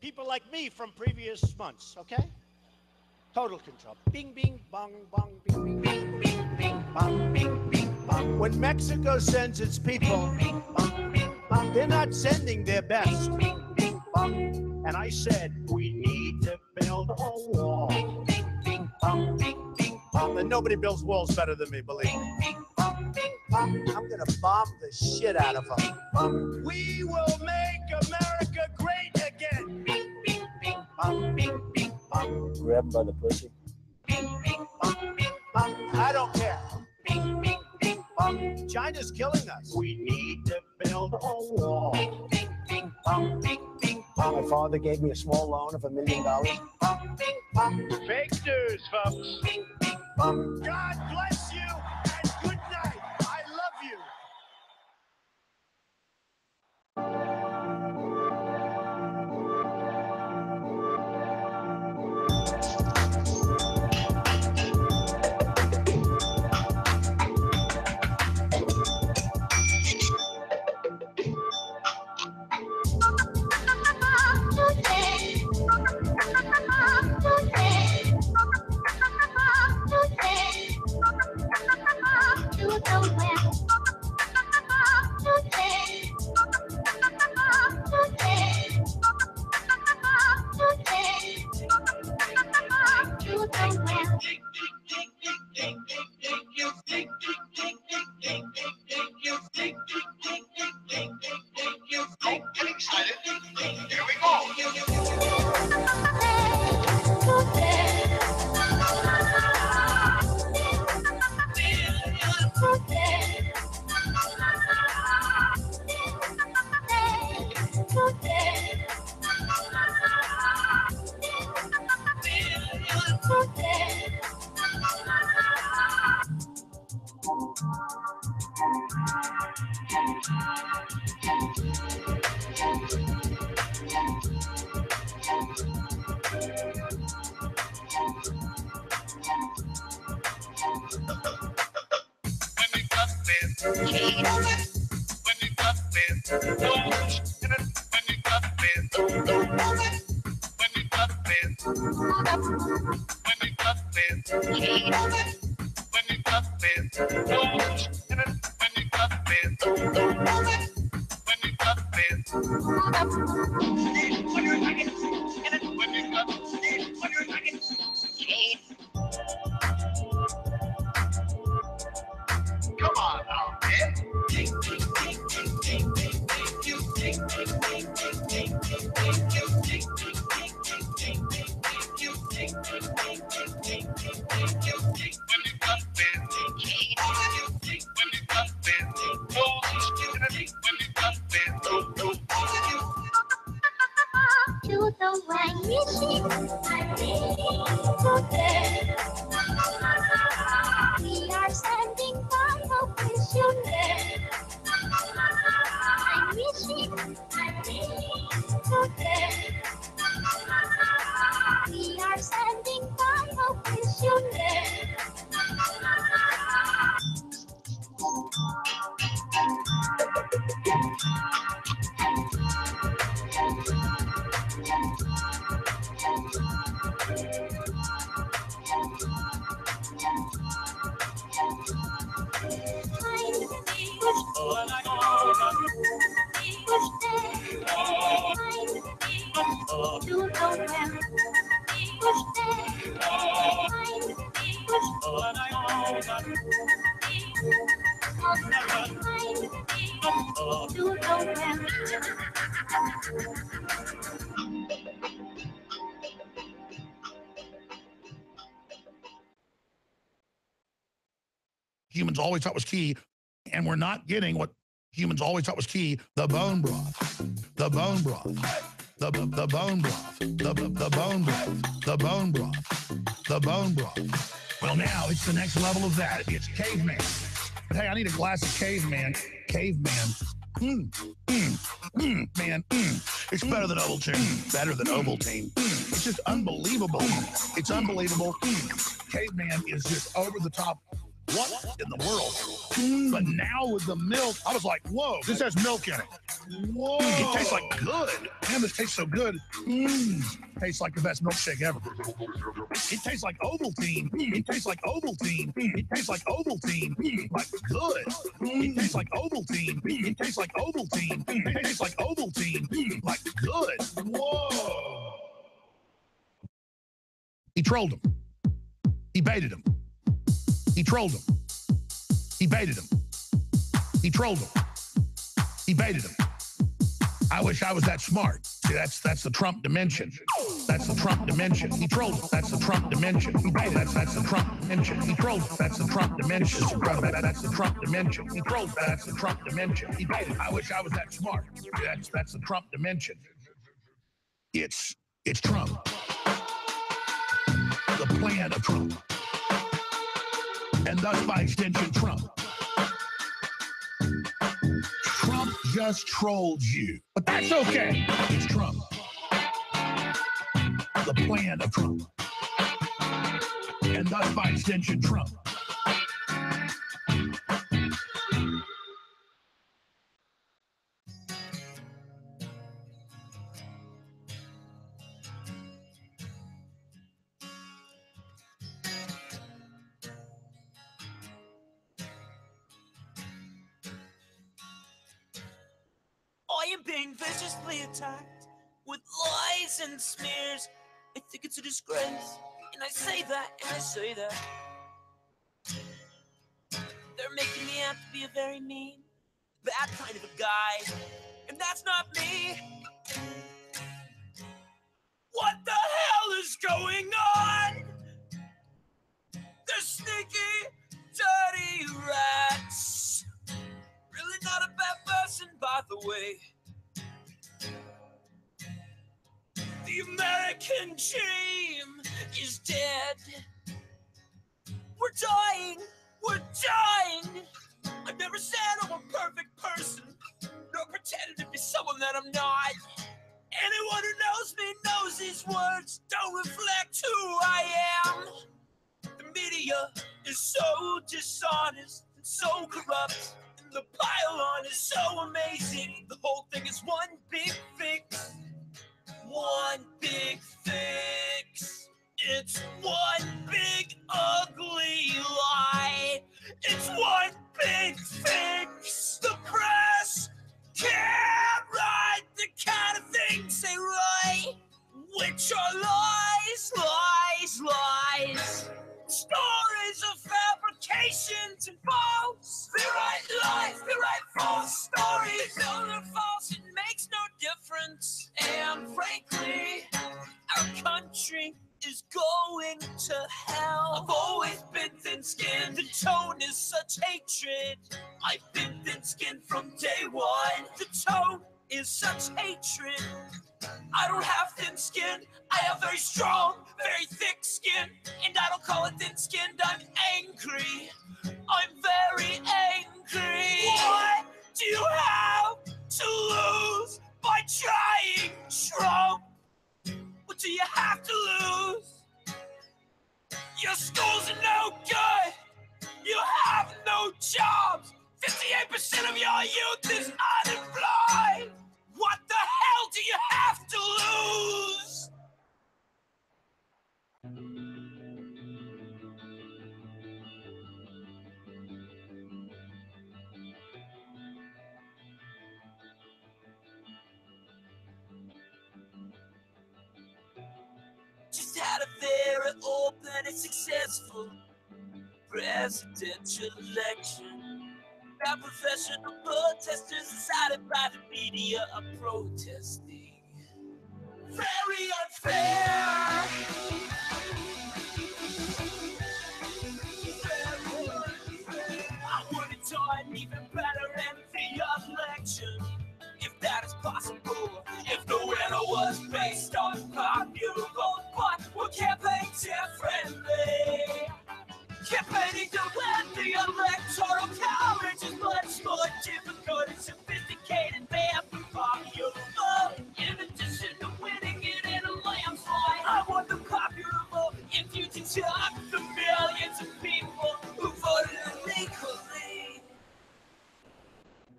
people like me from previous months, okay? Total control. Bing, bing, bong, bong, bing, bing, bing, bing, bing, bong, bing, bing, bong. When Mexico sends its people, bing, bong, bing, bong, they're not sending their best. Bing, bing, bong. And I said, we need to build a wall. Bing, bing, bong, bing, bing, bong. And nobody builds walls better than me, believe me. Bing, bong, bing, bong. I'm gonna bomb the shit out of them. We will make America great again. Bing, bing, bing, bong, bing, bing, bong. Grab him by the pussy. Bing, bing, bong, bing, bong. I don't care. Bing, bing, bing, bong. China's killing us. We need to build a wall. Bing, bing, bong, bing, bing, bong. My father gave me a small loan of $1 million. Bing, bong, bing, bong. Fake news, folks. Bing, bing, bong. God bless you and good night. I love you. Humans always thought was key, and we're not getting what humans always thought was key: the bone broth, the bone broth, the bone broth, the bone broth, the bone broth, the bone broth. Well, now it's the next level of that. It's caveman. But hey, I need a glass of caveman. Caveman. Man, it's better than Ovaltine. Better than Ovaltine. It's just unbelievable. It's unbelievable. Caveman is just over the top. What in the world? But now with the milk, I was like, whoa, this has milk in it. Whoa. It tastes like good. Man, this tastes so good. Tastes like the best milkshake ever. It tastes like Ovaltine. It tastes like Ovaltine. It tastes like Ovaltine. Like good. It tastes like Ovaltine. It tastes like Ovaltine. It tastes like Ovaltine. Like good. Whoa. He trolled him. He baited him. He trolled him. He baited him. He trolled him. He baited him. I wish I was that smart. See, that's the Trump dimension. That's the Trump dimension. He trolled him. That's the Trump dimension. He baited. That's the Trump dimension. He trolled him. That's the Trump dimension. That's the Trump dimension. He trolled him. That's the Trump dimension. He baited. I wish I was that smart. That's the Trump dimension. It's Trump. The plan of Trump. And thus, by extension, Trump. Trump just trolled you. But that's okay. It's Trump. The plan of Trump. And thus, by extension, Trump. I am being viciously attacked with lies and smears. I think it's a disgrace, and I say that, and I say that. They're making me out to be a very mean, bad kind of a guy, and that's not me. What the hell is going on? They're sneaky, dirty rats. Really not a bad person, by the way. The American dream is dead. We're dying. We're dying. I never said I'm a perfect person, nor pretended to be someone that I'm not. Anyone who knows me knows these words don't reflect who I am. The media is so dishonest and so corrupt. The pile-on is so amazing. The whole thing is one big fix. One big fix. It's one big ugly lie. It's one big fix. The press can't write the kind of things they write, which are lies, lies, lies. Stories of fabrications and false. They write lies, they write false stories. They know they're false, it makes no difference. And frankly, our country is going to hell. I've always been thin-skinned. The tone is such hatred. I've been thin-skinned from day one. The tone is such hatred. I don't have thin skin. I have very strong, very thick skin. And I don't call it thin-skinned. I'm angry. I'm very angry. What do you have to lose by trying, Trump? What do you have to lose? Your schools are no good. You have no jobs. 58% of your youth is unemployed. What the hell do you have to lose? Just had a very open and successful presidential election. Our professional protesters decided by the media are protesting. Very unfair. Very unfair. I would have done even better in the election, if that is possible. If the winner was based on popular vote, but we're campaigning differently. Campaigning to win the electoral college is much more difficult and sophisticated than popular vote. In addition to winning it in a landslide, I want the popular vote if you deduct the millions of people who voted illegally.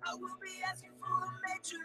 I will be asking for a major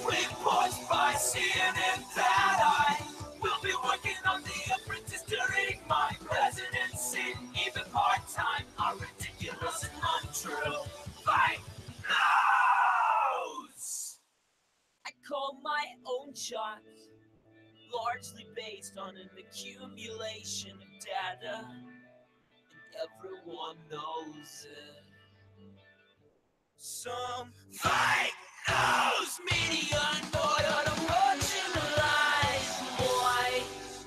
Reports by CNN that I will be working on The Apprentice during my presidency. Even part-time are ridiculous and untrue. Fake news! I call my own shots, largely based on an accumulation of data, and everyone knows it. Some fake news media know that I'm watching the lies, boys.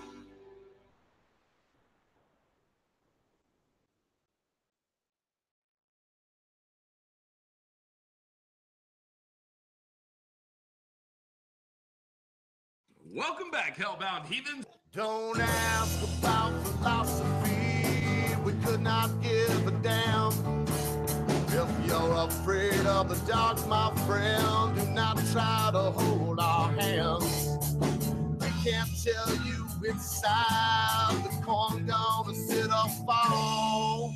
Welcome back, Hellbound Heathens. Don't ask about philosophy, we could not give a damn. If you're afraid of the dark, my friend, do not try to hold our hands. We can't tell you which side the corn gonna sit or fall.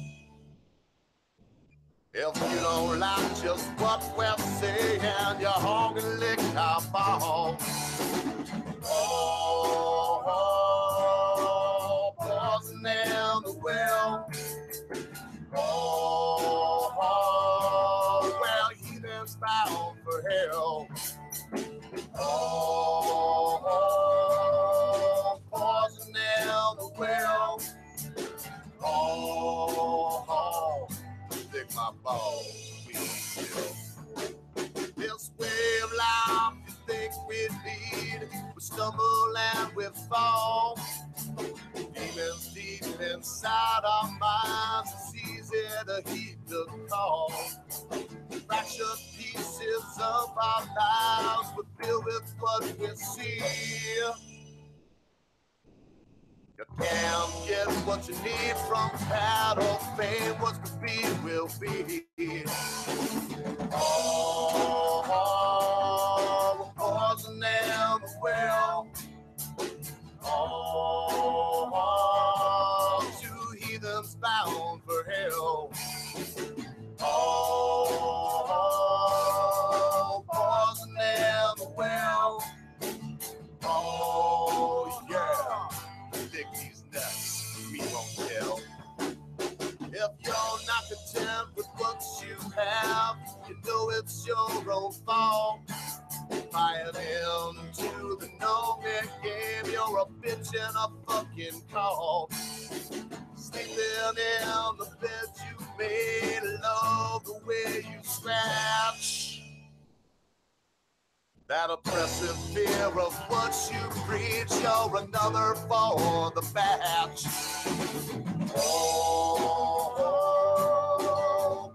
If you don't like just what we're saying, you're hogging lick our balls. Oh, poison in the well. Oh, well, heathens bound for hell. Oh, poison in the well. Oh, stick my balls, we will. This way of life you think we lead, we stumble and we fall. Demons deep inside our minds, it's easy to heed the call. Fractured pieces of our lives, we fill with what we see. You can't get what you need from battle, fame, what's to be will be. Oh, we're poison in the well. Oh, two heathens bound for hell. Oh, poison in the well. Oh, yeah. Dig these nuts, we won't tell. If you're not content with what you have, you know it's your own fault. Buy it into the no-man game, you're a bitch and a fucking call. Sleeping in the bed you made, love the way you scratch. That oppressive fear of what you preach, you're another for the batch. Oh,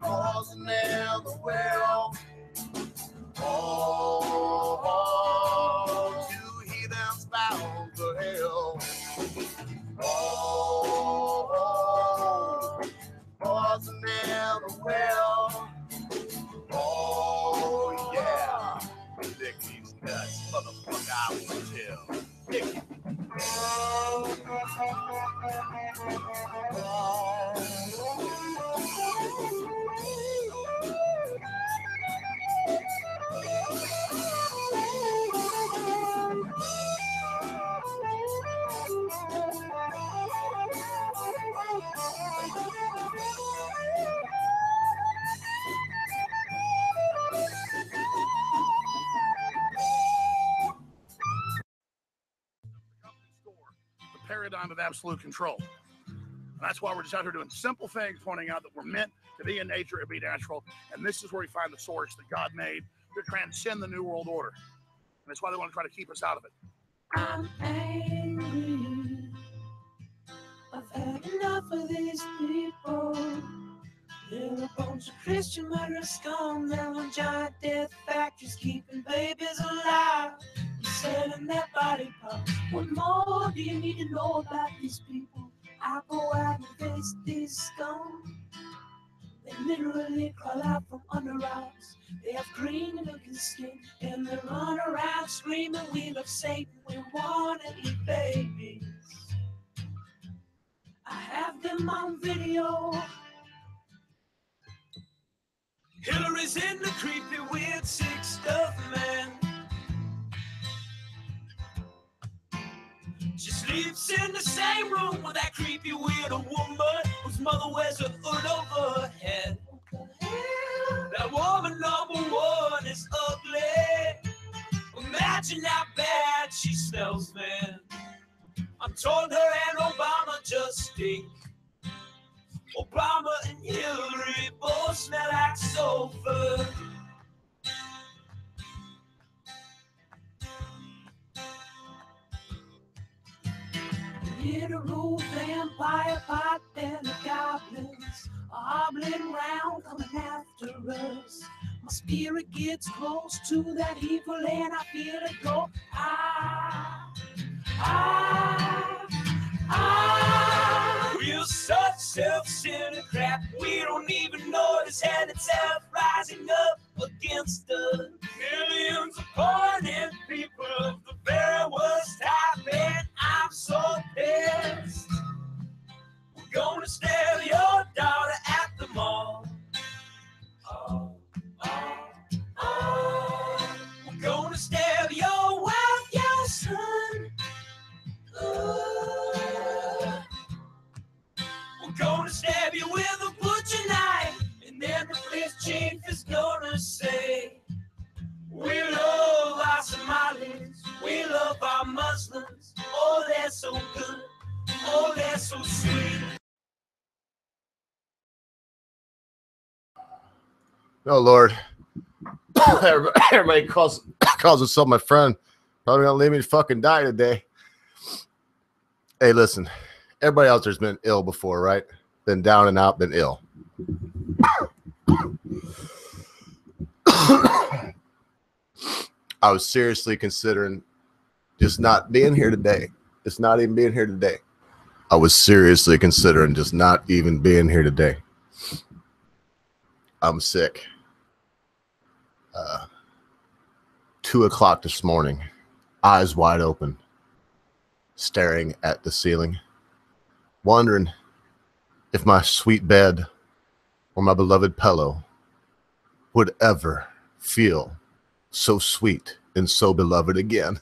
poison in the well. Oh, two heathens bound for hell. Oh, poison in the well. Oh, yeah. Lick these nuts, motherfucker, I will tell. Lick it. The paradigm of absolute control. And that's why we're just out here doing simple things, pointing out that we're meant to be in nature and be natural. And this is where we find the source that God made to transcend the New World Order. And that's why they want to try to keep us out of it. I'm angry. I've had enough of these people. They're a bunch of Christian murder scum. They're on giant death factories keeping babies alive. Selling their body parts. What more do you need to know about these people? I go out and face these scum. They literally crawl out from under us. They have green looking skin and they run around screaming, we love Satan, we want to eat babies. I have them on video. Hillary's in the creepy weird sick stuff, man. Sleeps in the same room with that creepy weirdo woman whose mother wears a hood over her head. That woman number one is ugly. Imagine how bad she smells, man. I'm told her and Obama just stink. Obama and Hillary both smell like sulfur. Literal vampire pot and the goblins are hobbling round coming after us. My spirit gets close to that evil and I feel it go. We're such self-centered crap. We don't even notice and itself rising up against us. Millions upon it, people of the very worst type, and I'm so pissed. We're gonna steal your daughter at the mall. We're gonna steal your wife, your son. We're gonna stab you with a butcher knife, and then the police chief is gonna say, we love our Somalis, we love our Muslims. Oh, they're so good, oh, they're so sweet. Oh, Lord. Everybody calls himself my friend. Probably gonna leave me to fucking die today. Hey, listen. Everybody out there's been ill before, right? Been down and out, been ill. I was seriously considering just not being here today. Just not even being here today. I was seriously considering just not even being here today. I'm sick. 2 o'clock this morning, eyes wide open, staring at the ceiling, wondering if my sweet bed or my beloved pillow would ever feel so sweet and so beloved again.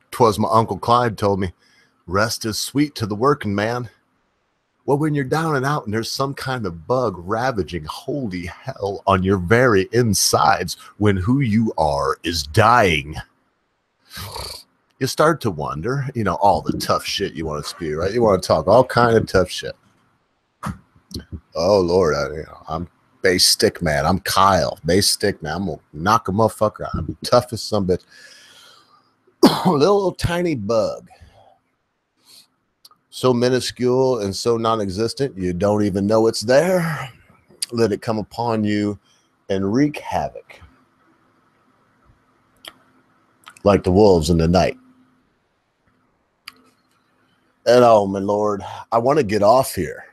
'Twas my Uncle Clyde told me, rest is sweet to the working man. Well, when you're down and out and there's some kind of bug ravaging holy hell on your very insides when who you are is dying, you start to wonder, you know, all the tough shit you want to spew, right? You want to talk all kind of tough shit. Oh, Lord, I'm base stick man. I'm Kyle, base stick man. I'm going to knock a motherfucker out. I'm tough as some bitch. little tiny bug. So minuscule and so non-existent, you don't even know it's there. Let it come upon you and wreak havoc. Like the wolves in the night. And oh, my Lord, I want to get off here.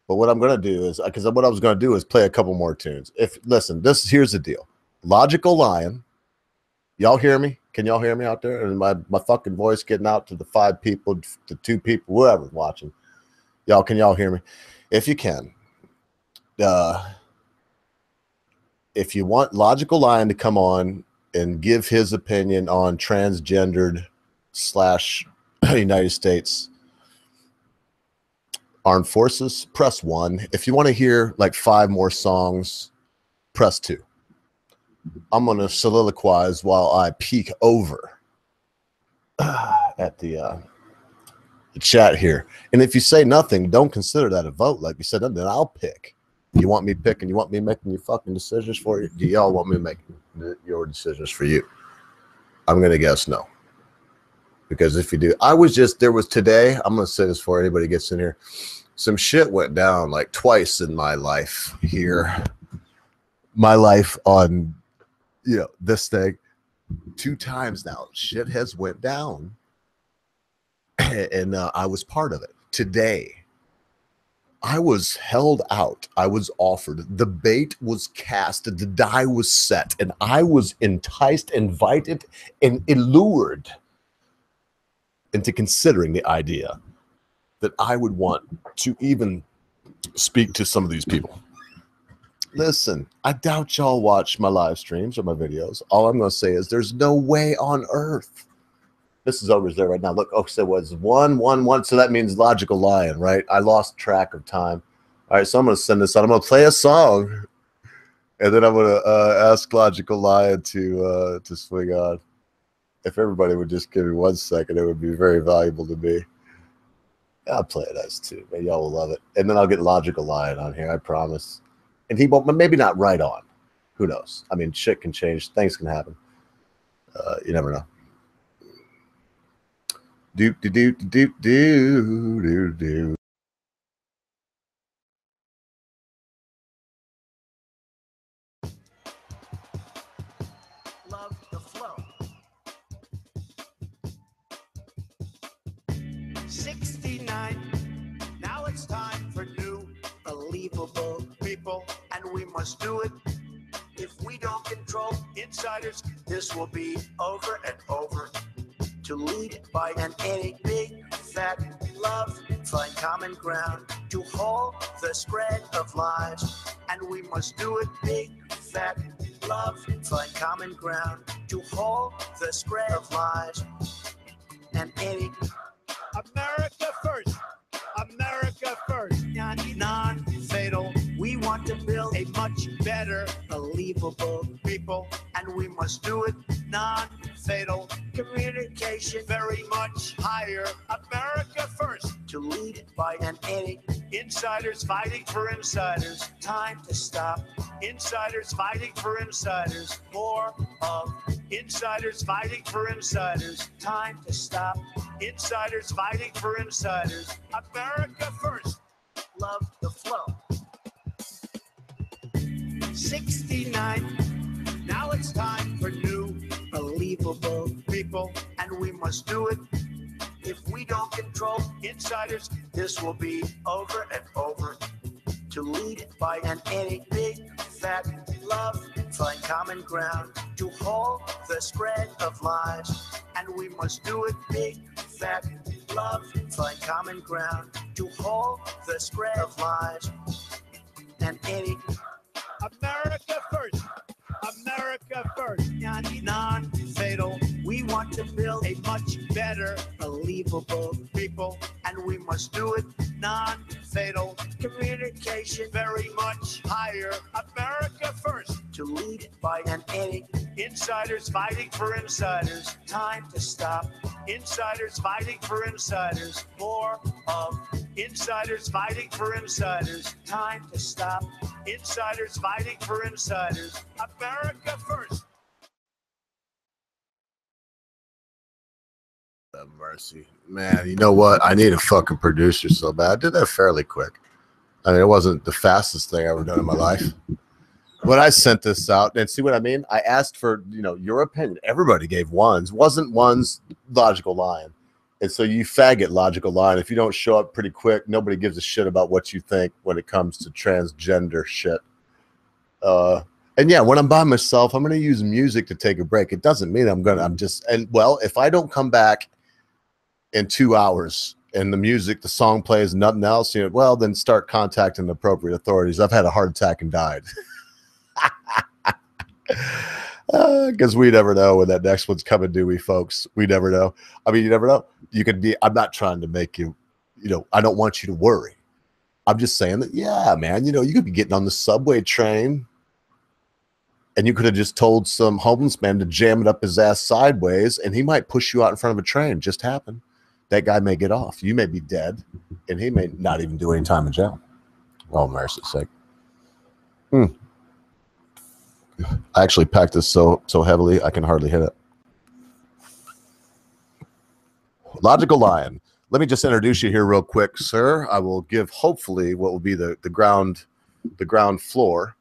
But what I'm going to do is, because what I was going to do is play a couple more tunes. Listen, here's the deal. Logical Lion. Y'all hear me? Can y'all hear me out there? And my fucking voice getting out to the 5 people, the 2 people, whoever's watching. Can y'all hear me? If you can. If you want Logical Lion to come on and give his opinion on transgendered / United States Armed Forces, press 1. If you want to hear like 5 more songs, press 2. I'm going to soliloquize while I peek over at the chat here. And if you say nothing, don't consider that a vote. Like you said, then I'll pick. You want me picking? You want me making your fucking decisions for you? Do y'all want me making your decisions for you? I'm going to guess no. Because if you do, there was today, I'm going to say this before anybody gets in here. Some shit went down like twice in my life here. My life on, this thing 2 times now. Shit has went down. And I was part of it. Today, I was held out. I was offered. The bait was cast. The die was set. And I was enticed, invited, and allured into considering the idea that I would want to even speak to some of these people. Listen, I doubt y'all watch my live streams or my videos. All I'm going to say is there's no way on earth This is Ogre's there right now. Look, Oak said was 1-1-1. So that means Logical Lion, right? I lost track of time. All right, so I'm going to send this out. I'm going to play a song, and then I'm going to ask Logical Lion to swing on. If everybody would just give me 1 second, it would be very valuable to me. I'll play it as too. Maybe y'all will love it. And then I'll get Logical Lion on here, I promise. And he won't, maybe not right on. Who knows? I mean, shit can change. Things can happen. You never know. Do. Love the flow. 69. Now it's time for new, believable people, and we must do it. If we don't control insiders, this will be over and over. To lead by an any big fat love, find common ground to hold the spread of lies, and we must do it big fat love, find common ground to hold the spread of lies, and any America first, America first, non-fatal. We want to build a much better, believable people, and we must do it non-fatal. Communication very much higher. America first. To lead by an any insiders fighting for insiders. Time to stop. Insiders fighting for insiders. More of insiders fighting for insiders. Time to stop. Insiders fighting for insiders. America first. Love the flow. 69. Now it's time for new, believable people, and we must do it. If we don't control insiders, this will be over and over. To lead by an any big fat love, find common ground to hold the spread of lies, and we must do it big fat love, find common ground to hold the spread of lies, and any America first, America first, non-fatal. We want to build a much better, believable people, and we must do it non-fatal. Communication very much higher. America first. To lead by an any insiders fighting for insiders. Time to stop. Insiders fighting for insiders. More of insiders fighting for insiders. Time to stop. Insiders fighting for insiders. America first. Mercy. Man, you know what? I need a fucking producer so bad. I did that fairly quick. I mean, it wasn't the fastest thing I've ever done in my life. When I sent this out, and see what I mean? I asked for, your opinion. Everybody gave ones. Wasn't ones Logical Lion. And so you faggot Logical Lion. If you don't show up pretty quick, nobody gives a shit about what you think when it comes to transgender shit. And yeah, when I'm by myself, I'm going to use music to take a break. It doesn't mean if I don't come back in 2 hours and the song plays, nothing else, then start contacting the appropriate authorities. I've had a heart attack and died. Because we never know when that next one's coming, do we, folks? We never know. I mean, you never know. I'm not trying to make you, I don't want you to worry. I'm just saying that, yeah, man, you could be getting on the subway train and you could have just told some homeless man to jam it up his ass sideways and he might push you out in front of a train. Just happened. That guy may get off. You may be dead and he may not even do any time in jail. Oh, mercy's sake. I actually packed this so heavily I can hardly hit it. Logical Lion. Let me just introduce you here real quick, sir. I will give hopefully what will be the ground floor.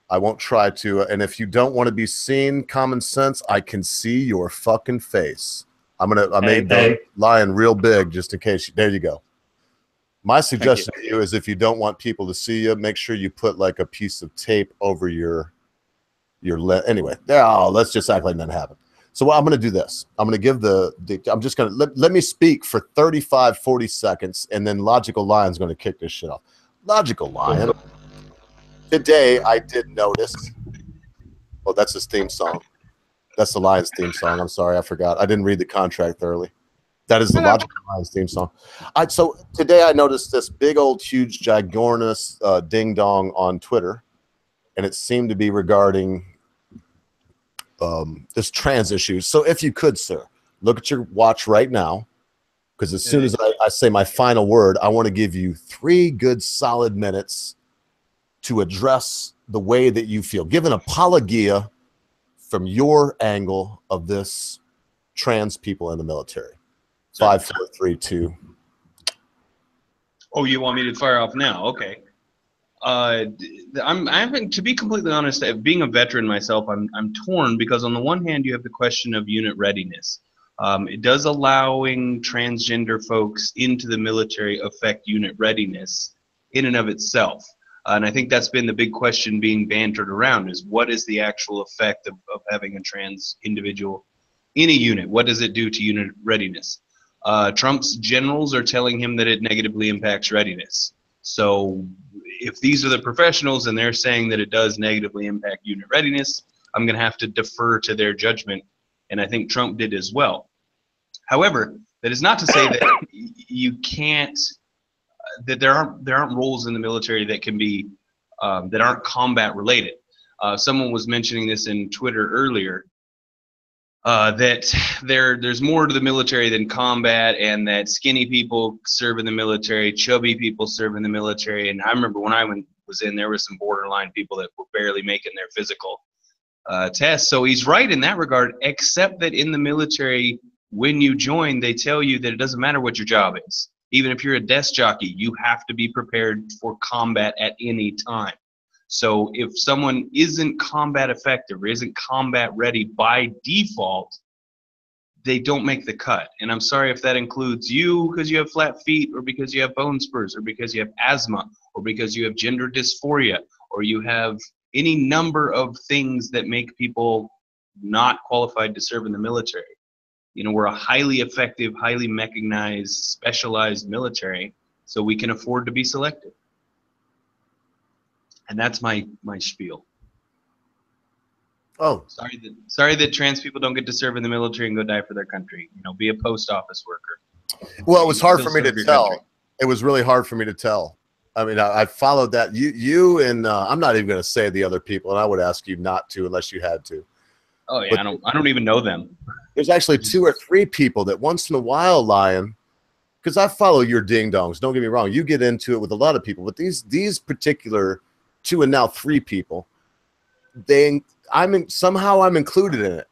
I won't try to, and if you don't want to be seen, common sense, I can see your fucking face. I made the Lion real big just in case. There you go. My suggestion to you is if you don't want people to see you, make sure you put like a piece of tape over your anyway. Let's just act like nothing happened. So I'm going to do this. I'm going to give I'm just going to let me speak for 35, 40 seconds, and then Logical Lion's going to kick this shit off. Logical Lion. Today I did notice. Well, that's his theme song. That's the Lions theme song. I'm sorry, I forgot. I didn't read the contract thoroughly. That is the Logical Lions theme song. So today I noticed this big old, huge, ginormous ding dong on Twitter, and it seemed to be regarding this trans issue. So if you could, sir, look at your watch right now, because as soon as I say my final word, I want to give you 3 good solid minutes to address the way that you feel. Give an apologia from your angle of this trans people in the military. 5, 4, 3, 2. Oh, you want me to fire off now? Okay. To be completely honest, being a veteran myself, I'm torn, because on the one hand you have the question of unit readiness. It does allowing transgender folks into the military affect unit readiness in and of itself? And I think that's been the big question being bantered around, is what is the actual effect of having a trans individual in a unit? What does it do to unit readiness? Trump's generals are telling him that it negatively impacts readiness. So if these are the professionals and they're saying that it does negatively impact unit readiness, I'm going to have to defer to their judgment, and I think Trump did as well. However, that is not to say that you can't, that there aren't roles in the military that can be that aren't combat related. Someone was mentioning this in Twitter earlier, that there's more to the military than combat, and that skinny people serve in the military, chubby people serve in the military. And I remember when I was in, there were some borderline people that were barely making their physical tests. So he's right in that regard, except that in the military, when you join, they tell you that it doesn't matter what your job is. Even if you're a desk jockey, you have to be prepared for combat at any time. So if someone isn't combat effective or isn't combat ready by default, they don't make the cut. And I'm sorry if that includes you because you have flat feet, or because you have bone spurs, or because you have asthma, or because you have gender dysphoria, or you have any number of things that make people not qualified to serve in the military. You know, we're a highly effective, highly mechanized, specialized military, so we can afford to be selective. And that's my spiel. Oh, sorry that trans people don't get to serve in the military and go die for their country. You know, be a post office worker. Well, it was hard for me to tell. It was really hard for me to tell. I mean, I followed that. You and I'm not even going to say the other people, and I would ask you not to unless you had to. Oh yeah, but I don't even know them. There's actually 2 or 3 people that once in a while, Lion, because I follow your ding dongs. Don't get me wrong, you get into it with a lot of people, but these particular 2 and now 3 people, somehow I'm included in it,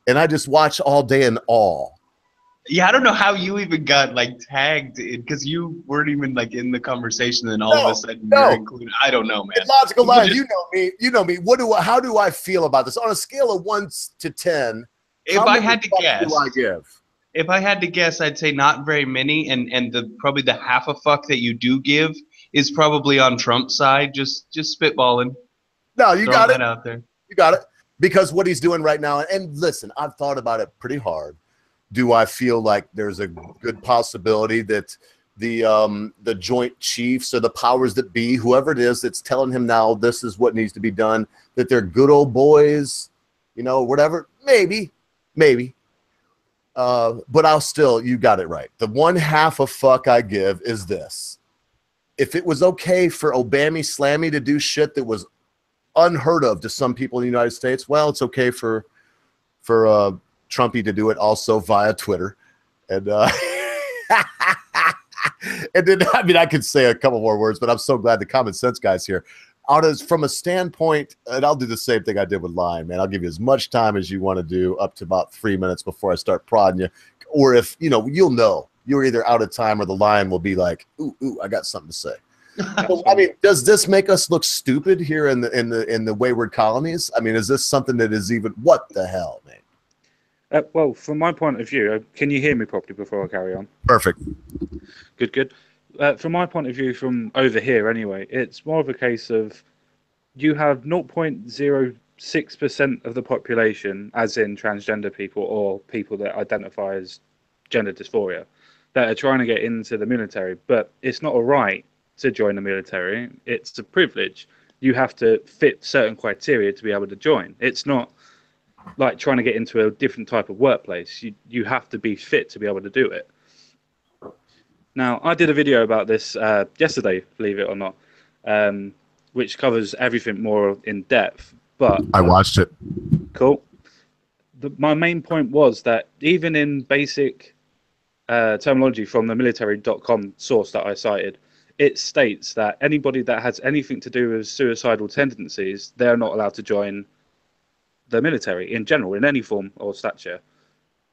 and I just watch all day in awe. Yeah, I don't know how you even got like tagged, because you weren't even like in the conversation, and all of a sudden you're included. I don't know, man. It's Logical Lion, you know me. You know me. How do I feel about this on a scale of 1 to 10? If I had to guess, do I give? If I had to guess, I'd say not very many, and probably the half a fuck that you do give is probably on Trump's side. Just spitballing. No, you got it out there. You got it, because what he's doing right now. And listen, I've thought about it pretty hard. Do I feel like there's a good possibility that the Joint Chiefs or the powers that be, whoever it is that's telling him now this is what needs to be done, that they're good old boys, you know, whatever? Maybe. But I'll still, you got it right. The 1/2 a fuck I give is this. If it was okay for Obama Slammy to do shit that was unheard of to some people in the United States, well, it's okay for Trumpy to do it also via Twitter. And and then, I mean, I could say a couple more words, but I'm so glad the common sense guy's here. From a standpoint, and I'll do the same thing I did with Lion, man. I'll give you as much time as you want to do, up to about 3 minutes before I start prodding you. Or if, you know, you'll know. You're either out of time or the Lion will be like, ooh, I got something to say. So, I mean, does this make us look stupid here in the wayward colonies? I mean, is this something that is even, what the hell, man? Well, from my point of view, can you hear me properly before I carry on? Perfect. Good. From my point of view, from over here anyway, it's more of a case of you have 0.06% of the population, as in transgender people or people that identify as gender dysphoria, that are trying to get into the military. But it's not a right to join the military. It's a privilege. You have to fit certain criteria to be able to join. It's not like trying to get into a different type of workplace. You have to be fit to be able to do it. Now, I did a video about this yesterday, believe it or not, which covers everything more in depth. But I watched it. cool. My main point was that even in basic terminology from the military.com source that I cited, it states that anybody that has anything to do with suicidal tendencies, they're not allowed to join the military in general, in any form or stature.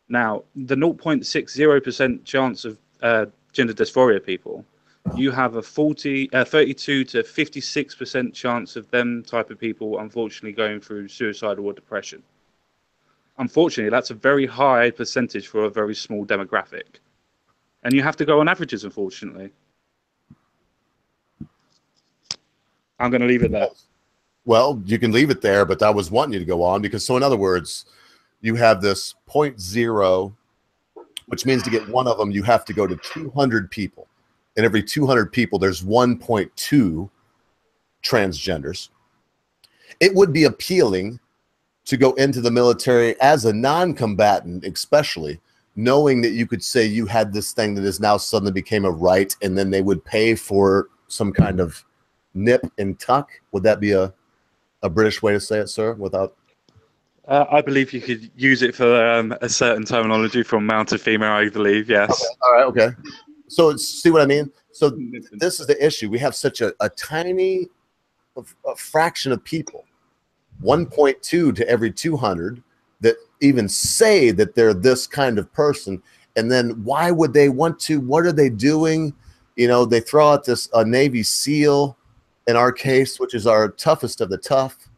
Now, the 0.60% chance of gender dysphoria people, you have a 32 to 56% chance of them type of people unfortunately going through suicidal or depression. Unfortunately, that's a very high percentage for a very small demographic. And you have to go on averages, unfortunately. I'm going to leave it there. Well, you can leave it there, but I was wanting you to go on because, so in other words, you have this 0.0, which means to get one of them, you have to go to 200 people. And every 200 people, there's 1.2 transgenders. It would be appealing to go into the military as a non-combatant, especially knowing that you could say you had this thing that is now suddenly became a right, and then they would pay for some kind of nip and tuck. Would that be a British way to say it, sir? Without, I believe you could use it for a certain terminology from male to female, I believe, yes. okay. All right, okay. So see what I mean? So this is the issue. We have such a tiny fraction of people, 1.2 to every 200, that even say that they're this kind of person. And then why would they want to? What are they doing? You know, they throw out this Navy SEAL in our case, which is our toughest of the tough.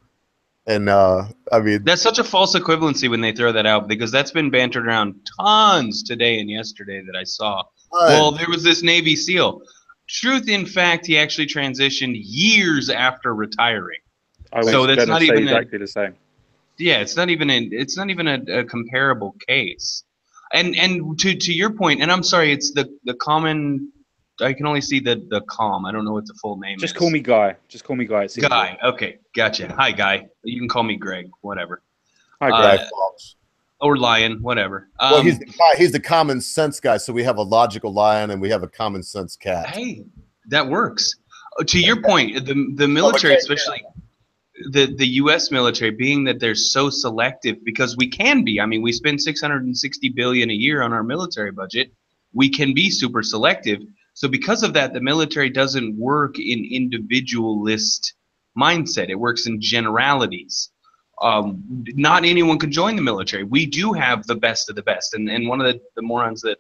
And I mean, that's such a false equivalency when they throw that out, because that's been bantered around tons today and yesterday that I saw. Well, there was this Navy SEAL. Truth, in fact, he actually transitioned years after retiring. So that's not even exactly the same. Yeah, it's not even a comparable case. And to your point, and I'm sorry, it's the common. I can only see the COM. I don't know what the full name is. Just call me Guy. Just call me Guy. It's Guy. easier. Okay, gotcha. Hi, Guy. You can call me Greg. Whatever. Hi, Greg. Or Lion. Whatever. Well, he's the common sense guy. So we have a logical lion and we have a common sense cat. Hey, that works. To your point, the military, especially the U.S. military, being that they're so selective, because we can be. I mean, we spend $660 billion a year on our military budget. We can be super selective. So because of that, the military doesn't work in individualist mindset. It works in generalities. Not anyone can join the military. We do have the best of the best. And one of the morons that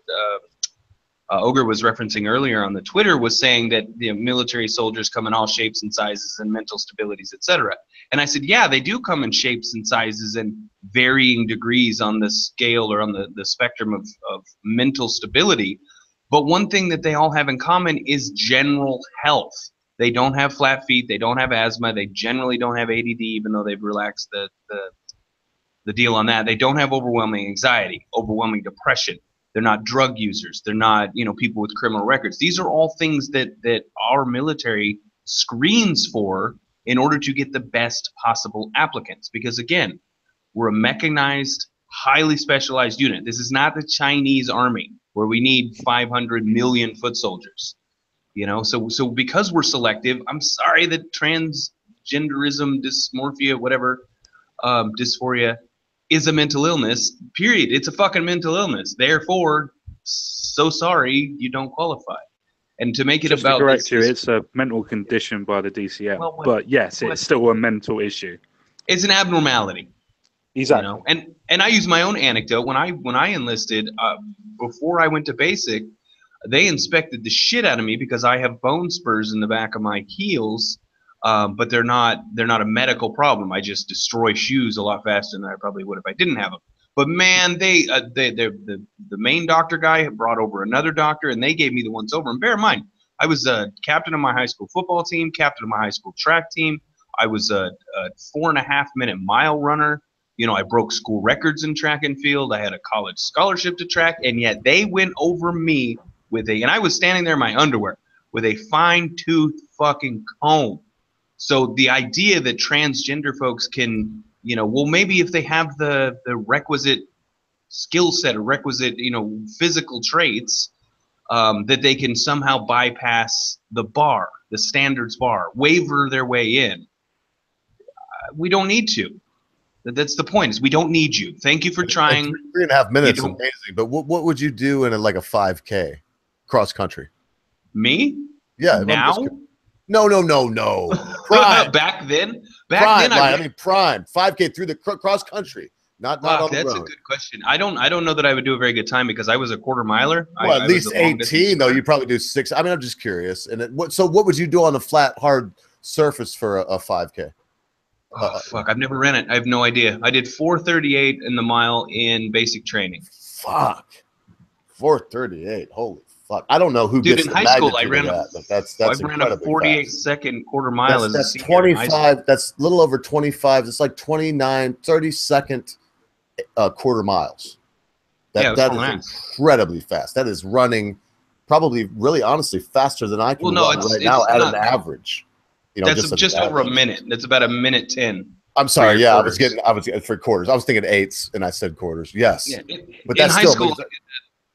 Ogre was referencing earlier on the Twitter was saying that the military soldiers come in all shapes and sizes and mental stabilities, etc. And I said, yeah, they do come in shapes and sizes and varying degrees on the scale or on the spectrum of mental stability. But one thing that they all have in common is general health. They don't have flat feet. They don't have asthma. They generally don't have ADD, even though they've relaxed the deal on that. They don't have overwhelming anxiety, overwhelming depression. They're not drug users. They're not, people with criminal records. These are all things that our military screens for in order to get the best possible applicants. Because again, we're a mechanized, highly specialized unit. This is not the Chinese army, where we need 500 million foot soldiers, So because we're selective, I'm sorry that transgenderism, dysmorphia, whatever, dysphoria, is a mental illness. Period. It's a fucking mental illness. Therefore, so sorry you don't qualify. And to make it Just about to correct you, it's a mental condition by the DCM. Well, but yes, it's still a mental issue. It's an abnormality. Exactly. And I use my own anecdote. When I enlisted, before I went to basic, they inspected the shit out of me because I have bone spurs in the back of my heels, but they're not a medical problem. I just destroy shoes a lot faster than I probably would if I didn't have them. But man, the main doctor guy had brought over another doctor, and they gave me the once over. And bear in mind, I was a captain of my high school football team, captain of my high school track team. I was a 4.5-minute mile runner. I broke school records in track and field. I had a college scholarship to track, and yet they went over me and I was standing there in my underwear with a fine-tooth fucking comb. So the idea that transgender folks can, You know, well, maybe if they have the requisite skill set or requisite, you know, physical traits, that they can somehow bypass the bar, the standards bar, waver their way in. We don't need to. That's the point. Is we don't need you. Thank you for trying. 3.5 minutes, don't- amazing. But what would you do in like a 5K cross country? Me? Yeah. Now? No. Prime. Back then? Prime. I mean, prime. 5K through the cross country. Not Fuck, on the that's road. a good question. I don't know that I would do a very good time because I was a quarter miler. Well, I at least was a long distance 18 though. runner. You probably do 6. I mean, I'm just curious. And what would you do on a flat, hard surface for a 5K? Oh, fuck, I've never ran it. I have no idea. I did 4:38 in the mile in basic training. Fuck. 4:38. Holy fuck. I don't know who Dude, gets in the high school, I magnitude ran of a, that, but that's I ran a incredibly 48-second quarter mile fast. as a That's senior in high school. 25. That's a little over 25. It's like 29, 30-second quarter miles. Yeah, it was That full is ass. incredibly fast. That is running probably really honestly faster than I can Well, no, run it's- right now it's at not- an average. You know, That's just an over a average. minute. That's about a minute 10. I'm sorry. your Yeah, quarters. I was getting for quarters. I was thinking eights, and I said quarters. Yes, Yeah, but in that's high still school,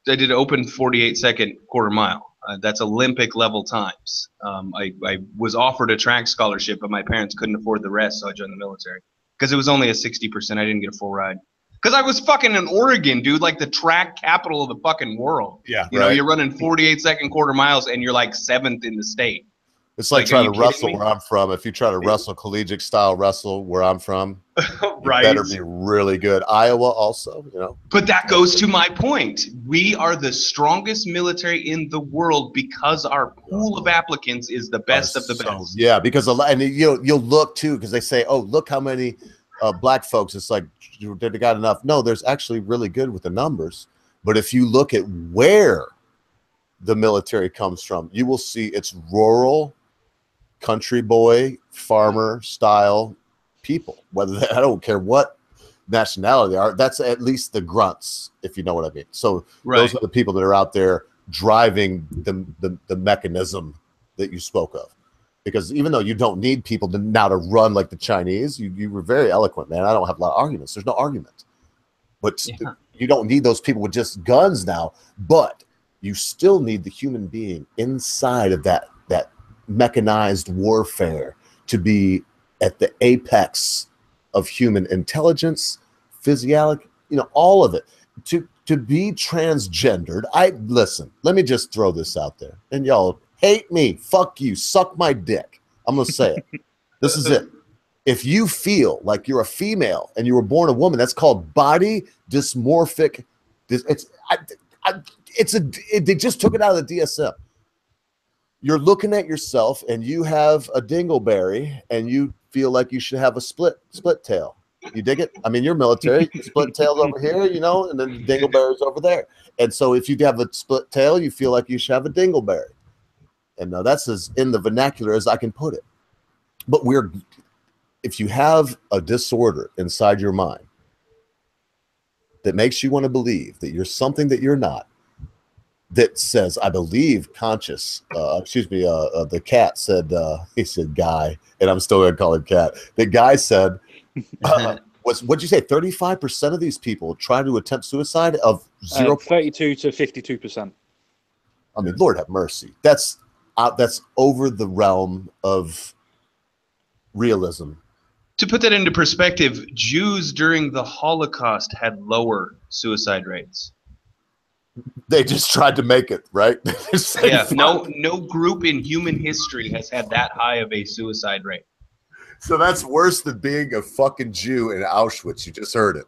I did open 48-second quarter mile. That's Olympic level times. I was offered a track scholarship, but my parents couldn't afford the rest, so I joined the military because it was only a 60%. I didn't get a full ride because I was fucking in Oregon, dude, like the track capital of the fucking world. Yeah, You know, you're running 48-second quarter miles, and you're like 7th in the state. It's like Like, are trying you to kidding wrestle me? where I'm from. If you try to wrestle collegiate style wrestle where I'm from, you Right. better be really good. Iowa also, you know. But that goes to my point. We are the strongest military in the world because our pool of applicants is the best of the So, best. yeah, because and you'll look too because they say, oh, look how many black folks. It's like they got enough. No, there's actually really good with the numbers. But if you look at where the military comes from, you will see it's rural, country boy, farmer style people. Whether I don't care what nationality they are, that's at least the grunts, if you know what I mean. So those are the people that are out there driving the mechanism that you spoke of. Because even though you don't need people now to run like the Chinese, you were very eloquent, man. I don't have a lot of arguments. There's no argument. But you don't need those people with just guns now. But you still need the human being inside of that mechanized warfare to be at the apex of human intelligence, physiology, you know, all of it. To be transgendered, listen, let me just throw this out there. And y'all hate me, fuck you, suck my dick. I'm gonna say it. This is it. If you feel like you're a female and you were born a woman, that's called body dysmorphic. They just took it out of the DSM. You're looking at yourself and you have a dingleberry and you feel like you should have a split tail. You dig it? I mean, you're military, split tails over here, you know, and then dingleberries over there. And so if you have a split tail, you feel like you should have a dingleberry. And now that's as in the vernacular as I can put it. But if you have a disorder inside your mind that makes you want to believe that you're something that you're not, that says, I believe conscious, the cat said, he said guy, and I'm still going to call him cat. The guy said, what'd you say? 35% of these people try to attempt suicide of 32 to 52%. I mean, Lord have mercy. That's over the realm of realism. To put that into perspective, Jews during the Holocaust had lower suicide rates. They just tried to make it, right? Yeah, no group in human history has had that high of a suicide rate. So that's worse than being a fucking Jew in Auschwitz. You just heard it.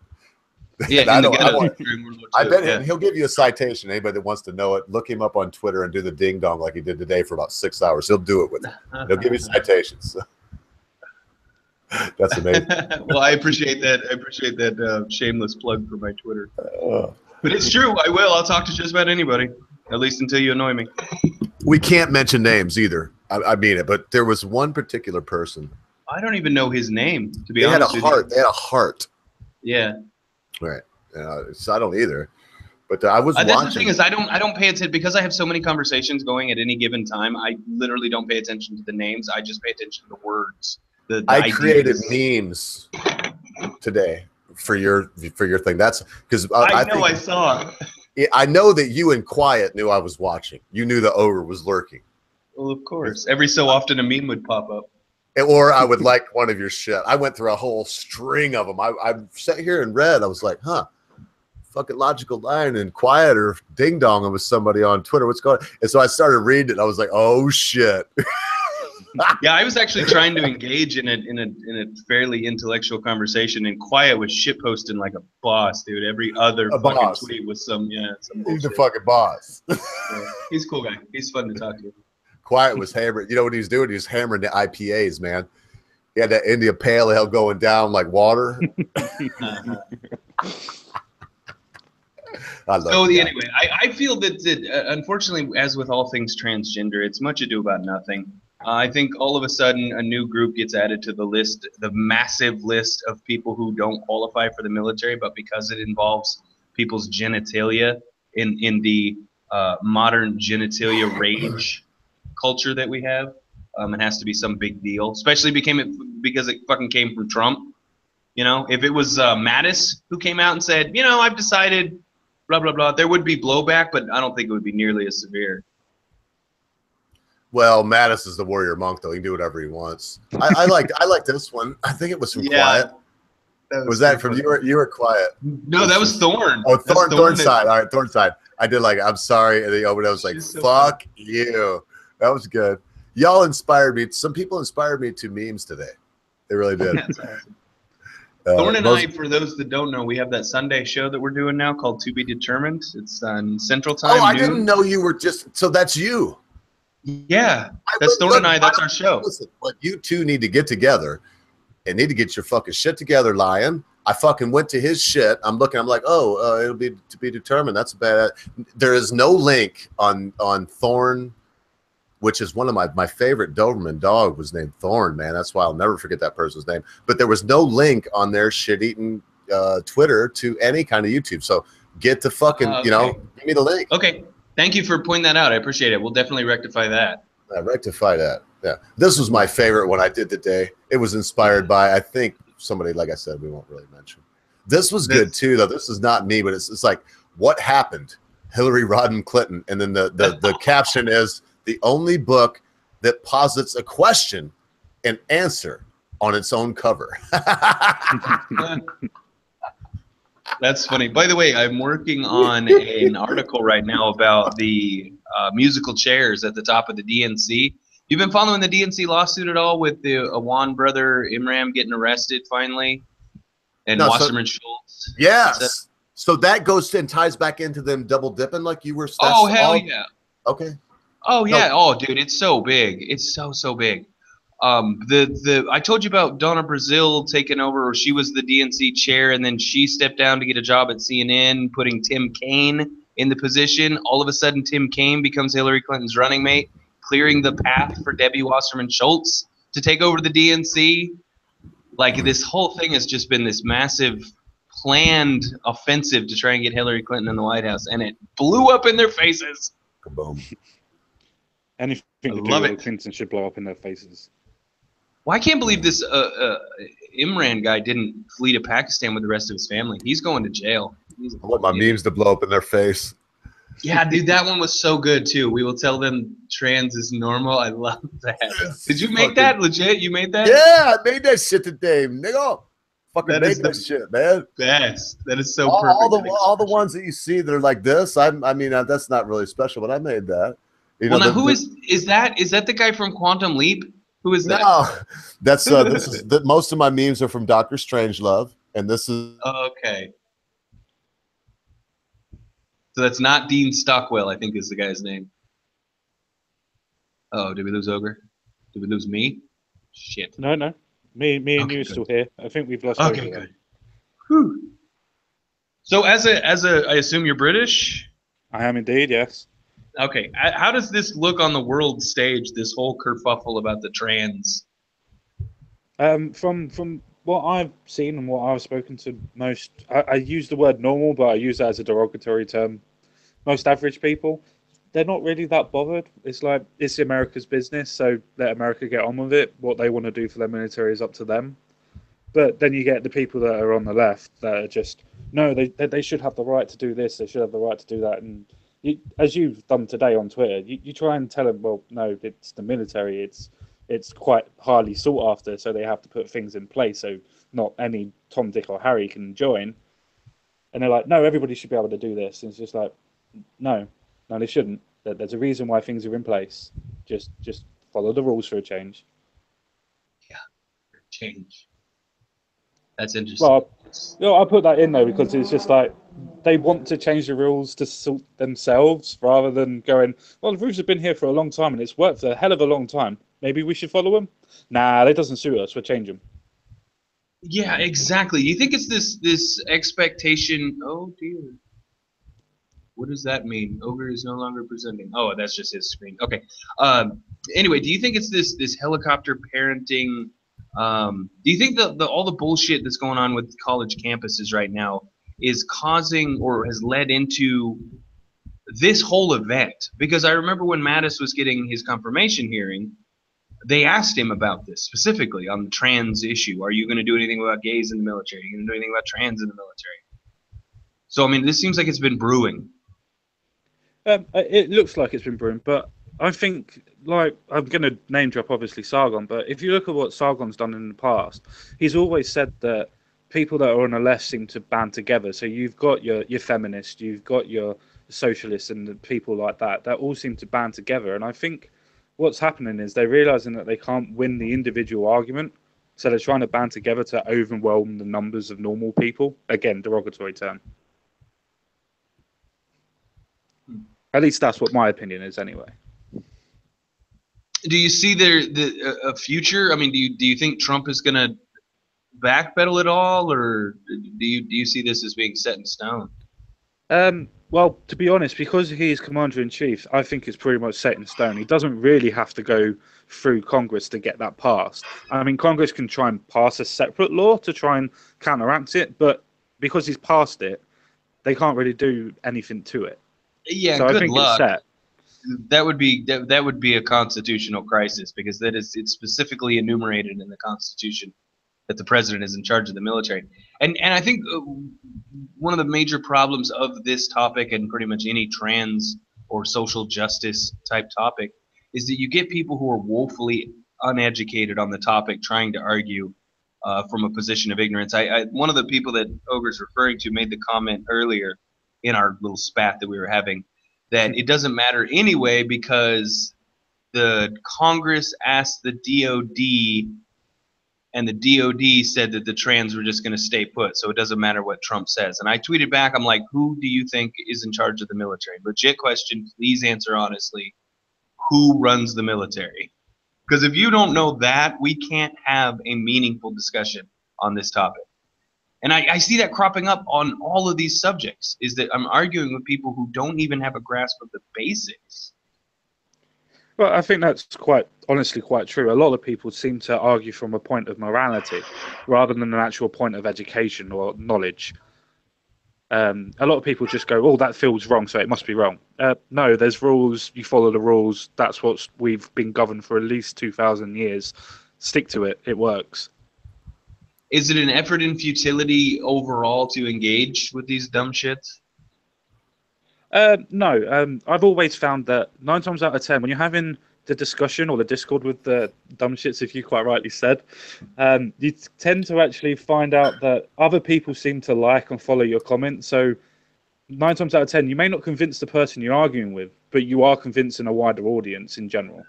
Yeah, I bet him. He'll give you a citation. Anybody that wants to know it, look him up on Twitter and do the ding dong like he did today for about 6 hours. He'll do it with you. He'll give you citations. That's amazing. Well, I appreciate that. I appreciate that shameless plug for my Twitter. But it's true. I will. I'll talk to just about anybody, at least until you annoy me. We can't mention names either. I mean it. But there was one particular person. I don't even know his name, to be honest. They had a heart. Yeah. Right. So I don't either. But I was watching. That's the thing is, I don't pay attention because I have so many conversations going at any given time. I literally don't pay attention to the names. I just pay attention to the words. I created memes today for your thing. That's because I think, I saw. I know that you and Quiet knew I was watching. You knew the ogre was lurking. Well, of course. Every so often a meme would pop up. Or I would like one of your shit. I went through a whole string of them. I sat here and read. I was like, huh, fucking Logical Line and Quiet or Ding Dong. It was somebody on Twitter. What's going on? And so I started reading it. I was like, oh shit. Yeah, I was actually trying to engage in a fairly intellectual conversation, and Quiet was shitposting like a boss, dude. Every other fucking tweet was some He's bullshit. the fucking boss. Yeah. He's a cool guy. He's fun to talk to. Quiet was hammering. You know what he was doing? He was hammering the IPAs, man. He had that India Pale Ale going down like water. Anyway, I feel that unfortunately, as with all things transgender, it's much ado about nothing. I think all of a sudden a new group gets added to the list, the massive list of people who don't qualify for the military, but because it involves people's genitalia in the modern genitalia rage culture that we have, it has to be some big deal, especially because it fucking came from Trump. You know, if it was Mattis who came out and said, you know, I've decided blah, blah, blah, there would be blowback, but I don't think it would be nearly as severe. Well, Mattis is the warrior monk, though. He can do whatever he wants. I like this one. I think it was from Quiet. Was that from you? You were Quiet. No, that was Thorn. Oh, Thorn side. All right, Thorn side. I did like, I'm sorry. And he opened it. I was like, fuck you. That was good. Y'all inspired me. Some people inspired me to memes today. They really did. Thorn and I, for those that don't know, we have that Sunday show that we're doing now called To Be Determined. It's on Central Time. Oh, I didn't know you were just. So that's you. Yeah, that's Thorn and I. That's our show. Listen, but you two need to get together and need to get your fucking shit together, Lion. I fucking went to his shit. I'm looking. I'm like, oh, it'll be To Be Determined. That's bad. There is no link on Thorn, which is one of my favorite Doberman dog was named Thorn. Man, that's why I'll never forget that person's name. But there was no link on their shit-eating Twitter to any kind of YouTube. So get the fucking, give me the link. Okay. Thank you for pointing that out. I appreciate it. We'll definitely rectify that. Rectify that. Yeah. This was my favorite one I did today. It was inspired by, I think, somebody, like I said, we won't really mention. This was good too, though. This is not me, but it's like, what happened? Hillary Rodham Clinton. And then the caption is the only book that posits a question and answer on its own cover. That's funny. By the way, I'm working on an article right now about the musical chairs at the top of the DNC. You've been following the DNC lawsuit at all with the Awan brother Imran getting arrested finally? And Wasserman Schultz? Yes. So that goes and ties back into them double dipping like you were. Oh, hell yeah. Okay. Oh, yeah. No. Oh, dude, it's so big. It's so big. I told you about Donna Brazil taking over. She was the DNC chair, and then she stepped down to get a job at CNN, putting Tim Kaine in the position. All of a sudden, Tim Kaine becomes Hillary Clinton's running mate, clearing the path for Debbie Wasserman Schultz to take over the DNC. Like, this whole thing has just been this massive planned offensive to try and get Hillary Clinton in the White House, and it blew up in their faces. Kaboom. Anything to do with Clinton should blow up in their faces. Well, I can't believe this Imran guy didn't flee to Pakistan with the rest of his family. He's going to jail. I want my memes to blow up in their face. Yeah, dude, that one was so good, too. We will tell them trans is normal. I love that. Did you make that legit? You made that? Yeah, I made that shit today, nigga. Fucking made that shit, man. Best. That is so perfect. All the ones that you see that are like this, I mean, that's not really special, but I made that. Well, now, who is that? Is that the guy from Quantum Leap? Who is that? No, that's most of my memes are from Dr. Strangelove, and this is okay. So that's not Dean Stockwell, I think is the guy's name. Oh, did we lose Ogre? Did we lose me? Shit. No. Me and you are still here. I think we've lost Ogre. Okay, good. Whew. So as a, I assume you're British? I am indeed, yes. Okay, how does this look on the world stage, this whole kerfuffle about the trans? From what I've seen and what I've spoken to most, I use the word normal, but I use that as a derogatory term. Most average people, they're not really that bothered. It's like, it's America's business, so let America get on with it. What they want to do for their military is up to them. But then you get the people that are on the left that are just, no, they should have the right to do this, they should have the right to do that. And you, as you've done today on Twitter, you try and tell them, well, no, it's the military, it's quite highly sought after, so they have to put things in place so not any Tom, Dick or Harry can join. And they're like, no, everybody should be able to do this. And it's just like, no, they shouldn't. There's a reason why things are in place. Just follow the rules for a change. Yeah, change. That's interesting. Well, I put that in though because it's just like they want to change the rules to suit themselves rather than going, well, the rules have been here for a long time and it's worked for a hell of a long time. Maybe we should follow them. Nah, that doesn't suit us. We'll change them. Yeah, exactly. You think it's this expectation? Oh dear. What does that mean? Ogre is no longer presenting. Oh, that's just his screen. Okay. Anyway, do you think it's this helicopter parenting? Do you think all the bullshit that's going on with college campuses right now is causing or has led into this whole event? Because I remember when Mattis was getting his confirmation hearing, they asked him about this specifically on the trans issue. Are you going to do anything about gays in the military? Are you going to do anything about trans in the military? So, I mean, this seems like it's been brewing. It looks like it's been brewing, but I think, like, I'm going to name drop, obviously, Sargon, but if you look at what Sargon's done in the past, he's always said that people that are on the left seem to band together. So you've got your feminists, you've got your socialists and the people like that all seem to band together. And I think what's happening is they're realizing that they can't win the individual argument, so they're trying to band together to overwhelm the numbers of normal people. Again, derogatory term. At least that's what my opinion is, anyway. Do you see a future? I mean, do you think Trump is going to backpedal at all, or do you see this as being set in stone? Well, to be honest, because he's commander-in-chief, I think it's pretty much set in stone. He doesn't really have to go through Congress to get that passed. I mean, Congress can try and pass a separate law to try and counteract it, but because he's passed it, they can't really do anything to it. Yeah, so good I think luck. It's set. That would be a constitutional crisis, because it's specifically enumerated in the Constitution that the president is in charge of the military. And I think one of the major problems of this topic, and pretty much any trans or social justice type topic, is that you get people who are woefully uneducated on the topic trying to argue from a position of ignorance. One of the people that Ogre's referring to made the comment earlier in our little spat that we were having that it doesn't matter anyway because the Congress asked the DOD and the DOD said that the trans were just going to stay put, so it doesn't matter what Trump says. And I tweeted back, I'm like, who do you think is in charge of the military? Legit question, please answer honestly. Who runs the military? Because if you don't know that, we can't have a meaningful discussion on this topic. And I see that cropping up on all of these subjects, is that I'm arguing with people who don't even have a grasp of the basics. Well, I think that's honestly quite true. A lot of people seem to argue from a point of morality rather than an actual point of education or knowledge. A lot of people just go, oh, that feels wrong, so it must be wrong. No, there's rules. You follow the rules. That's what we've been governed for at least 2,000 years. Stick to it. It works. Is it an effort in futility overall to engage with these dumb shits? No. I've always found that 9 times out of 10, when you're having the discussion or the Discord with the dumb shits, if you quite rightly said, you tend to actually find out that other people seem to like and follow your comments. So 9 times out of 10, you may not convince the person you're arguing with, but you are convincing a wider audience in general.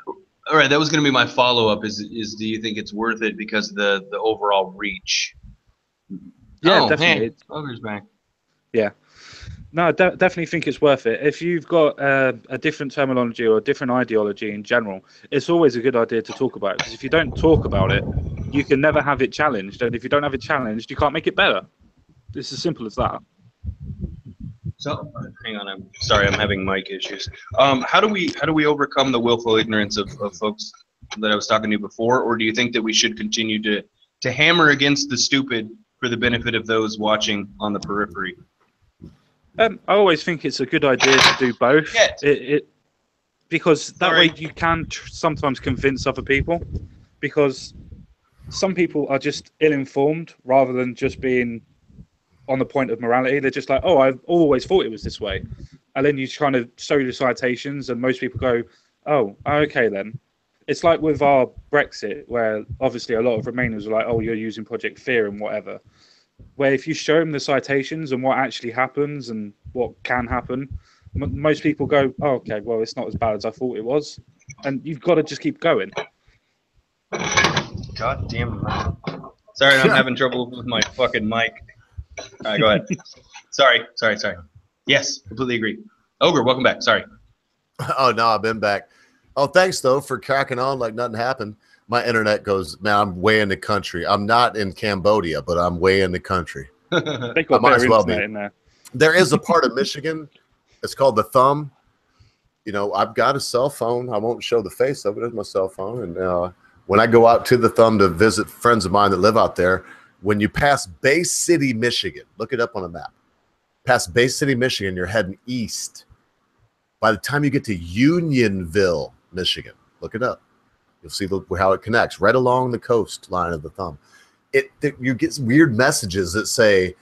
All right, that was going to be my follow-up. Is do you think it's worth it because of the overall reach? Yeah, definitely. Hey, Ogre's back. Yeah. No, I definitely think it's worth it. If you've got a different terminology or a different ideology in general, it's always a good idea to talk about it. Because if you don't talk about it, you can never have it challenged. And if you don't have it challenged, you can't make it better. It's as simple as that. So, hang on. I'm sorry. I'm having mic issues. How do we overcome the willful ignorance of folks that I was talking to before, or do you think that we should continue to hammer against the stupid for the benefit of those watching on the periphery? I always think it's a good idea to do both. Because that way you can sometimes convince other people. Because some people are just ill-informed rather than just being on the point of morality. They're just like, oh, I've always thought it was this way. And then you kind of show the citations and most people go, oh, okay then. It's like with our Brexit, where obviously a lot of Remainers are like, oh, you're using Project Fear and whatever. Where if you show them the citations and what actually happens and what can happen, most people go, oh, okay, well, it's not as bad as I thought it was. And you've got to just keep going. God damn it. Sorry, I'm having trouble with my fucking mic. All right, go ahead. Sorry. Yes, completely agree. Ogre, welcome back. Sorry. Oh, no, I've been back. Oh, thanks, though, for cracking on like nothing happened. My internet goes, man, I'm way in the country. I'm not in Cambodia, but I'm way in the country. They got better internet in there. There is a part of Michigan. It's called the Thumb. You know, I've got a cell phone. I won't show the face of it. It's my cell phone. And when I go out to the Thumb to visit friends of mine that live out there, when you pass Bay City, Michigan, look it up on a map. Past Bay City, Michigan, you're heading east. By the time you get to Unionville, Michigan, look it up. You'll see how it connects right along the coastline of the Thumb. You get weird messages that say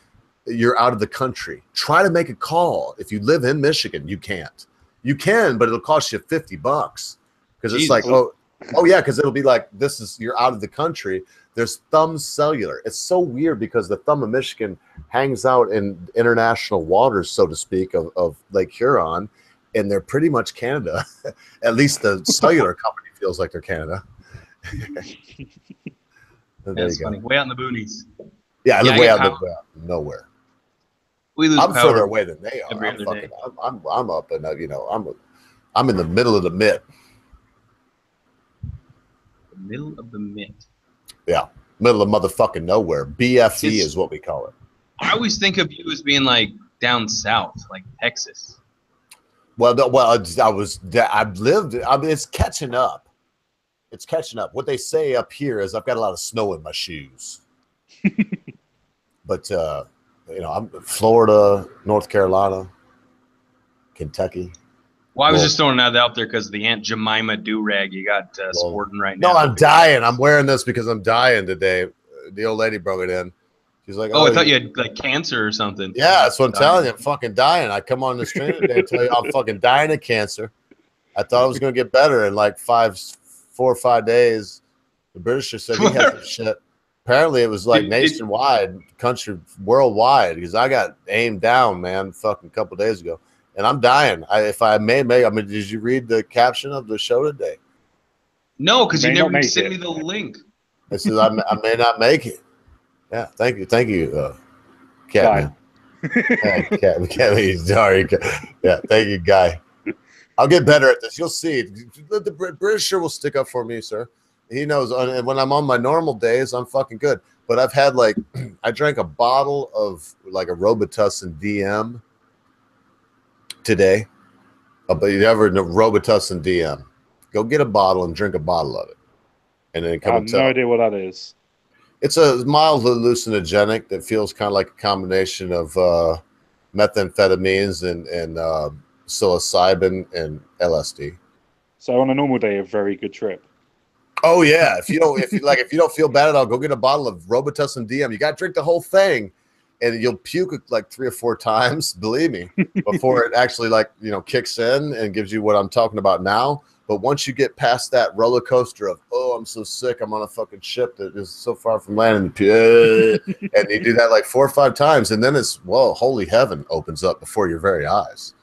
you're out of the country. Try to make a call. If you live in Michigan, you can't. You can, but it'll cost you $50 because it's like, oh yeah, because it'll be like you're out of the country. There's Thumb Cellular. It's so weird because the Thumb of Michigan hangs out in international waters, so to speak, of Lake Huron, and they're pretty much Canada. At least the cellular company feels like they're Canada. That's funny. Way out in the boonies. Yeah, I live way out in the nowhere. I'm further away than they are. I'm up and I'm in the middle of the mitt. The middle of the mitt. Yeah, middle of motherfucking nowhere. BFE is what we call it. I always think of you as being like down south, like Texas. Well, I've lived. I mean, it's catching up. It's catching up. What they say up here is I've got a lot of snow in my shoes. But I'm Florida, North Carolina, Kentucky. Well, I was just throwing that out there because the Aunt Jemima do-rag you got sporting right now. No, I'm dying. I'm wearing this because I'm dying today. The old lady brought it in. She's like, oh, I thought you had like cancer or something. Yeah, that's what I'm telling you. I'm fucking dying. I come on the stream today and tell you I'm fucking dying of cancer. I thought I was going to get better in like 4 or 5 days. The Britisher said he had some shit. Apparently, it was like nationwide, country, worldwide, because I got aimed down, man, fucking a couple days ago. And I'm dying. If I may make, I mean, did you read the caption of the show today? No, because you never sent me the link. It says I may not make it. Yeah, thank you, Catman. Catman, sorry. Yeah, thank you, Guy. I'll get better at this. You'll see. The Britisher will stick up for me, sir. He knows. And when I'm on my normal days, I'm fucking good. But I've had I drank a bottle of like a Robitussin DM today. But you never know Robitussin DM. Go get a bottle and drink a bottle of it, and then come and tell. I have no idea what that is. It's a mild hallucinogenic that feels kind of like a combination of methamphetamines and psilocybin and LSD. So on a normal day, a very good trip. Oh yeah, if you don't feel bad at all, go get a bottle of Robitussin DM. You got to drink the whole thing, and you'll puke like 3 or 4 times. Believe me, before it actually kicks in and gives you what I'm talking about now. But once you get past that roller coaster of, oh, I'm so sick, I'm on a fucking ship that is so far from land, and you do that like 4 or 5 times, and then it's, whoa, holy heaven opens up before your very eyes.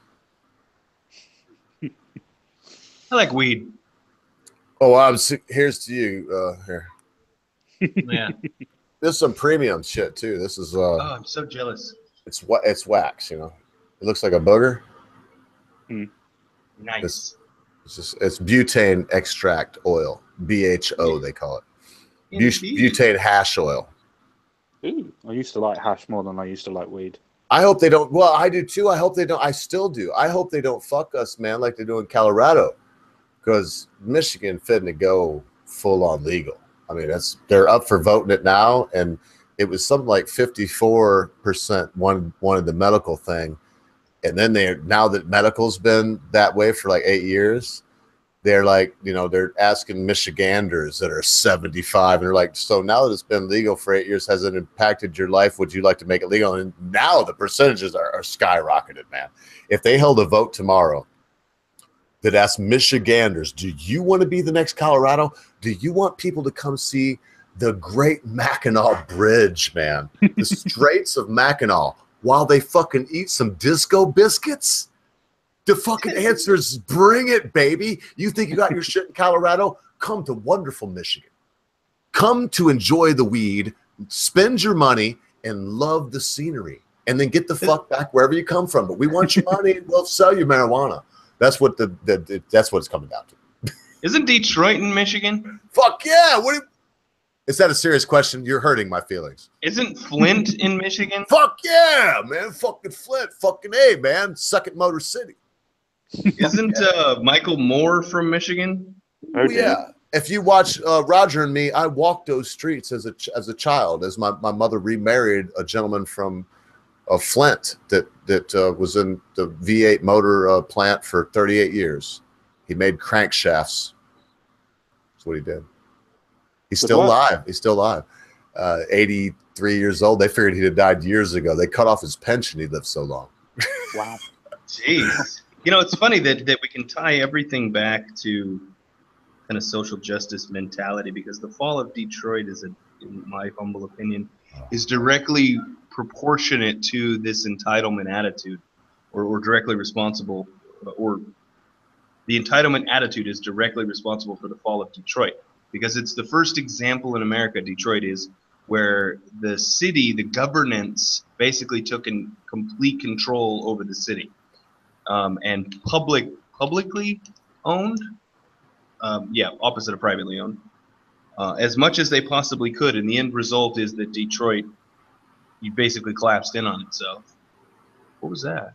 I like weed. Oh, here's to you. Here. Yeah. This is some premium shit too. This is. Oh, I'm so jealous. It's wax, It looks like a booger. Nice. It's butane extract oil, BHO they call it. Butane hash oil. Ooh, I used to like hash more than I used to like weed. I hope they don't. Well, I do too. I hope they don't. I still do. I hope they don't fuck us, man, like they do in Colorado, because Michigan fitting to go full on legal. I mean, they're up for voting it now, and it was something like 54% wanted the medical thing. And then now that medical's been that way for like 8 years, they're like, you know, they're asking Michiganders that are 75, and they're like, so now that it's been legal for 8 years, has it impacted your life? Would you like to make it legal? And now the percentages are skyrocketed, man. If they held a vote tomorrow that asked Michiganders, do you want to be the next Colorado? Do you want people to come see the Great Mackinac Bridge, man? The Straits of Mackinac, while they fucking eat some disco biscuits? The fucking answer is bring it, baby. You think you got your shit in Colorado? Come to wonderful Michigan. Come to enjoy the weed, spend your money, and love the scenery. And then get the fuck back wherever you come from. But we want your money, and we'll sell you marijuana. That's what that's what it's coming down to. Isn't Detroit in Michigan? Fuck yeah! Is that a serious question? You're hurting my feelings. Isn't Flint in Michigan? Fuck yeah, man! Fucking Flint, fucking A, man. Second Motor City. Isn't Michael Moore from Michigan? Oh yeah. If you watch Roger and Me, I walked those streets as a child, as my mother remarried a gentleman from Flint that was in the V8 motor plant for 38 years. He made crankshafts. That's what he did. He's still alive. He's still alive. 83 years old. They figured he'd have died years ago. They cut off his pension. He lived so long. Wow. Jeez. You know, it's funny that we can tie everything back to kind of social justice mentality, because the fall of Detroit is, in my humble opinion, is directly proportionate to this entitlement attitude, or directly responsible, or the entitlement attitude is directly responsible for the fall of Detroit, because it's the first example in America, Detroit is, where the city, the governance, basically took in complete control over the city. And publicly owned, opposite of privately owned, as much as they possibly could. And the end result is that Detroit, you basically collapsed in on itself. What was that?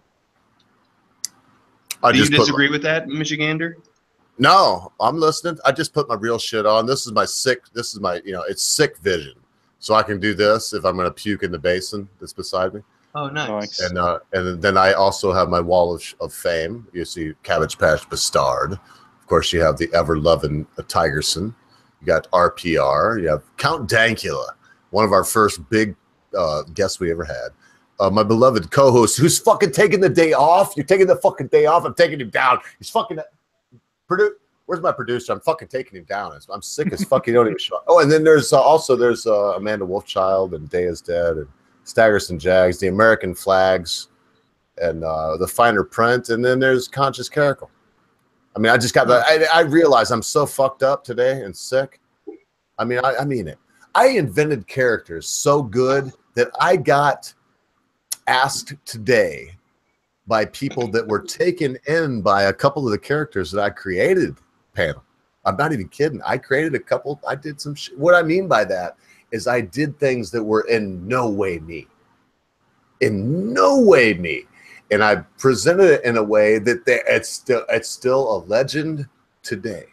Do you disagree with that, Michigander? No, I'm listening. I just put my real shit on. This is my, it's sick vision. So I can do this if I'm going to puke in the basin that's beside me. Oh, nice. And then I also have my wall of fame. You see Cabbage Patch Bastard. Of course, you have the ever-loving Tigerson. You got RPR. You have Count Dankula, one of our first big guests we ever had. My beloved co-host, who's fucking taking the day off. You're taking the fucking day off. I'm taking him down. He's fucking... Where's my producer? I'm fucking taking him down. I'm sick as fuck. You don't even show up. Oh, and then there's Amanda Wolfchild and Day is Dead and Staggerson Jags, the American Flags, and the Finer Print, and then there's Conscious Caracal. I mean, I just got I realize I'm so fucked up today and sick. I mean, I mean it. I invented characters so good that I got asked today by people that were taken in by a couple of the characters that I created panel. I'm not even kidding. I created a couple. I did some shit. What I mean by that is I did things that were in no way me. In no way me. And I presented it in a way that it's still a legend today.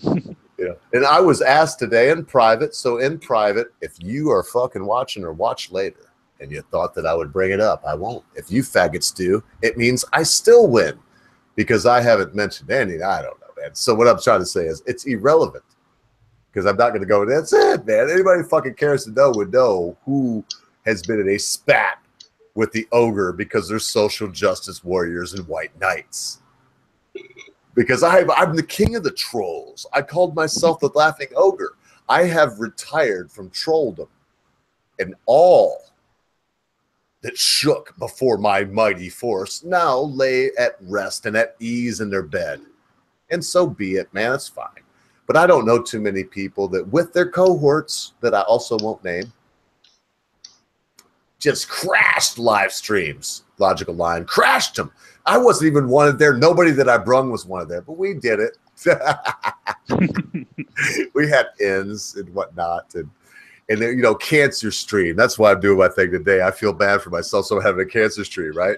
And I was asked today in private. So in private, if you are fucking watching or watch later and you thought that I would bring it up, I won't. If you faggots do, it means I still win because I haven't mentioned any. I don't know, man. So what I'm trying to say is it's irrelevant because I'm not going to go, that's it, man. Anybody who fucking cares to know would know who has been in a spat with the ogre because they're social justice warriors and white knights. Because I'm the king of the trolls. I called myself the laughing ogre. I have retired from trolldom, and all that shook before my mighty force now lay at rest and at ease in their bed. And so be it, man. It's fine. But I don't know too many people that with their cohorts that I also won't name just crashed live streams. Logical Line crashed them. I wasn't even wanted there. Nobody that I brung was wanted there, but we did it. We had ends and whatnot, and you know, cancer stream. That's why I'm doing my thing today. I feel bad for myself, so I'm having a cancer stream, right?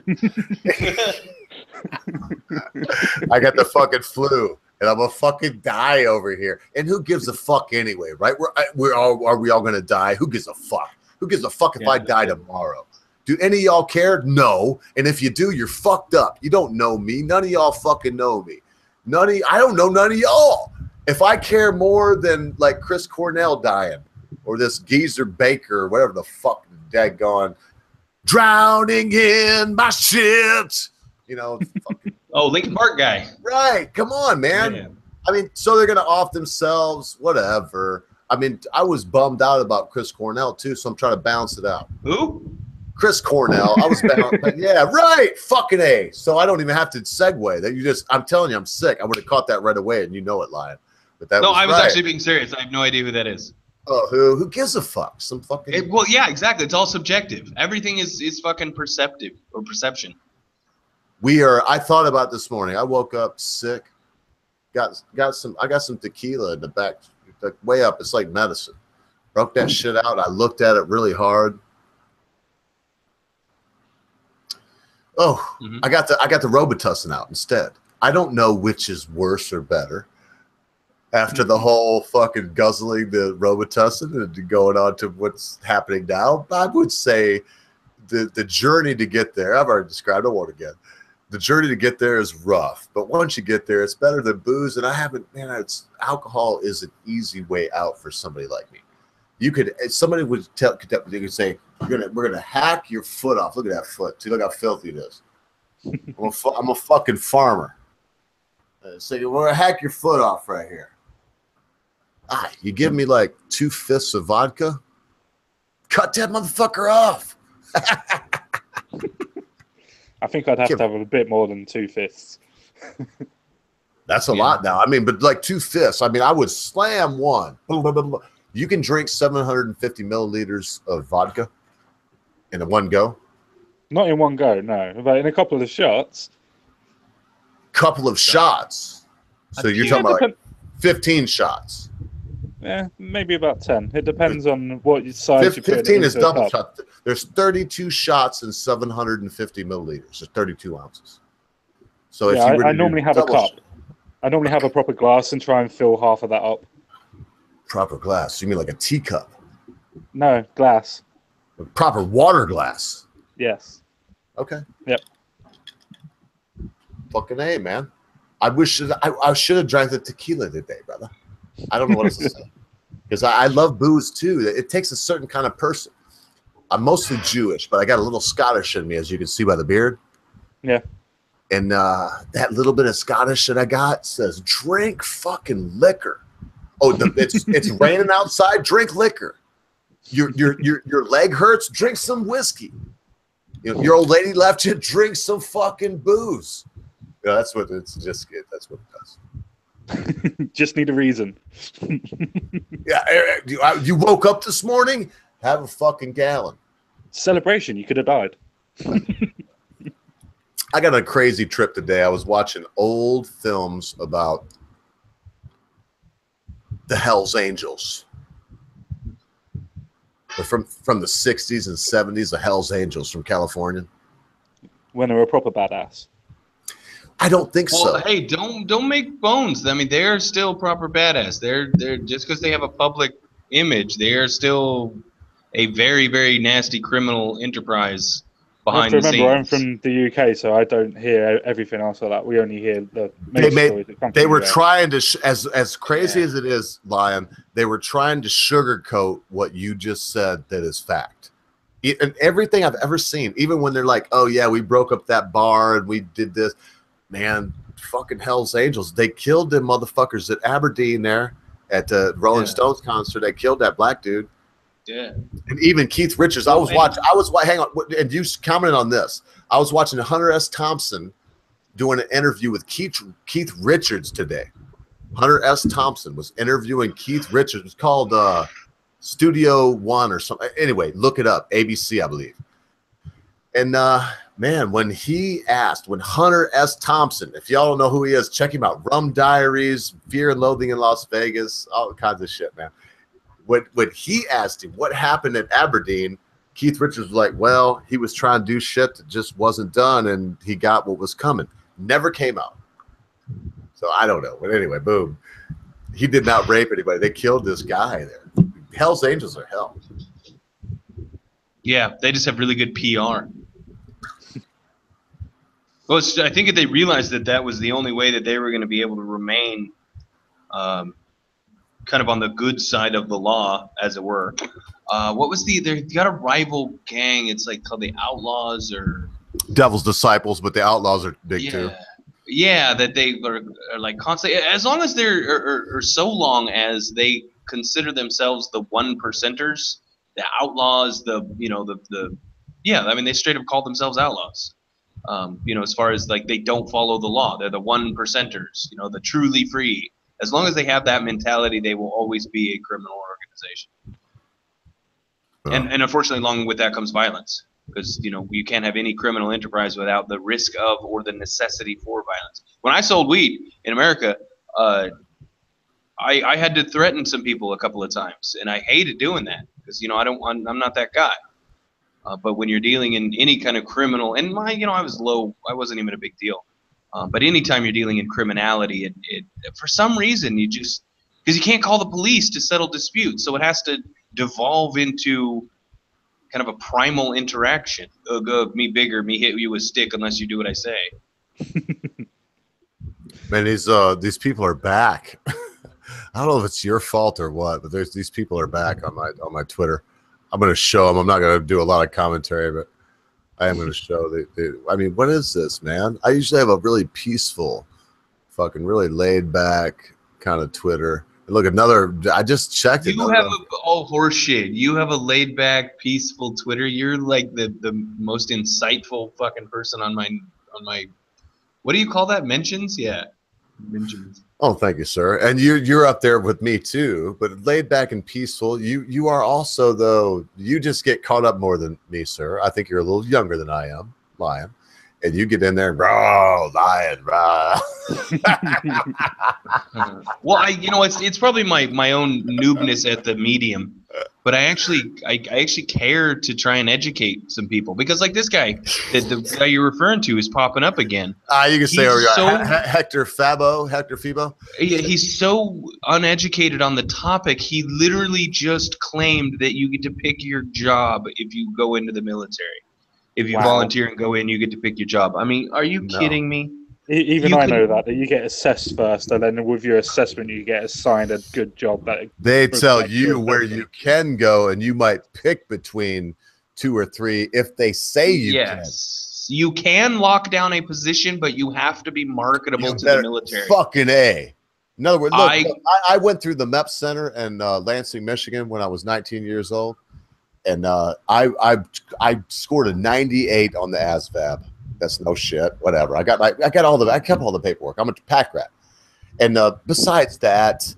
I got the fucking flu, and I'm gonna fucking die over here. And who gives a fuck anyway, right? Are we all gonna die? Who gives a fuck? Who gives a fuck if I die tomorrow? Do any of y'all care? No. And if you do, you're fucked up. You don't know me. None of y'all fucking know me. I don't know none of y'all. If I care more than like Chris Cornell dying or this geezer Baker or whatever the fuck daggone drowning in my shit, you know, fucking, Oh, Linkin Park guy. right? Come on, man. Yeah. I mean, so they're gonna off themselves, whatever. I mean, I was bummed out about Chris Cornell too, so I'm trying to balance it out. Who? Chris Cornell, I was bummed. Yeah, right. Fucking A. So I don't even have to segue. That you just, I'm telling you, I'm sick. I would have caught that right away, and you know it, Lion. But that No, was I was right. actually being serious. I have no idea who that is. Oh, who gives a fuck? Some fucking. Well, yeah, exactly. It's all subjective. Everything is fucking perceptive or perception. I thought about this morning. I woke up sick. I got some tequila in the back, like way up. It's like medicine. Broke that shit out. I looked at it really hard. Oh, I got the Robitussin out instead. I don't know which is worse or better. After the whole fucking guzzling the Robitussin and going on to what's happening now, I would say the journey to get there, I've already described, I won't again. The journey to get there is rough, but once you get there, it's better than booze. And alcohol is an easy way out for somebody like me. Somebody would they could say, we're gonna hack your foot off. Look at that foot. See, look how filthy it is. I'm a fucking farmer. So we're gonna hack your foot off right here. You give me like 2/5 of vodka, cut that motherfucker off. I think I'd have to have a bit more than 2/5. That's a lot now. I mean, but like 2/5. I mean, I would slam one. You can drink 750 milliliters of vodka in one go. Not in one go, no, but in a couple of shots. Couple of shots. So you're talking about like 15 shots. Yeah, maybe about 10. It depends on what size you put 15 is into a double cup. shot. There's 32 shots in 750 milliliters. There's 32 ounces. So if Yeah, you were to I do normally have a double cup. shot- I normally have a proper glass and try and fill half of that up. Proper glass. You mean like a teacup? No, glass. A proper water glass. Yes. Okay. Yep. Fucking A, man. I should have drank the tequila today, brother. I don't know what else to say. Because I love booze too. It takes a certain kind of person. I'm mostly Jewish, but I got a little Scottish in me, as you can see by the beard. Yeah. And that little bit of Scottish that I got says, drink fucking liquor. Oh, it's raining outside, drink liquor. Your leg hurts, drink some whiskey. You know, your old lady left you, drink some fucking booze. Yeah, that's what it does. Just need a reason. Yeah, you woke up this morning, have a fucking gallon. Celebration, you could have died. I got a crazy trip today. I was watching old films about the Hells Angels. They're from the 60s and 70s, the Hells Angels from California. When they were a proper badass. I don't think Well, so. hey, don't make bones. I mean, they're still proper badass. They're just because they have a public image, they are still a very, very nasty criminal enterprise behind the Remember, I'm scenes. from the UK, so I don't hear everything else like that. We only hear the main stories that come They from were the US. trying to, as crazy as it is, Lion, they were trying to sugarcoat what you just said that is fact. And everything I've ever seen, even when they're like, oh, yeah, we broke up that bar and we did this. Man, fucking Hell's Angels. They killed them motherfuckers at Aberdeen there at the Rolling Stones concert. They killed that black dude. Yeah. And even Keith Richards. Hang on, and you commented on this. I was watching Hunter S. Thompson doing an interview with Keith Richards today. Hunter S. Thompson was interviewing Keith Richards. It's called Studio One or something. Anyway, look it up. ABC, I believe. And man, when Hunter S. Thompson, if y'all don't know who he is, check him out. Rum Diaries, Fear and Loathing in Las Vegas, all kinds of shit, man. When he asked him what happened at Aberdeen, Keith Richards was like, well, he was trying to do shit that just wasn't done, and he got what was coming. Never came out. So I don't know. But anyway, boom. He did not rape anybody. They killed this guy there. Hell's Angels are hell. Yeah, they just have really good PR. Well, I think they realized that that was the only way that they were going to be able to remain kind of on the good side of the law, as it were. What was they got a rival gang? It's like called the Outlaws or Devil's Disciples, but the Outlaws are big too. Yeah, that they are like constantly, as long as they're or so long as they consider themselves the 1%ers, the outlaws, the I mean, they straight up call themselves outlaws. As far as like they don't follow the law, they're the 1%ers, the truly free. As long as they have that mentality, they will always be a criminal organization. And unfortunately, along with that comes violence, because you can't have any criminal enterprise without the risk of or the necessity for violence. When I sold weed in America, I had to threaten some people a couple of times, and I hated doing that because I'm not that guy. But when you're dealing in any kind of criminal, and I was low, I wasn't even a big deal. But anytime you're dealing in criminality, it for some reason because you can't call the police to settle disputes, so it has to devolve into kind of a primal interaction. Me bigger, me hit you with stick unless you do what I say. Man, these people are back. I don't know if it's your fault or what, but these people are back on my Twitter. I'm going to show them. I'm not going to do a lot of commentary, but I am going to show. I mean, what is this, man? I usually have a really peaceful, fucking really laid back kind of Twitter. Look, I just checked it. You have horseshit. You have a laid back, peaceful Twitter. You're like the most insightful fucking person on my. What do you call that? Mentions? Yeah, mentions. Oh, thank you, sir. And you're up there with me too, but laid back and peaceful. You are also, though. You just get caught up more than me, sir. I think you're a little younger than I am, lying, and you get in there and lying, bro. Well, it's probably my own noobness at the medium, but I actually care to try and educate some people, because like this guy, the guy you're referring to is popping up again. You can say Hector Febo. He's so uneducated on the topic. He literally just claimed that you get to pick your job if you go into the military. If you volunteer and go in, you get to pick your job. I mean, are you kidding me? Even I know that you get assessed first, and then with your assessment, you get assigned a good job. They tell you where you can go, and you might pick between 2 or 3 if they say you can. Yes, you can lock down a position, but you have to be marketable to the military. Fucking A. In other words, look, I went through the MEP Center in Lansing, Michigan when I was 19 years old, and I scored a 98 on the ASVAB. That's no shit. Whatever. I kept all the paperwork. I'm a pack rat. And besides that,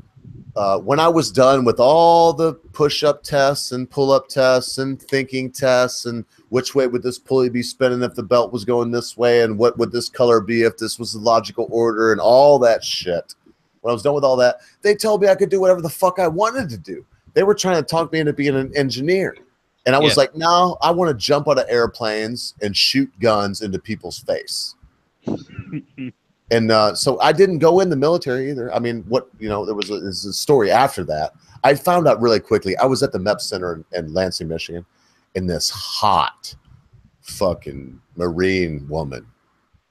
when I was done with all the push-up tests and pull-up tests and thinking tests and which way would this pulley be spinning if the belt was going this way and what would this color be if this was the logical order and all that shit. When I was done with all that, they told me I could do whatever the fuck I wanted to do. They were trying to talk me into being an engineer. And I was like, no, I want to jump out of airplanes and shoot guns into people's face. And so I didn't go in the military either. I mean, there was a story after that. I found out really quickly. I was at the MEP Center in Lansing, Michigan, and this hot fucking Marine woman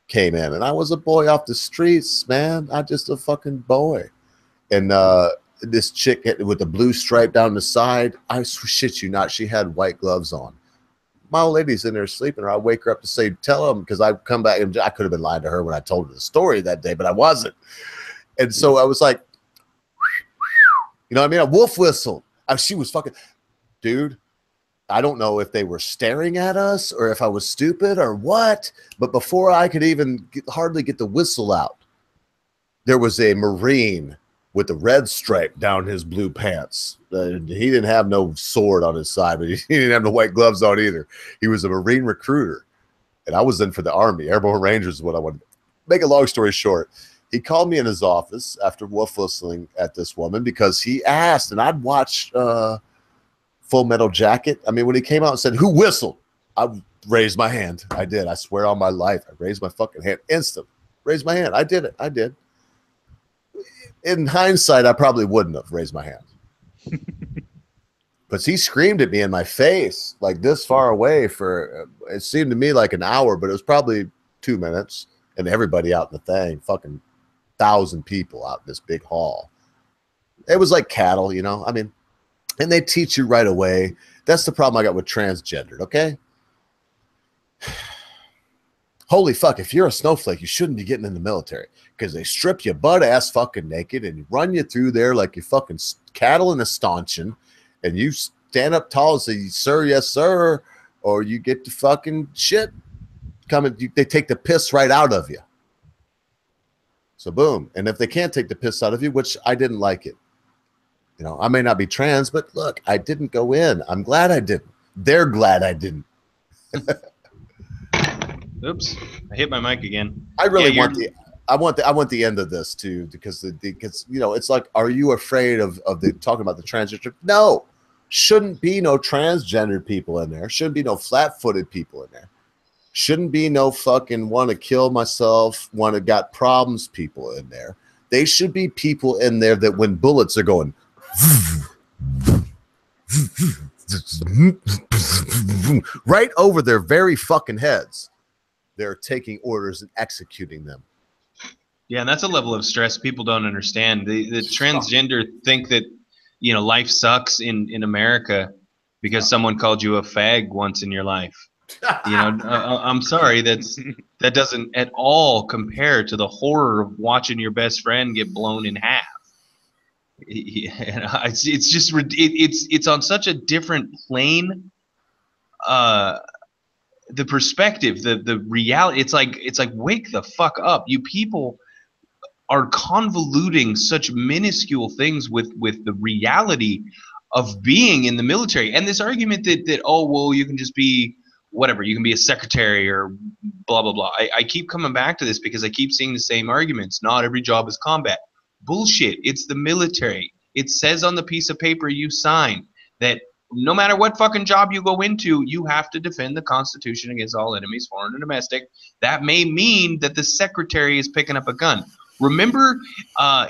came in. And I was a boy off the streets, man. I just a fucking boy. And this chick with the blue stripe down the side, I shit you not, she had white gloves on. My old lady's in there sleeping, or I wake her up to say, tell them, because I come back, and I could have been lying to her when I told her the story that day, but I wasn't. And so I was like, you know what I mean? A wolf whistle. She was fucking, dude, I don't know if they were staring at us or if I was stupid or what, but before I could even hardly get the whistle out, there was a Marine with the red stripe down his blue pants. He didn't have no sword on his side, but he didn't have no white gloves on either. He was a Marine recruiter, and I was in for the Army. Airborne Rangers is what I wanted. Make a long story short, he called me in his office after wolf whistling at this woman because he asked, and I'd watched Full Metal Jacket. I mean, when he came out and said, who whistled? I raised my hand. I did. I swear on my life. I raised my fucking hand. Instant. Raised my hand. I did it. I did. In hindsight, I probably wouldn't have raised my hand. But he screamed at me in my face, like this far away for, it seemed to me like an hour, but it was probably 2 minutes, and everybody out in the thing, fucking 1,000 people out in this big hall. It was like cattle, you know. I mean, and they teach you right away. That's the problem I got with transgendered. Okay. Holy fuck, if you're a snowflake, you shouldn't be getting in the military because they strip you butt ass fucking naked and you run you through there like you're fucking cattle in a stanchion, and you stand up tall and say, sir, yes, sir, or you get the fucking shit coming. They take the piss right out of you. So boom. And if they can't take the piss out of you, which I didn't like it. You know, I may not be trans, but look, I didn't go in. I'm glad I didn't. They're glad I didn't. Oops, I hit my mic again. I really want the end of this too, because you know, it's like, are you afraid of the talking about the transgender? No, shouldn't be no transgender people in there. Shouldn't be no flat-footed people in there. Shouldn't be no fucking want to kill myself, want to got problems people in there. They should be people in there that when bullets are going right over their very fucking heads, they're taking orders and executing them. Yeah, and that's a level of stress people don't understand. The transgender think that, you know, life sucks in America because someone called you a fag once in your life. You know, I'm sorry, that doesn't at all compare to the horror of watching your best friend get blown in half. It's just it's on such a different plane. The perspective, the reality, it's like wake the fuck up. You people are convoluting such minuscule things with the reality of being in the military. And this argument that oh, well, you can just be whatever, you can be a secretary or blah blah blah. I keep coming back to this because I keep seeing the same arguments. Not every job is combat. Bullshit. It's the military. It says on the piece of paper you sign that no matter what fucking job you go into, you have to defend the Constitution against all enemies, foreign and domestic. That may mean that the secretary is picking up a gun. Remember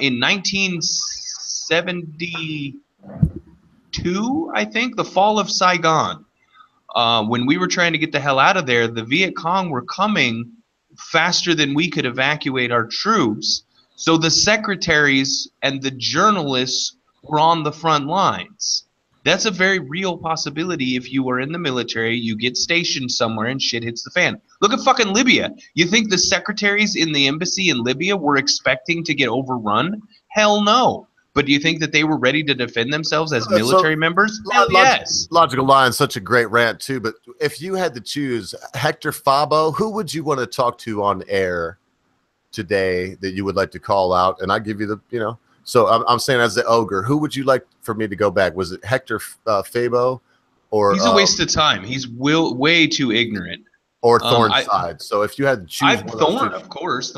in 1972, I think, the fall of Saigon, when we were trying to get the hell out of there, the Viet Cong were coming faster than we could evacuate our troops. So the secretaries and the journalists were on the front lines. That's a very real possibility. If you are in the military, you get stationed somewhere and shit hits the fan. Look at fucking Libya. You think the secretaries in the embassy in Libya were expecting to get overrun? Hell no. But do you think that they were ready to defend themselves as military members? Hell yes. Logical Line, such a great rant too. But if you had to choose Hector Fabo, who would you want to talk to on air today that you would like to call out? And I give you the, you know, so I'm saying as the ogre, who would you like for me to go back? Was it Hector Fabo, or he's a waste of time? He's way too ignorant. Or Thorne's side. So if you had to choose, Thorne, of course.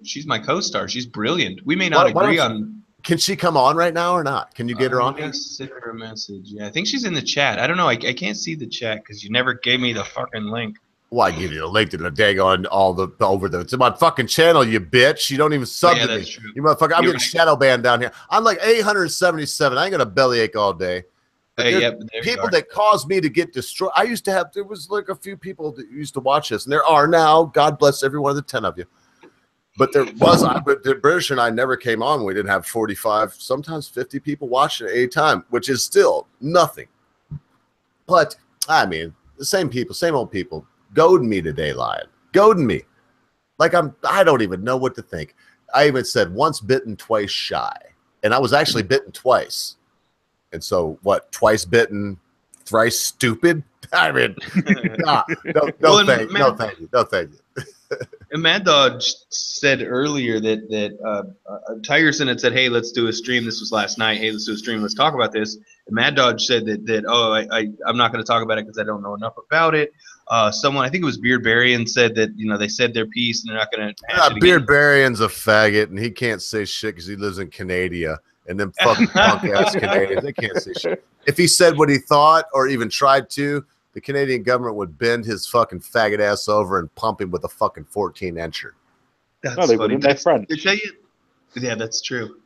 She's my co-star. She's brilliant. We may not agree on. Can she come on right now or not? Can you get her on? I send her a message. Yeah, I think she's in the chat. I don't know. I can't see the chat because you never gave me the fucking link. Well, I give you a link to the daggone it's in my fucking channel, you bitch. You don't even sub to me. True. You motherfucker. I'm getting shadow banned down here. I'm like 877. I ain't gonna bellyache all day. People that caused me to get destroyed. There was like a few people that used to watch this, and there are now. God bless every one of the 10 of you. But there was, the British and I never came on. We didn't have 45, sometimes 50 people watching at a time, which is still nothing. But I mean, the same people, same old people. Goading me today, Lion. Goading me. Like I don't even know what to think. I even said once bitten, twice shy. And I was actually bitten twice. And so what, twice bitten, thrice stupid? I mean, no, thank you. And Mad Dog said earlier that Tigerson had said, hey, let's do a stream. This was last night. Hey, let's do a stream. Let's talk about this. And Mad Dog said I'm not going to talk about it because I don't know enough about it. Someone, I think it was Beard Barian, said that, you know, they said their piece and they're not going to. Beard Barian's a faggot and he can't say shit because he lives in Canada. And them fucking punk ass Canadians, they can't say shit. If he said what he thought or even tried to, the Canadian government would bend his fucking faggot ass over and pump him with a fucking 14-incher. That's funny. They're French. Yeah, that's true.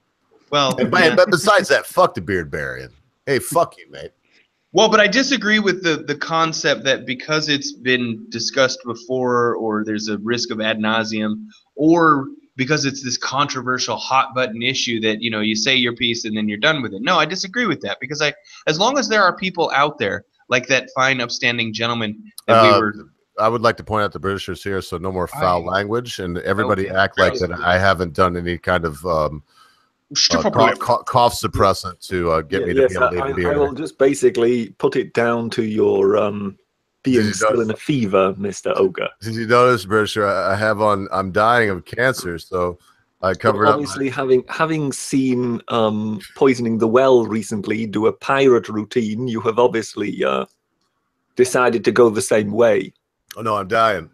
Well, but besides that, fuck the Beard Barian. Hey, fuck you, mate. Well, but I disagree with the concept that because it's been discussed before, or there's a risk of ad nauseum, or because it's this controversial hot button issue that, you know, you say your piece and then you're done with it. No, I disagree with that, because as long as there are people out there like that fine, upstanding gentleman that I would like to point out the Britishers here, so no more foul language, and everybody act like that I haven't done any kind of cough suppressant to get me to be able to leave beer. I will just basically put it down to your being still in a fever, Mr. Ogre. Did you notice, Britisher, I'm dying of cancer, so I covered up. Obviously, having seen Poisoning the Well recently do a pirate routine, you have obviously decided to go the same way. Oh no, I'm dying.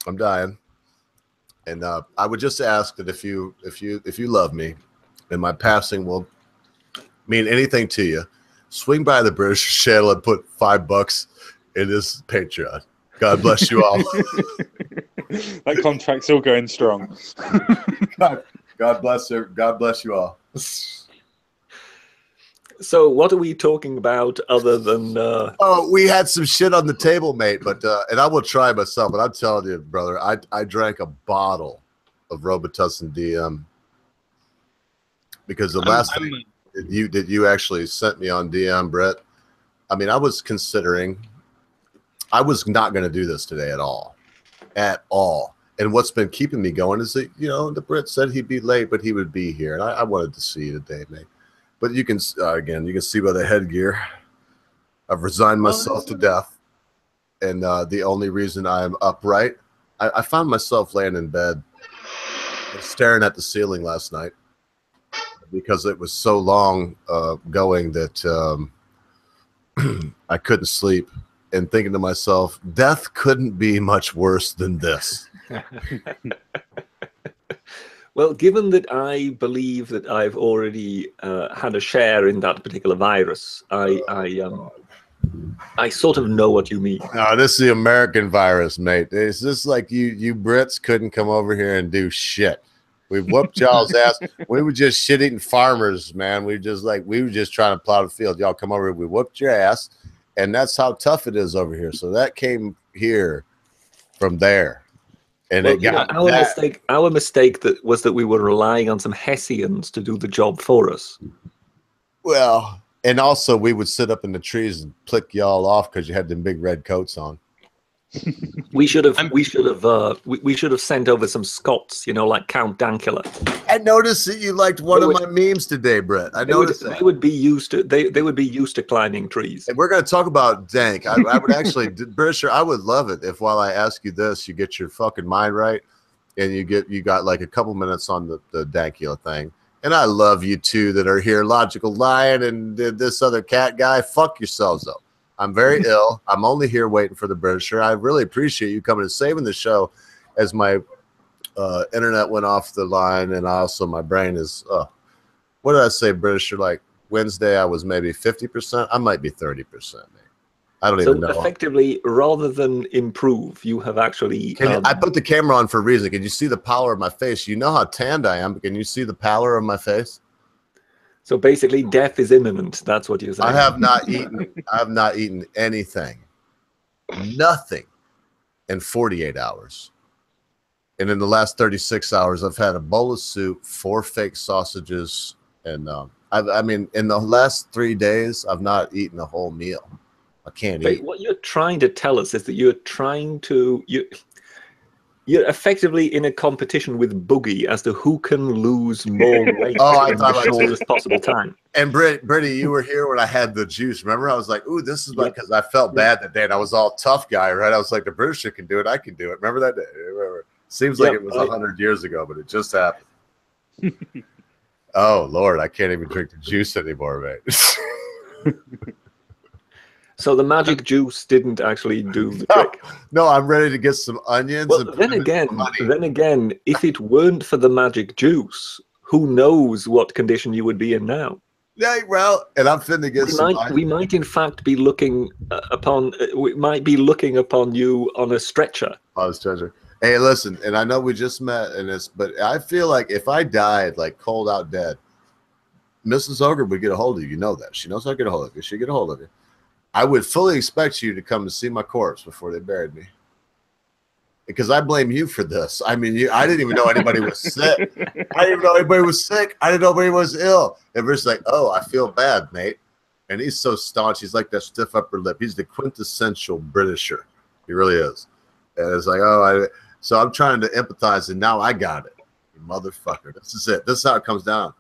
And I would just ask that if you love me, and my passing will mean anything to you, swing by the British channel and put $5 in his Patreon. God bless you all. That contract's still going strong. God bless you. God bless you all. So what are we talking about other than Oh, we had some shit on the table, mate, but and I will try myself, but I'm telling you, brother, I drank a bottle of Robitussin DM because the last thing that you actually sent me on DM, Brett, I mean, I was not going to do this today at all. And what's been keeping me going is that, you know, the Brit said he'd be late, but he would be here. And I wanted to see you today, mate. But you can, again, you can see by the headgear, I've resigned myself to death. And the only reason I'm upright, I found myself laying in bed staring at the ceiling last night because it was so long going that I couldn't sleep, and thinking to myself, death couldn't be much worse than this. Well, given that I believe that I've already had a share in that particular virus, I sort of know what you mean. No, this is the American virus, mate. It's just like you Brits couldn't come over here and do shit. We whooped y'all's ass. We were just shit-eating farmers, man. We were just trying to plow the field. Y'all come over here, we whooped your ass, and that's how tough it is over here. So that came here from there. And well, it got our mistake was that we were relying on some Hessians to do the job for us. Well, and also we would sit up in the trees and plick y'all off because you had them big red coats on. We should have sent over some Scots, you know, like Count Dankula. I noticed that you liked one of my memes today, Brett. I noticed that. They would be used to climbing trees. And we're going to talk about Dank. I would actually, Britisher, I would love it if while I ask you this, you get your fucking mind right, and you got like a couple minutes on the Dankula thing. And I love you two that are here, Logical Lion and this other cat guy. Fuck yourselves though. I'm very ill. I'm only here waiting for the Britisher. I really appreciate you coming and saving the show as my internet went off the line, and also my brain is, what did I say, Britisher? Like Wednesday, I was maybe 50%. I might be 30%, man. I don't even know. So effectively, rather than improve, you have actually... I put the camera on for a reason. Can you see the pallor of my face? You know how tanned I am, but can you see the pallor of my face? So basically, death is imminent. That's what you're saying. I have not eaten anything, nothing, in 48 hours. And in the last 36 hours, I've had a bowl of soup, 4 fake sausages, and I mean, in the last 3 days, I've not eaten a whole meal. I can't eat. What you're trying to tell us is that you're effectively in a competition with Boogie as to who can lose more weight in the shortest possible time. And Brittany, you were here when I had the juice. Remember, I was like, "Ooh, this is like," because I felt bad that day, and I was all tough guy, right? I was like, "The Britisher can do it. I can do it." Remember that day? Remember? Seems like it was 100 years ago, but it just happened. Oh Lord, I can't even drink the juice anymore, mate. So the magic juice didn't actually do the trick. No, I'm ready to get some onions. Well, then again, if it weren't for the magic juice, who knows what condition you would be in now? Yeah, well, and I'm finna get we might in fact be looking upon you on a stretcher. On a stretcher. Hey, listen, and I know we just met, but I feel like if I died like cold out dead, Mrs. Ogre would get a hold of you. You know that. She knows how to get a hold of you. She'd get a hold of you. I would fully expect you to come to see my corpse before they buried me. Because I blame you for this. I mean, I didn't even know anybody was sick. I didn't even know anybody was sick. I didn't know anybody was ill. And Rich's like, oh, I feel bad, mate. And he's so staunch. He's like that stiff upper lip. He's the quintessential Britisher. He really is. And it's like, so I'm trying to empathize, and now I got it. You motherfucker. This is it. This is how it comes down.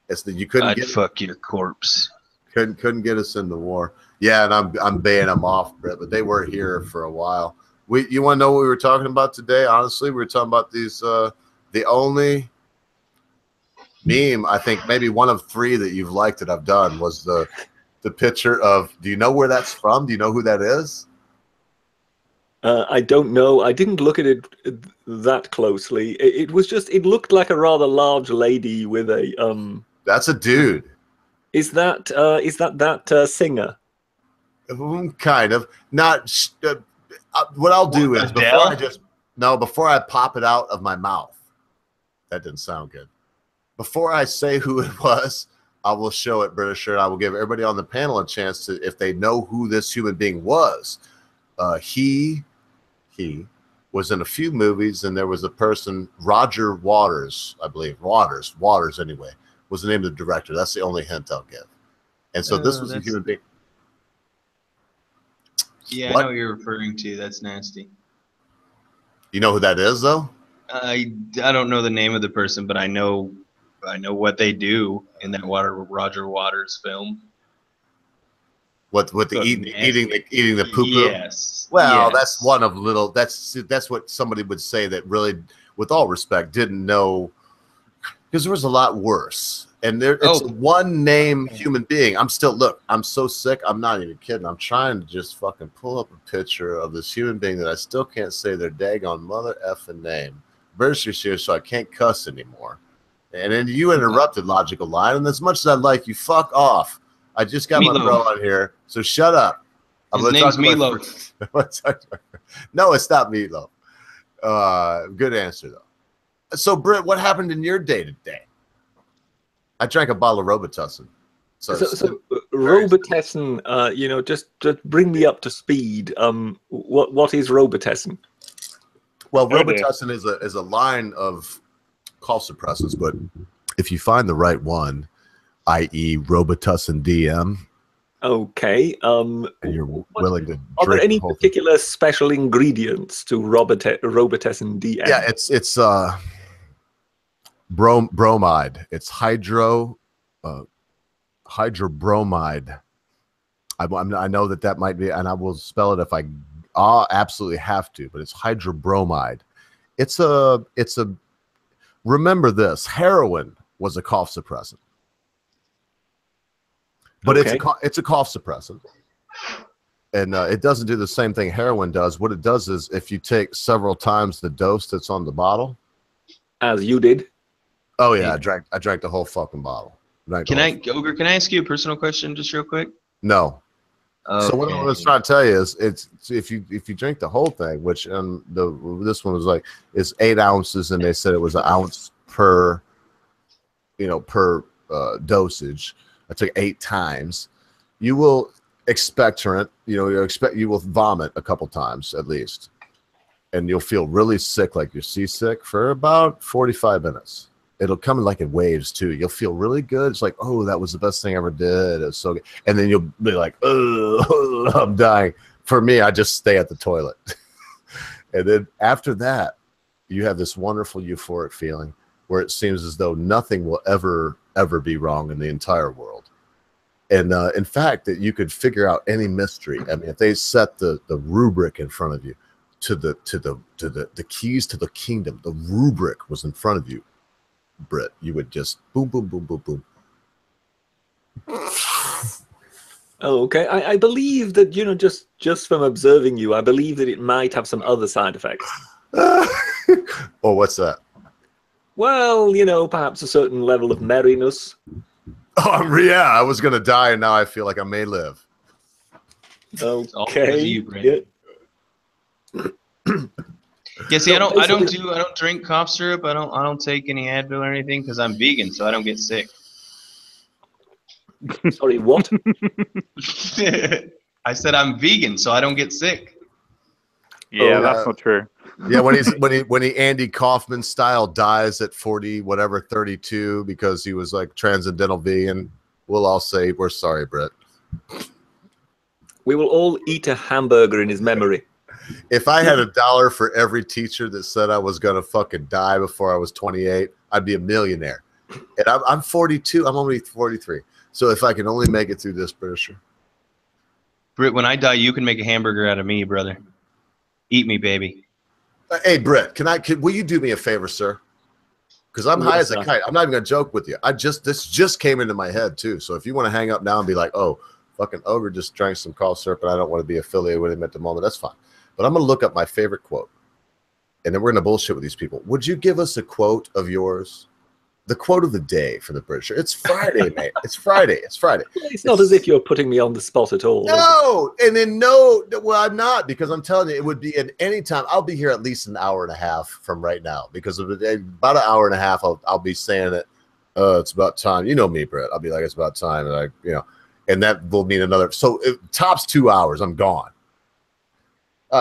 It's that you couldn't fuck your corpse. Couldn't get us in the war. Yeah, and I'm baying them off, Britt, but they were here for a while. You want to know what we were talking about today? Honestly, we were talking about these. The only meme, I think, maybe one of 3 that you've liked that I've done was the picture of. Do you know where that's from? Do you know who that is? I don't know. I didn't look at it that closely. It was just. It looked like a rather large lady with a. That's a dude. Is that singer? Kind of. Not. What I'll do is before I pop it out of my mouth. That didn't sound good. Before I say who it was, I will show it, Britisher. I will give everybody on the panel a chance to, if they know who this human being was. He was in a few movies, and there was a person, Roger Waters, I believe. Waters anyway, was the name of the director. That's the only hint I'll give. And so this was a human being. Yeah, I know what you're referring to. That's nasty. You know who that is, though? I don't know the name of the person, but I know what they do in that Roger Waters film. What with the eating the poo poo? Yes. Well, yes. That's one of little. That's what somebody would say that really, with all respect, didn't know, because there was a lot worse. And it's one name human being. I'm so sick. I'm not even kidding. I'm trying to just fucking pull up a picture of this human being that I still can't say their daggone mother effing name. British here, so I can't cuss anymore. And then you interrupted Logical Line, and as much as I like you, fuck off. I just got my bro on here, so shut up. His name's Meatloaf. No, it's not Meatloaf. Good answer though. So, Britt, what happened in your day to day? I drank a bottle of Robitussin. So Robitussin, just bring me up to speed. What is Robitussin? Well, Robitussin is a line of cough suppressants, but if you find the right one, i.e. Robitussin DM. Okay. And you're willing to Are there drink any particular special ingredients to Robitussin DM? Yeah, it's bromide. It's hydrobromide. I know that might be, and I will spell it if I absolutely have to, but it's hydrobromide. It's a remember this, heroin was a cough suppressant. But okay. it's a cough suppressant. And it doesn't do the same thing heroin does. What it does is if you take several times the dose that's on the bottle. As you did. Oh yeah, I drank the whole fucking bottle. Can I ask you a personal question just real quick? No. Okay. So what I was trying to tell you is it's if you drink the whole thing, which this one was like it's 8 ounces, and they said it was an ounce per dosage. I took 8 times. You will expectorant, you will vomit a couple times at least, and you'll feel really sick, like you're seasick for about 45 minutes. It'll come in like in waves too. You'll feel really good. It's like, oh, that was the best thing I ever did. It was so good. And then you'll be like, oh, I'm dying. For me, I just stay at the toilet. And then after that, you have this wonderful euphoric feeling where it seems as though nothing will ever be wrong in the entire world. And in fact, that you could figure out any mystery. I mean, if they set the rubric in front of you, to the keys to the kingdom, the rubric was in front of you, Britt, you would just boom, boom, boom, boom, boom. Oh, okay. I believe that, just from observing you, I believe that it might have some other side effects. Oh, what's that? Well, perhaps a certain level of merriness. Oh, yeah, I was going to die, and now I feel like I may live. Okay. Yeah, see, I don't drink cough syrup. I don't take any Advil or anything because I'm vegan, so I don't get sick. Sorry, what? I said I'm vegan, so I don't get sick. Yeah, that's not true. Yeah, when he Andy Kaufman style dies at 40 whatever 32 because he was like transcendental vegan, we'll all say we're sorry, Brett. We will all eat a hamburger in his memory. If I had $1 for every teacher that said I was gonna fucking die before I was 28, I'd be a millionaire. And I'm 42. I'm only 43. So if I can only make it through this, Britisher. Britt, when I die, you can make a hamburger out of me, brother. Eat me, baby. Hey, Britt, will you do me a favor, sir? Because I'm high as a kite. I'm not even gonna joke with you. This just came into my head too. So if you want to hang up now and be like, oh, fucking Ogre just drank some cough syrup and I don't want to be affiliated with him at the moment, that's fine. But I'm gonna look up my favorite quote, and then we're gonna bullshit with these people. Would you give us a quote of yours? The quote of the day for the Britisher. It's Friday, mate. It's Friday. It's Friday. It's not as if you're putting me on the spot at all. No, and then no. Well, I'm not, because I'm telling you, it would be at any time. I'll be here at least an hour and a half from right now, because of about an hour and a half. I'll be saying it. It's about time. You know me, Brett. I'll be like, it's about time, and and that will mean another. So it tops 2 hours. I'm gone.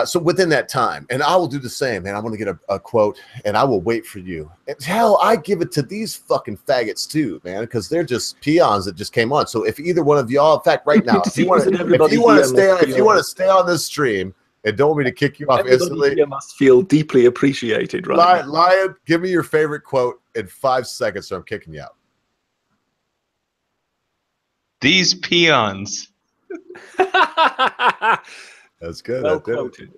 So within that time, and I will do the same, man. I want to get a quote, and I will wait for you. And hell, I give it to these fucking faggots too, man, because they're just peons that just came on. So if either one of y'all, in fact, right now, if you want to stay on this stream and don't want me to kick you off instantly, you must feel deeply appreciated, right? Lion, give me your favorite quote in 5 seconds, or I'm kicking you out. These peons. That's good. Well quoted.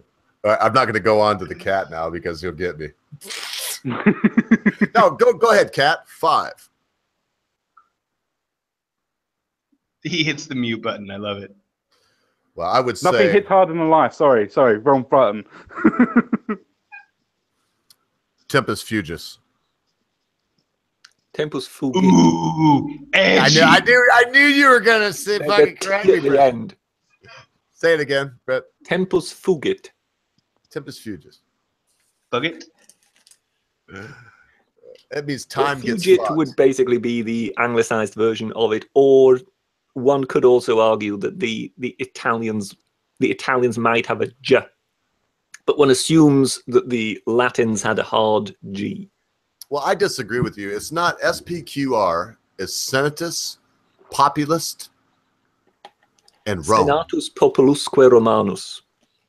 All right, I'm not going to go on to the cat now because he'll get me. No, go ahead, cat. 5. He hits the mute button. I love it. Well, I would say nothing hits harder than life. Sorry, wrong button. Tempus Fugis. Tempus Fugit. Ooh, edgy. I knew you were gonna say fucking correct me, at the Brett. end. Say it again, Brett. Tempus Fugit. Tempus Fugis. Fugit. That means time gets Fugit fucked. would basically be the anglicized version of it, or one could also argue that the Italians might have a J, but one assumes that the Latins had a hard G. Well, I disagree with you. It's not SPQR. It's Senatus, Populist, and Rome. Senatus Populusque Romanus.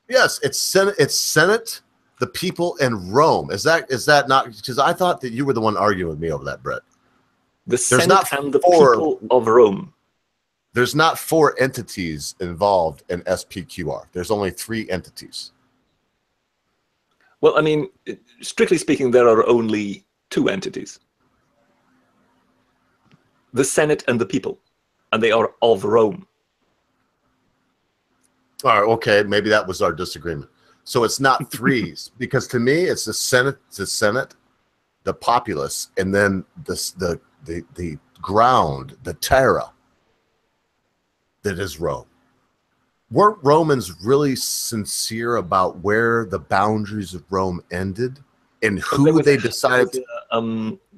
Yes, it's Senate, the people, and Rome. Is that not? Because I thought that you were the one arguing with me over that, Brett. The Senate and the people of Rome. There's not 4 entities involved in SPQR. There's only 3 entities. Well, I mean, strictly speaking, there are only 2 entities. The Senate and the people. And they are of Rome. All right, okay, maybe that was our disagreement. So it's not 3s, because to me it's the Senate, the populace, and then the ground, the terra, that is Rome. Weren't Romans really sincere about where the boundaries of Rome ended and who they decided?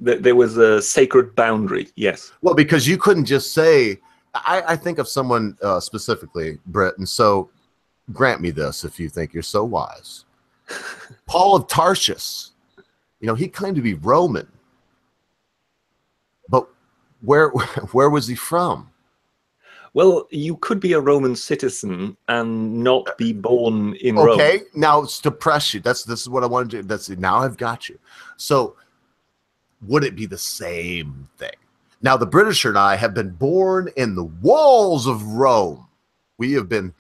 There was a sacred boundary, yes. Well, because you couldn't just say, I think of someone specifically, Brett, and so grant me this if you think you're so wise. Paul of Tarsus, he claimed to be Roman, but where was he from? Well, you could be a Roman citizen and not be born in Rome. Okay, now it's to press you. This is what I wanted to do. Now I've got you. So would it be the same thing? Now the Britisher and I have been born in the walls of Rome. We have been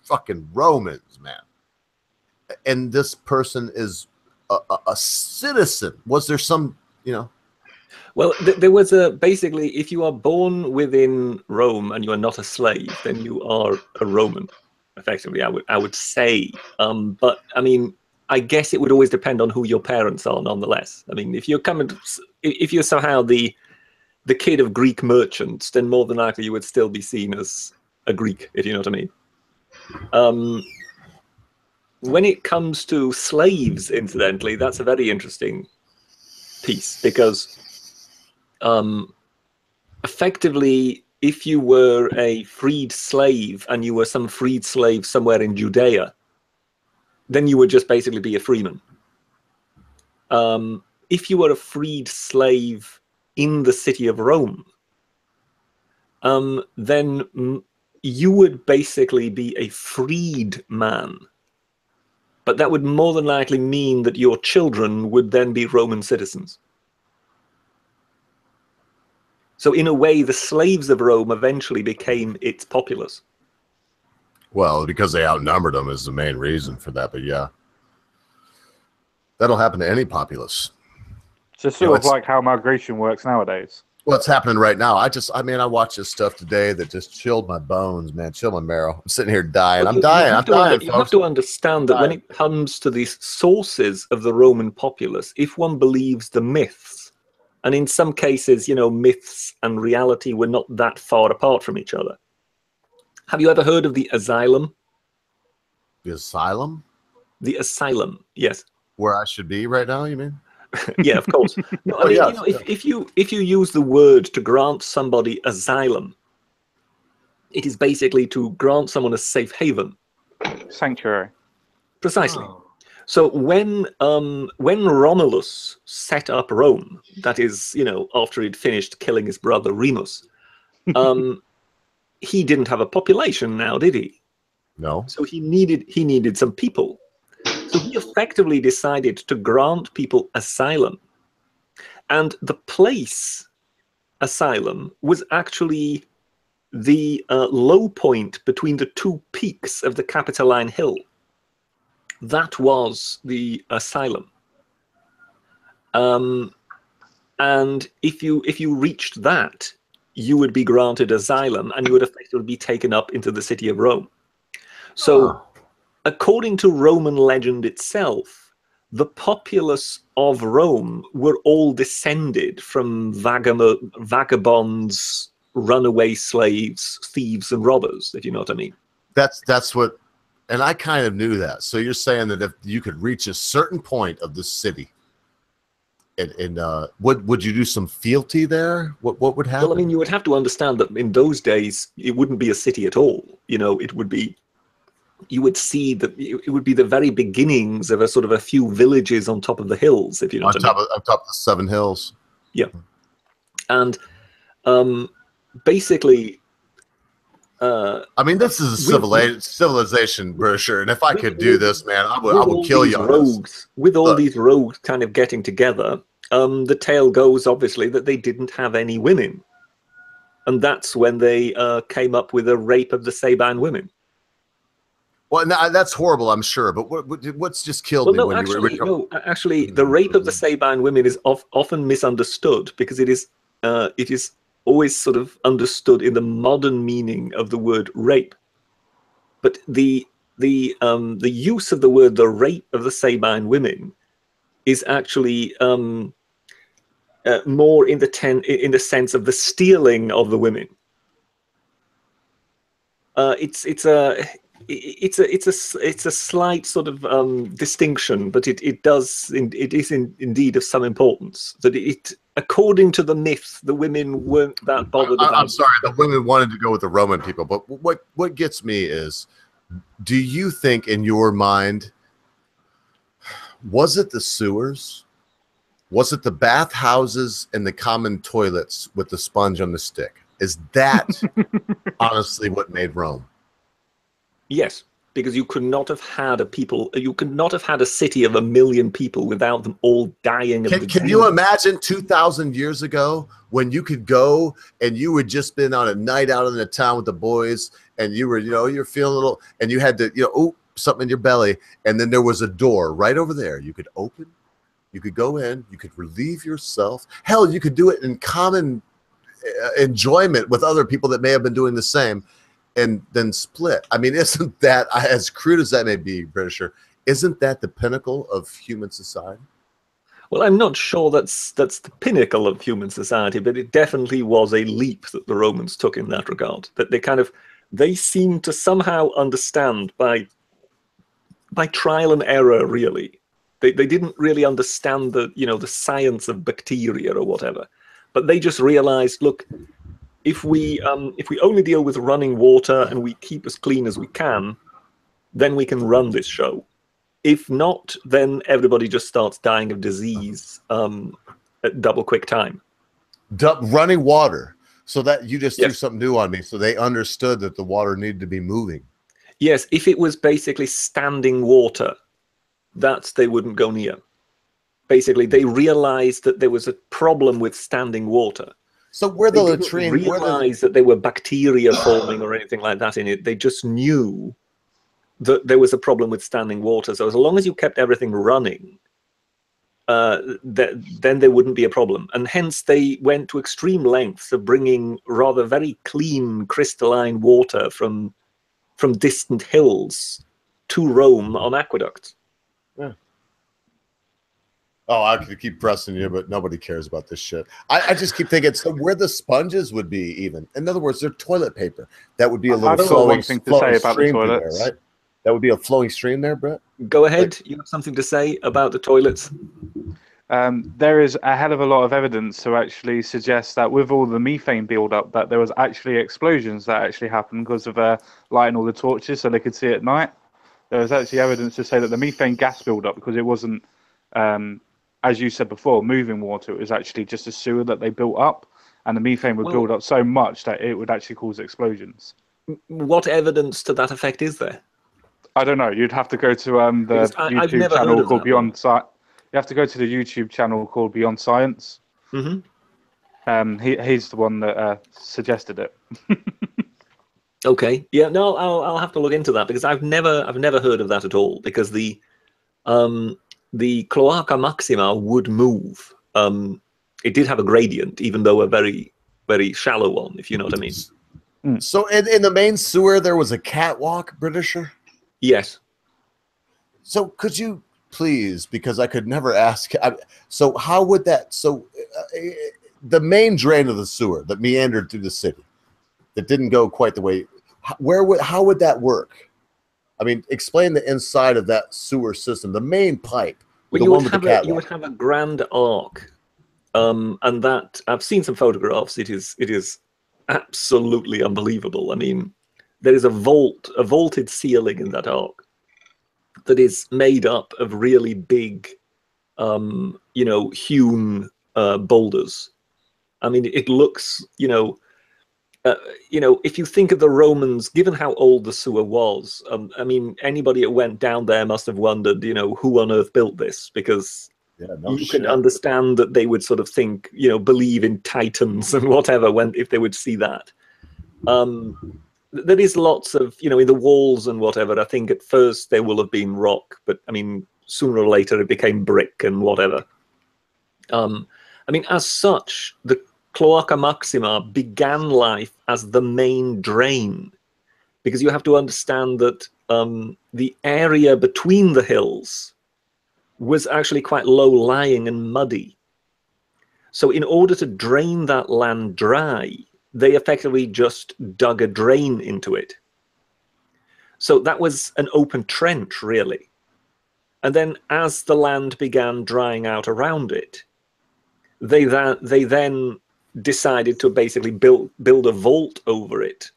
fucking Romans, man. And this person is a citizen. Was there some, Well, there was basically, if you are born within Rome and you are not a slave, then you are a Roman, effectively, I would say. But, I mean, I guess it would always depend on who your parents are, nonetheless. I mean, if you're somehow the kid of Greek merchants, then more than likely you would still be seen as a Greek, if you know what I mean. When it comes to slaves, incidentally, that's a very interesting piece, because effectively if you were a freed slave and you were some freed slave somewhere in Judea, then you would just basically be a freeman. If you were a freed slave in the city of Rome, then you would basically be a freed man. But that would more than likely mean that your children would then be Roman citizens. So in a way, the slaves of Rome eventually became its populace. Well, because they outnumbered them is the main reason for that. But yeah, that'll happen to any populace. So sort of like how migration works nowadays. What's happening right now? I watched this stuff today that just chilled my bones, man. Chilled my marrow. I'm sitting here dying. I'm dying. You have to understand that when it comes to these sources of the Roman populace, if one believes the myths, and in some cases, you know, myths and reality were not that far apart from each other. Have you ever heard of the asylum? The asylum? The asylum, yes. Where I should be right now, you mean? Yeah, of course. No, I mean, yes, you know, if you use the word to grant somebody asylum, it is basically to grant someone a safe haven. Sanctuary. Precisely. Oh. So when Romulus set up Rome, that is, you know, after he'd finished killing his brother Remus, he didn't have a population now, did he? No. So he needed some people. So he effectively decided to grant people asylum. And the place asylum was actually the low point between the two peaks of the Capitoline Hill. That was the asylum. And if you reached that, you would be granted asylum and you would effectively be taken up into the city of Rome. So according to Roman legend itself, the populace of Rome were all descended from vagabonds, runaway slaves, thieves, and robbers, if you know what I mean. That's what, and I kind of knew that. So you're saying that if you could reach a certain point of the city, and would you do some fealty there? What would happen? Well, I mean, you would have to understand that in those days, it wouldn't be a city at all. You know, it would be, you would see that it would be the very beginnings of a sort of a few villages on top of the hills, if you know what I mean. On top of the 7 hills. Yeah. And basically, I mean, this is a civilization brochure, and if I could do this, man, I would kill you. With all these rogues kind of getting together, the tale goes, obviously, that they didn't have any women. And that's when they came up with a rape of the Sabine women. Well, that's horrible, I'm sure. But what's just killed me? No, actually, the rape of the Sabine women is often misunderstood because it is always sort of understood in the modern meaning of the word rape. But the use of the word the rape of the Sabine women is actually more in the sense of the stealing of the women. It's a slight sort of distinction, but it is indeed of some importance. That according to the myth, the women weren't that bothered. I'm sorry, the women wanted to go with the Roman people, but what gets me is, do you think in your mind, was it the sewers? Was it the bathhouses and the common toilets with the sponge on the stick? Is that honestly what made Rome? Yes, because you could not have had a city of 1 million people without them all dying of Can you imagine 2,000 years ago when you could go and you had just been on a night out in the town with the boys and you were, you're feeling a little, and you had to, something in your belly, and then there was a door right over there you could open, you could go in, you could relieve yourself. Hell, you could do it in common enjoyment with other people that may have been doing the same. And then split. I mean, isn't that, as crude as that may be, Britisher, isn't that the pinnacle of human society? Well, I'm not sure that's the pinnacle of human society, but it definitely was a leap that the Romans took in that regard. That they seemed to somehow understand by trial and error, really. They didn't really understand the science of bacteria or whatever, but they just realized, look, if we only deal with running water and we keep as clean as we can, then we can run this show. If not, then everybody just starts dying of disease at double quick time. Running water. So that you just threw something new on me. So they understood that the water needed to be moving. Yes, if it was basically standing water, that they wouldn't go near. Basically, they realized that there was a problem with standing water. So where the They latrine didn't realize that there were bacteria forming or anything like that in it. They just knew that there was a problem with standing water. So as long as you kept everything running, then there wouldn't be a problem. And hence they went to extreme lengths of bringing rather very clean crystalline water from distant hills to Rome on aqueducts. Yeah. Oh, I could keep pressing you, but nobody cares about this shit. I just keep thinking, so where the sponges would be even. In other words, they're toilet paper. That would be a little flowing thing to say about the toilets. There, right? That would be a flowing stream there, Brett? Go ahead. You have something to say about the toilets? There is a hell of a lot of evidence to actually suggest that with all the methane build-up, that there was actually explosions that actually happened because of lighting all the torches so they could see at night. There was actually evidence to say that the methane gas build-up, because it wasn't, as you said before, moving water, it was actually just a sewer that they built up, and the methane would build up so much that it would actually cause explosions. What evidence to that effect is there? I don't know. You'd have to go to the YouTube channel called Beyond Science. You have to go to the YouTube channel called Beyond Science. Mm-hmm. He's the one that suggested it. Okay. Yeah. No, I'll have to look into that because I've never heard of that at all. Because the Cloaca Maxima would move. It did have a gradient, even though a very, very shallow one, if you know what I mean. So in the main sewer, there was a catwalk, Britisher? Yes. So could you please, because I could never ask. So how would that? So the main drain of the sewer that meandered through the city, that didn't go quite the way. How would that work? I mean, explain the inside of that sewer system. The main pipe. Well, you would have a grand arc, and that I've seen some photographs. It is absolutely unbelievable. I mean, there is a vaulted ceiling in that arc that is made up of really big, hewn boulders. I mean, it looks, if you think of the Romans, given how old the sewer was, I mean, anybody that went down there must have wondered, who on earth built this? Because you can understand that they would sort of think, believe in titans and whatever if they would see that. There is lots of, in the walls and whatever. I think at first there will have been rock, but I mean, sooner or later it became brick and whatever. I mean, as such, the Cloaca Maxima began life as the main drain, because you have to understand that the area between the hills was actually quite low-lying and muddy. So in order to drain that land dry, they effectively just dug a drain into it. So that was an open trench, really. And then as the land began drying out around it, they then decided to basically build a vault over it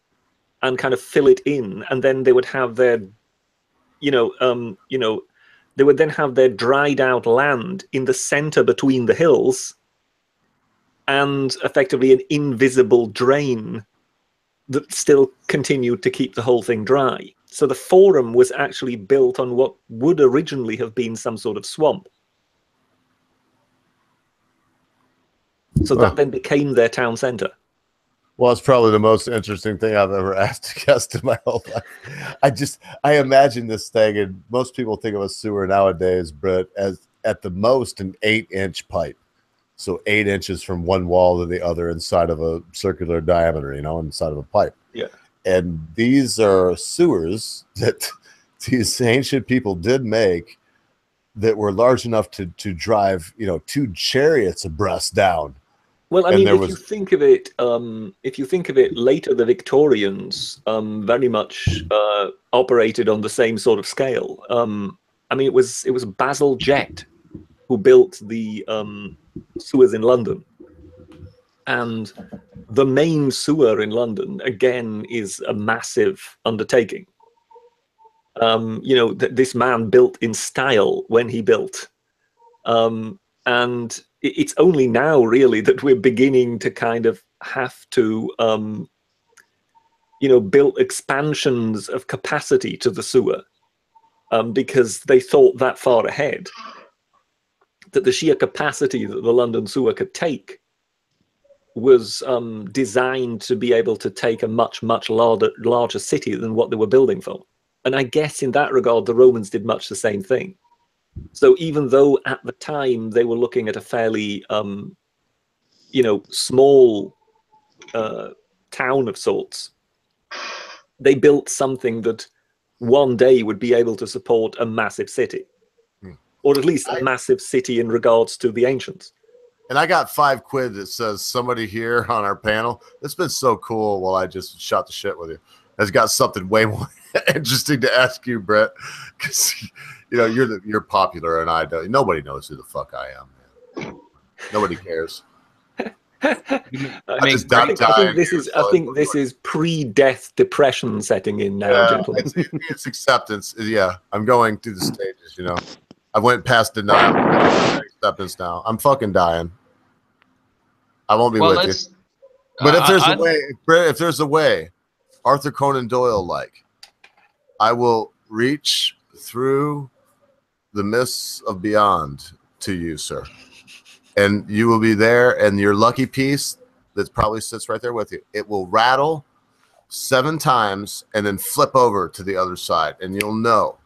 and kind of fill it in. And then they would have their, they would then have their dried out land in the center between the hills, and effectively an invisible drain that still continued to keep the whole thing dry. So the Forum was actually built on what would originally have been some sort of swamp. So that then became their town center. Well, it's probably the most interesting thing I've ever asked a guest in my whole life. I imagine this thing, and most people think of a sewer nowadays, but as at the most an 8-inch pipe. So 8 inches from one wall to the other inside of a circular diameter, inside of a pipe. Yeah. And these are sewers that these ancient people did make that were large enough to drive, 2 chariots abreast down. Well, I mean, if you think of it, later the Victorians very much operated on the same sort of scale. I mean, it was Basil Jett who built the sewers in London, and the main sewer in London, again, is a massive undertaking. You know, this man built in style when he built. And it's only now, really, that we're beginning to kind of have to, you know, build expansions of capacity to the sewer, because they thought that far ahead, that the sheer capacity that the London sewer could take was designed to be able to take a much, much larger city than what they were building for. And I guess in that regard, the Romans did much the same thing. So even though at the time they were looking at a fairly, you know, small town of sorts, they built something that one day would be able to support a massive city, or at least a massive city in regards to the ancients. And I got £5 that says somebody here on our panel. It's been so cool while I just shot the shit with you. Has got something way more interesting to ask you, Brett, because you know you're popular and I don't. Nobody knows who the fuck I am, man. Nobody cares. I think this is pre-death depression setting in now, gentlemen. It's acceptance. Yeah, I'm going through the stages. You know, I went past denial, acceptance now. I'm fucking dying. I won't be with you. But if there's a way, Brett, if there's a way, Arthur Conan Doyle like, I will reach through the mists of beyond to you, sir. And you will be there, and your lucky piece that probably sits right there with you, it will rattle 7 times and then flip over to the other side, and you'll know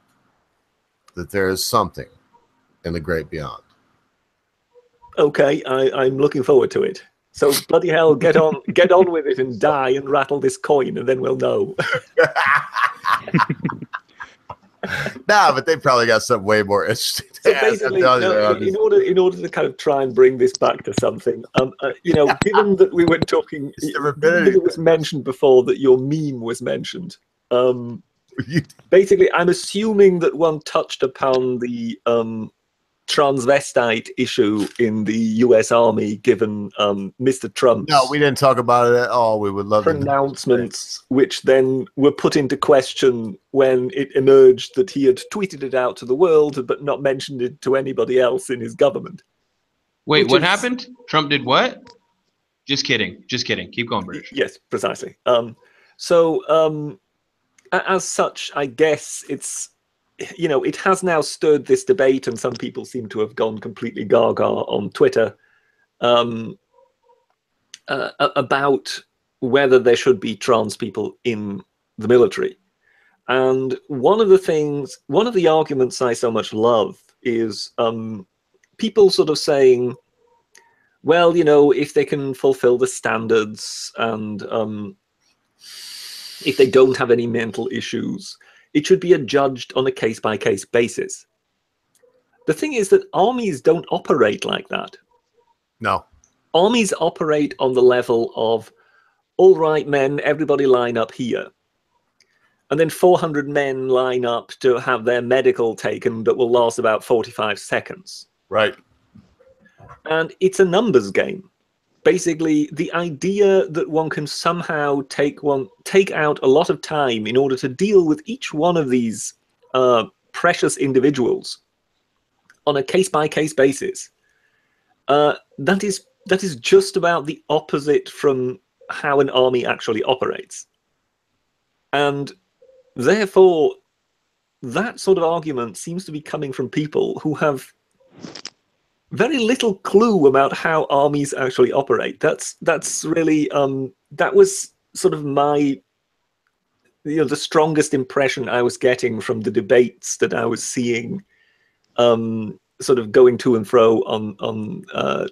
that there is something in the great beyond. Okay, I'm looking forward to it. So bloody hell, get on with it and die and rattle this coin, and then we'll know. Nah, but they probably got something way more interesting. So basically, in order to kind of try and bring this back to something, you know, given that we were talking, it was mentioned before that your meme was mentioned. Basically, I'm assuming that one touched upon the transvestite issue in the U.S. Army, given Mr. Trump's no, we didn't talk about it at all. We would love pronouncements, which then were put into question when it emerged that he had tweeted it out to the world, but not mentioned it to anybody else in his government. Wait, what happened? Trump did what? Just kidding. Just kidding. Keep going, British. Yes, precisely. As such, I guess it's, you know, it has now stirred this debate, and some people seem to have gone completely gaga on Twitter about whether there should be trans people in the military. And one of the arguments I so much love is people sort of saying, well, you know, if they can fulfill the standards and if they don't have any mental issues, it should be adjudged on a case-by-case basis. The thing is that armies don't operate like that. No. Armies operate on the level of, all right, men, everybody line up here. And then 400 men line up to have their medical taken that will last about 45 seconds. Right. And it's a numbers game. Basically, the idea that one can somehow take out a lot of time in order to deal with each one of these precious individuals on a case-by-case basis, that is just about the opposite from how an army actually operates. And therefore, that sort of argument seems to be coming from people who have very little clue about how armies actually operate. That's really that was sort of my, you know, the strongest impression I was getting from the debates that I was seeing, sort of going to and fro on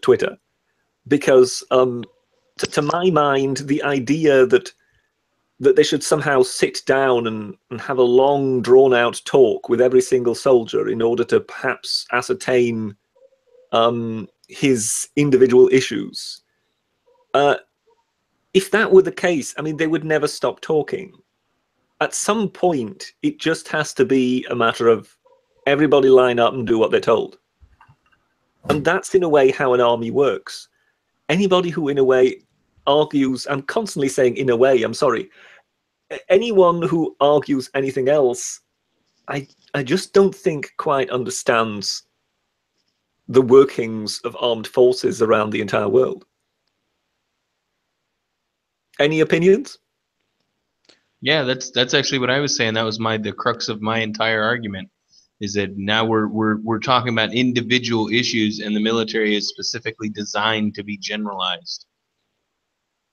Twitter, because to my mind, the idea that they should somehow sit down and have a long, drawn-out talk with every single soldier in order to perhaps ascertain his individual issues. If that were the case, I mean, they would never stop talking. At some point, it just has to be a matter of everybody line up and do what they're told. And that's in a way how an army works. Anybody who in a way argues, I'm constantly saying in a way, I'm sorry, anyone who argues anything else, I just don't think quite understands the workings of armed forces around the entire world. Any opinions? Yeah, that's actually what I was saying. That was the crux of my entire argument, is that now we're talking about individual issues, and the military is specifically designed to be generalized.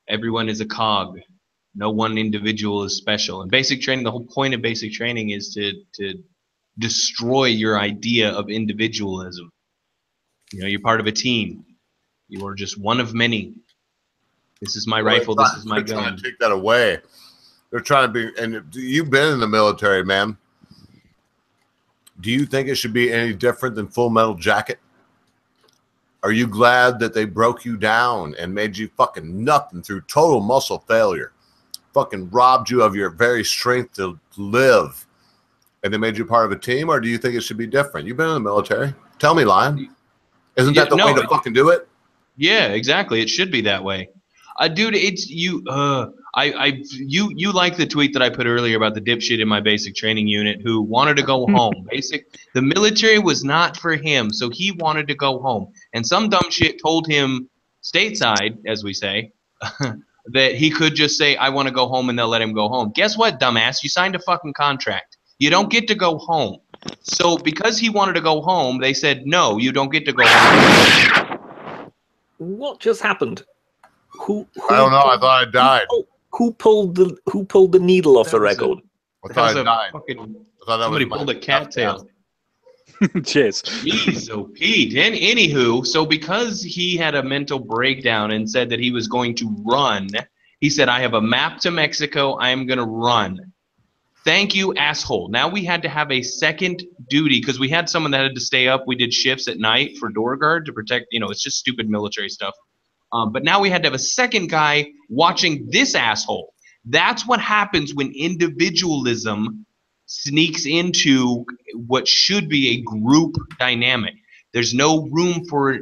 Everyone is a cog. No one individual is special. And basic training, the whole point of basic training is to destroy your idea of individualism. You know, you're part of a team. You are just one of many. This is my rifle. This is my gun. They're trying to take that away. They're trying to be, and you've been in the military, man. Do you think it should be any different than Full Metal Jacket? Are you glad that they broke you down and made you fucking nothing through total muscle failure? Fucking robbed you of your very strength to live, and they made you part of a team? Or do you think it should be different? You've been in the military. Tell me, Lion. Isn't that the way to fucking do it? Yeah, exactly. It should be that way. Dude, it's you. You like the tweet that I put earlier about the dipshit in my basic training unit who wanted to go home. The military was not for him, so he wanted to go home. And some dumb shit told him stateside, as we say, that he could just say, I want to go home, and they'll let him go home. Guess what, dumbass? You signed a fucking contract. You don't get to go home. So because he wanted to go home, they said, no, you don't get to go home. What just happened? Who I don't know. I thought I died. Who pulled the needle off the record? I thought I died. Somebody pulled a cattail. Cheers. Jeez, so Pete. Anywho, so because he had a mental breakdown and said that he was going to run, he said, I have a map to Mexico. I am going to run. Thank you, asshole. Now we had to have a second duty because we had someone that had to stay up. We did shifts at night for door guard to protect, it's just stupid military stuff. But now we had to have a second guy watching this asshole. That's what happens when individualism sneaks into what should be a group dynamic. There's no room for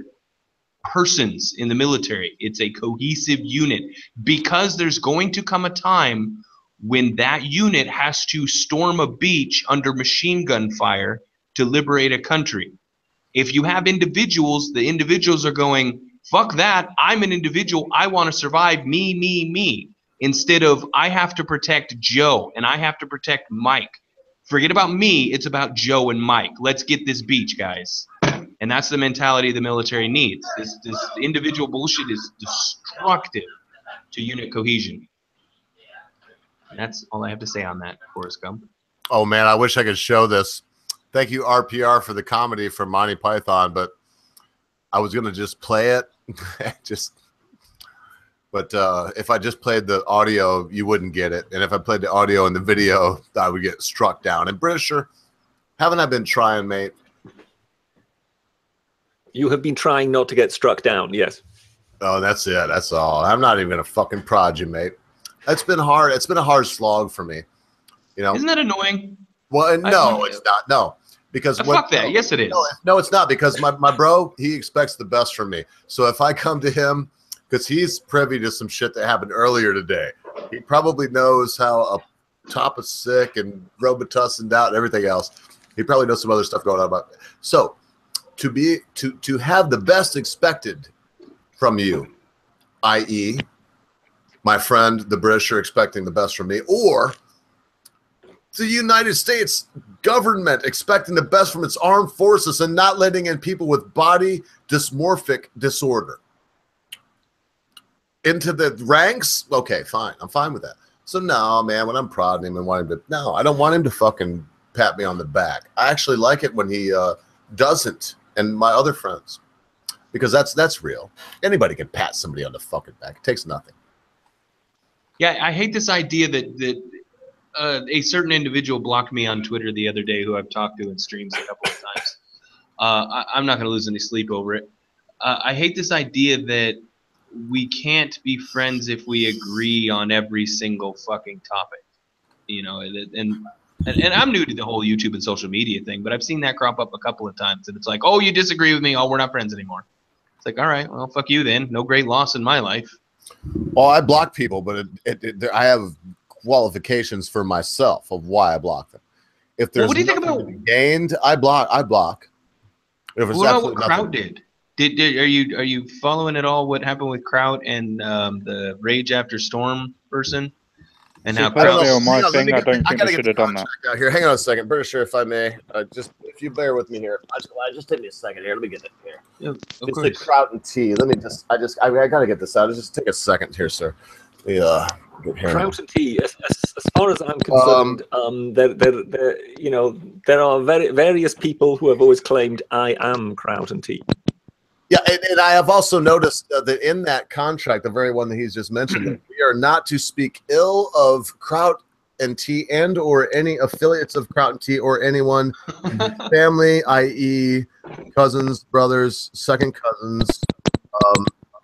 persons in the military. It's a cohesive unit because there's going to come a time when that unit has to storm a beach under machine gun fire to liberate a country. If you have individuals, the individuals are going, fuck that, I'm an individual, I want to survive, me. Instead of, I have to protect Joe and I have to protect Mike. Forget about me, it's about Joe and Mike. Let's get this beach, guys. And that's the mentality the military needs. This individual bullshit is destructive to unit cohesion. That's all I have to say on that, Forrest Gump. Oh, man, I wish I could show this. Thank you, RPR, for the comedy from Monty Python, but I was going to just play it. But if I just played the audio, you wouldn't get it. And if I played the audio and the video, I would get struck down. And Britisher, haven't I been trying, mate? You have been trying not to get struck down, yes. Oh, that's it. That's all. I'm not even going to fucking prod you, mate. It's been hard. It's been a hard slog for me. Isn't that annoying? Well, no, it's not. No. Because fuck that. Yes, it is. No, it's not, because my bro, he expects the best from me. So if I come to him, because he's privy to some shit that happened earlier today, he probably knows how a top is sick and Robitussin out and everything else. He probably knows some other stuff going on about it. So to have the best expected from you, i.e., my friend the Britisher expecting the best from me, or the United States government expecting the best from its armed forces and not letting in people with body dysmorphic disorder into the ranks. Okay, fine. I'm fine with that. So no, man, when I'm prodding him and wanting to, no, I don't want him to fucking pat me on the back. I actually like it when he doesn't, and my other friends, because that's real. Anybody can pat somebody on the fucking back. It takes nothing. Yeah, I hate this idea that a certain individual blocked me on Twitter the other day who I've talked to in streams a couple of times. I'm not going to lose any sleep over it. I hate this idea that we can't be friends if we agree on every single fucking topic. And I'm new to the whole YouTube and social media thing, but I've seen that crop up a couple of times. And it's like, oh, you disagree with me? Oh, we're not friends anymore. It's like, all right, well, fuck you then. No great loss in my life. Well, I block people, but I have qualifications for myself of why I block them. If there's what do you think nothing about to be gained, I block. If it's what about what absolutely Kraut nothing- did? Are you following at all what happened with Kraut and the Rage After Storm person? And See, how personally, Kraut on my Hang on, let thing, me I get don't the- think gotta they get should the have done that. contract out here. Hang on a second, British, if I may. Just if you bear with me here, just take me a second here. Let me get it here. of It's the course. Kraut and tea. Let me just. I gotta get this out. Just take a second here, sir. Yeah. Get here. Kraut and tea, as far as I'm concerned, there are various people who have always claimed I am Kraut and tea. Yeah, and I have also noticed that in that contract, the very one that he's just mentioned, that we are not to speak ill of Kraut and tea and or any affiliates of Kraut and tea or anyone in his family, i.e. cousins, brothers, second cousins,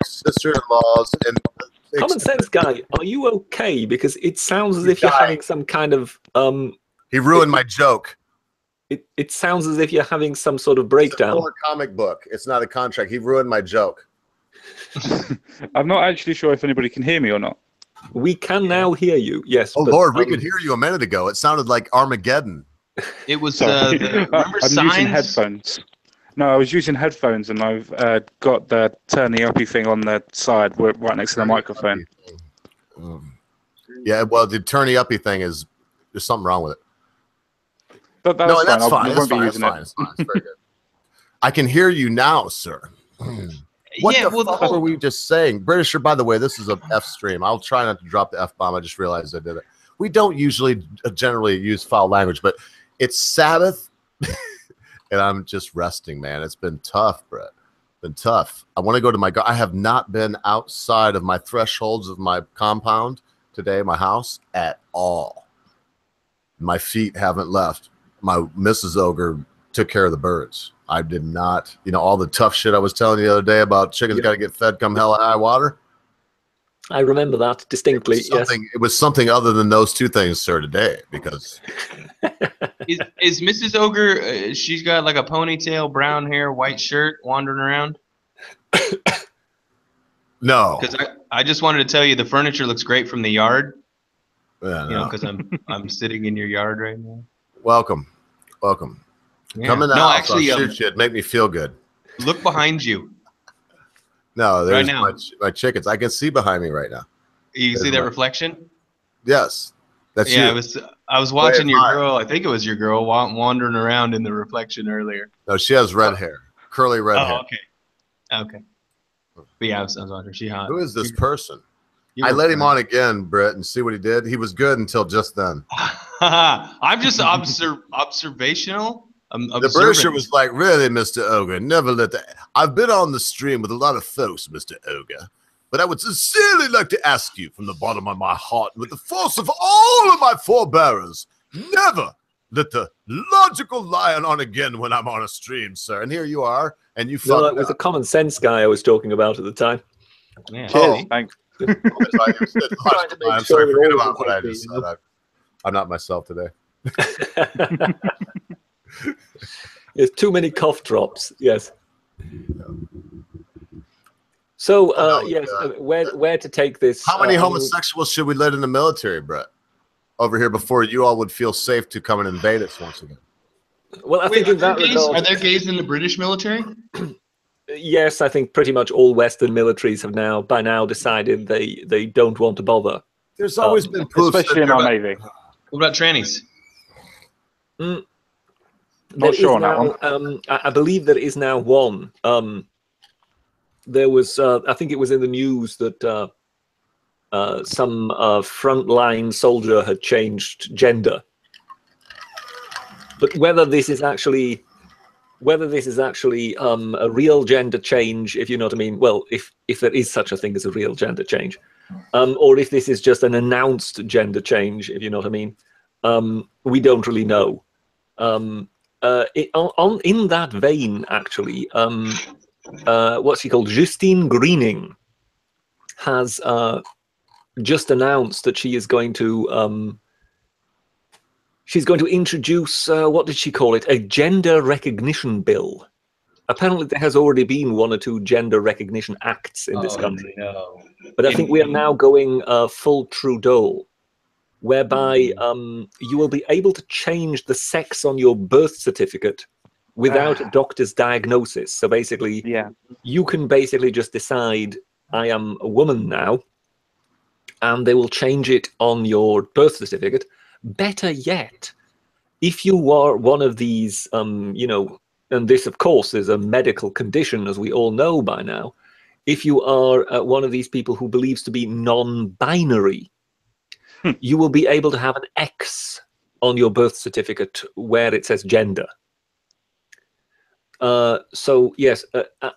sister-in-laws, and Common sense guy, are you okay? Because it sounds as if you're having some kind of he ruined my joke. It sounds as if you're having some sort of breakdown. It's a comic book. It's not a contract. He ruined my joke. I'm not actually sure if anybody can hear me or not. We can now hear you. Yes. Oh Lord, we could hear you a minute ago. It sounded like Armageddon. It was Sorry. remember I'm Signs? using headphones. No, I was using headphones, and I've got the turny-uppy thing on the side, right next to the microphone. Yeah, well, the turny-uppy thing is there's something wrong with it. But No, that's that's fine. fine. I That's won't be fine. using That's fine. It's fine. It's very good. I can hear you now, sir. What Yeah, the well, fuck were we just saying? Britisher, by the way, this is a F stream. I'll try not to drop the F bomb. I just realized I did it. We don't usually generally use foul language, but it's Sabbath, and I'm just resting, man. It's been tough, Brett. Been tough. I want to go to my. I have not been outside of my thresholds of my compound today, my house, at all. My feet haven't left. My Mrs. Ogre took care of the birds. I did not, all the tough shit I was telling you the other day about chickens got to get fed come hell or high water. I remember that distinctly. Yes. It was something other than those two things, sir, today, because Is Mrs. Ogre? She's got like a ponytail, brown hair, white shirt, wandering around. no. Because I just wanted to tell you the furniture looks great from the yard. Yeah, no. Because I'm sitting in your yard right now. Welcome. Yeah. Come in the no, house. actually, I'll shoot you. It'd make me feel good. Look behind you. No, there's Right now. my chickens. I can see behind me right now. You see that reflection? Yes, that's you. I was watching your admire. girl. I think it was your girl wandering around in the reflection earlier. No, she has red hair, curly red hair. Okay. But yeah, I was wondering. She hot. Who is this person? You I were let him fine. on again, Brett, and see what he did. He was good until just then. I'm just observational. The Britisher was like, really, Mr. Ogre, never let that. I've been on the stream with a lot of folks, Mr. Ogre, but I would sincerely like to ask you from the bottom of my heart, with the force of all of my forebearers, never let the logical lion on again when I'm on a stream, sir. And here you are, and you No, fucked it was up. the common sense guy I was talking about at the time. Yeah. Oh. Thanks. Trying to make I'm sure sorry, we're forget all about what I happy, just you said. I'm not myself today. There's too many cough drops. Yes. So yes, where to take this? How many I mean, homosexuals should we let in the military, Brett? Over here before you all would feel safe to come and invade us once again. well, I think in that regard, are there gays in the British military? yes, I think pretty much all Western militaries have by now decided they don't want to bother. There's always been proof. Especially in our Navy. What about trannies? There Not is sure on that now, one. I believe there is now one. There was, I think it was in the news that some frontline soldier had changed gender. But whether this is actually a real gender change, if you know what I mean, well, if there is such a thing as a real gender change, or if this is just an announced gender change, if you know what I mean, we don't really know. In that vein, actually, what's she called? Justine Greening has just announced that she is going to introduce what did she call it? A gender recognition bill. Apparently, there has already been one or two gender recognition acts in this country. No. But I think we are now going full Trudeau, whereby you will be able to change the sex on your birth certificate without a doctor's diagnosis. So basically, you can basically just decide, I am a woman now, and they will change it on your birth certificate. Better yet, if you are one of these, you know, and this, of course, is a medical condition, as we all know by now, if you are one of these people who believes to be non-binary, you will be able to have an X on your birth certificate where it says gender. So, yes,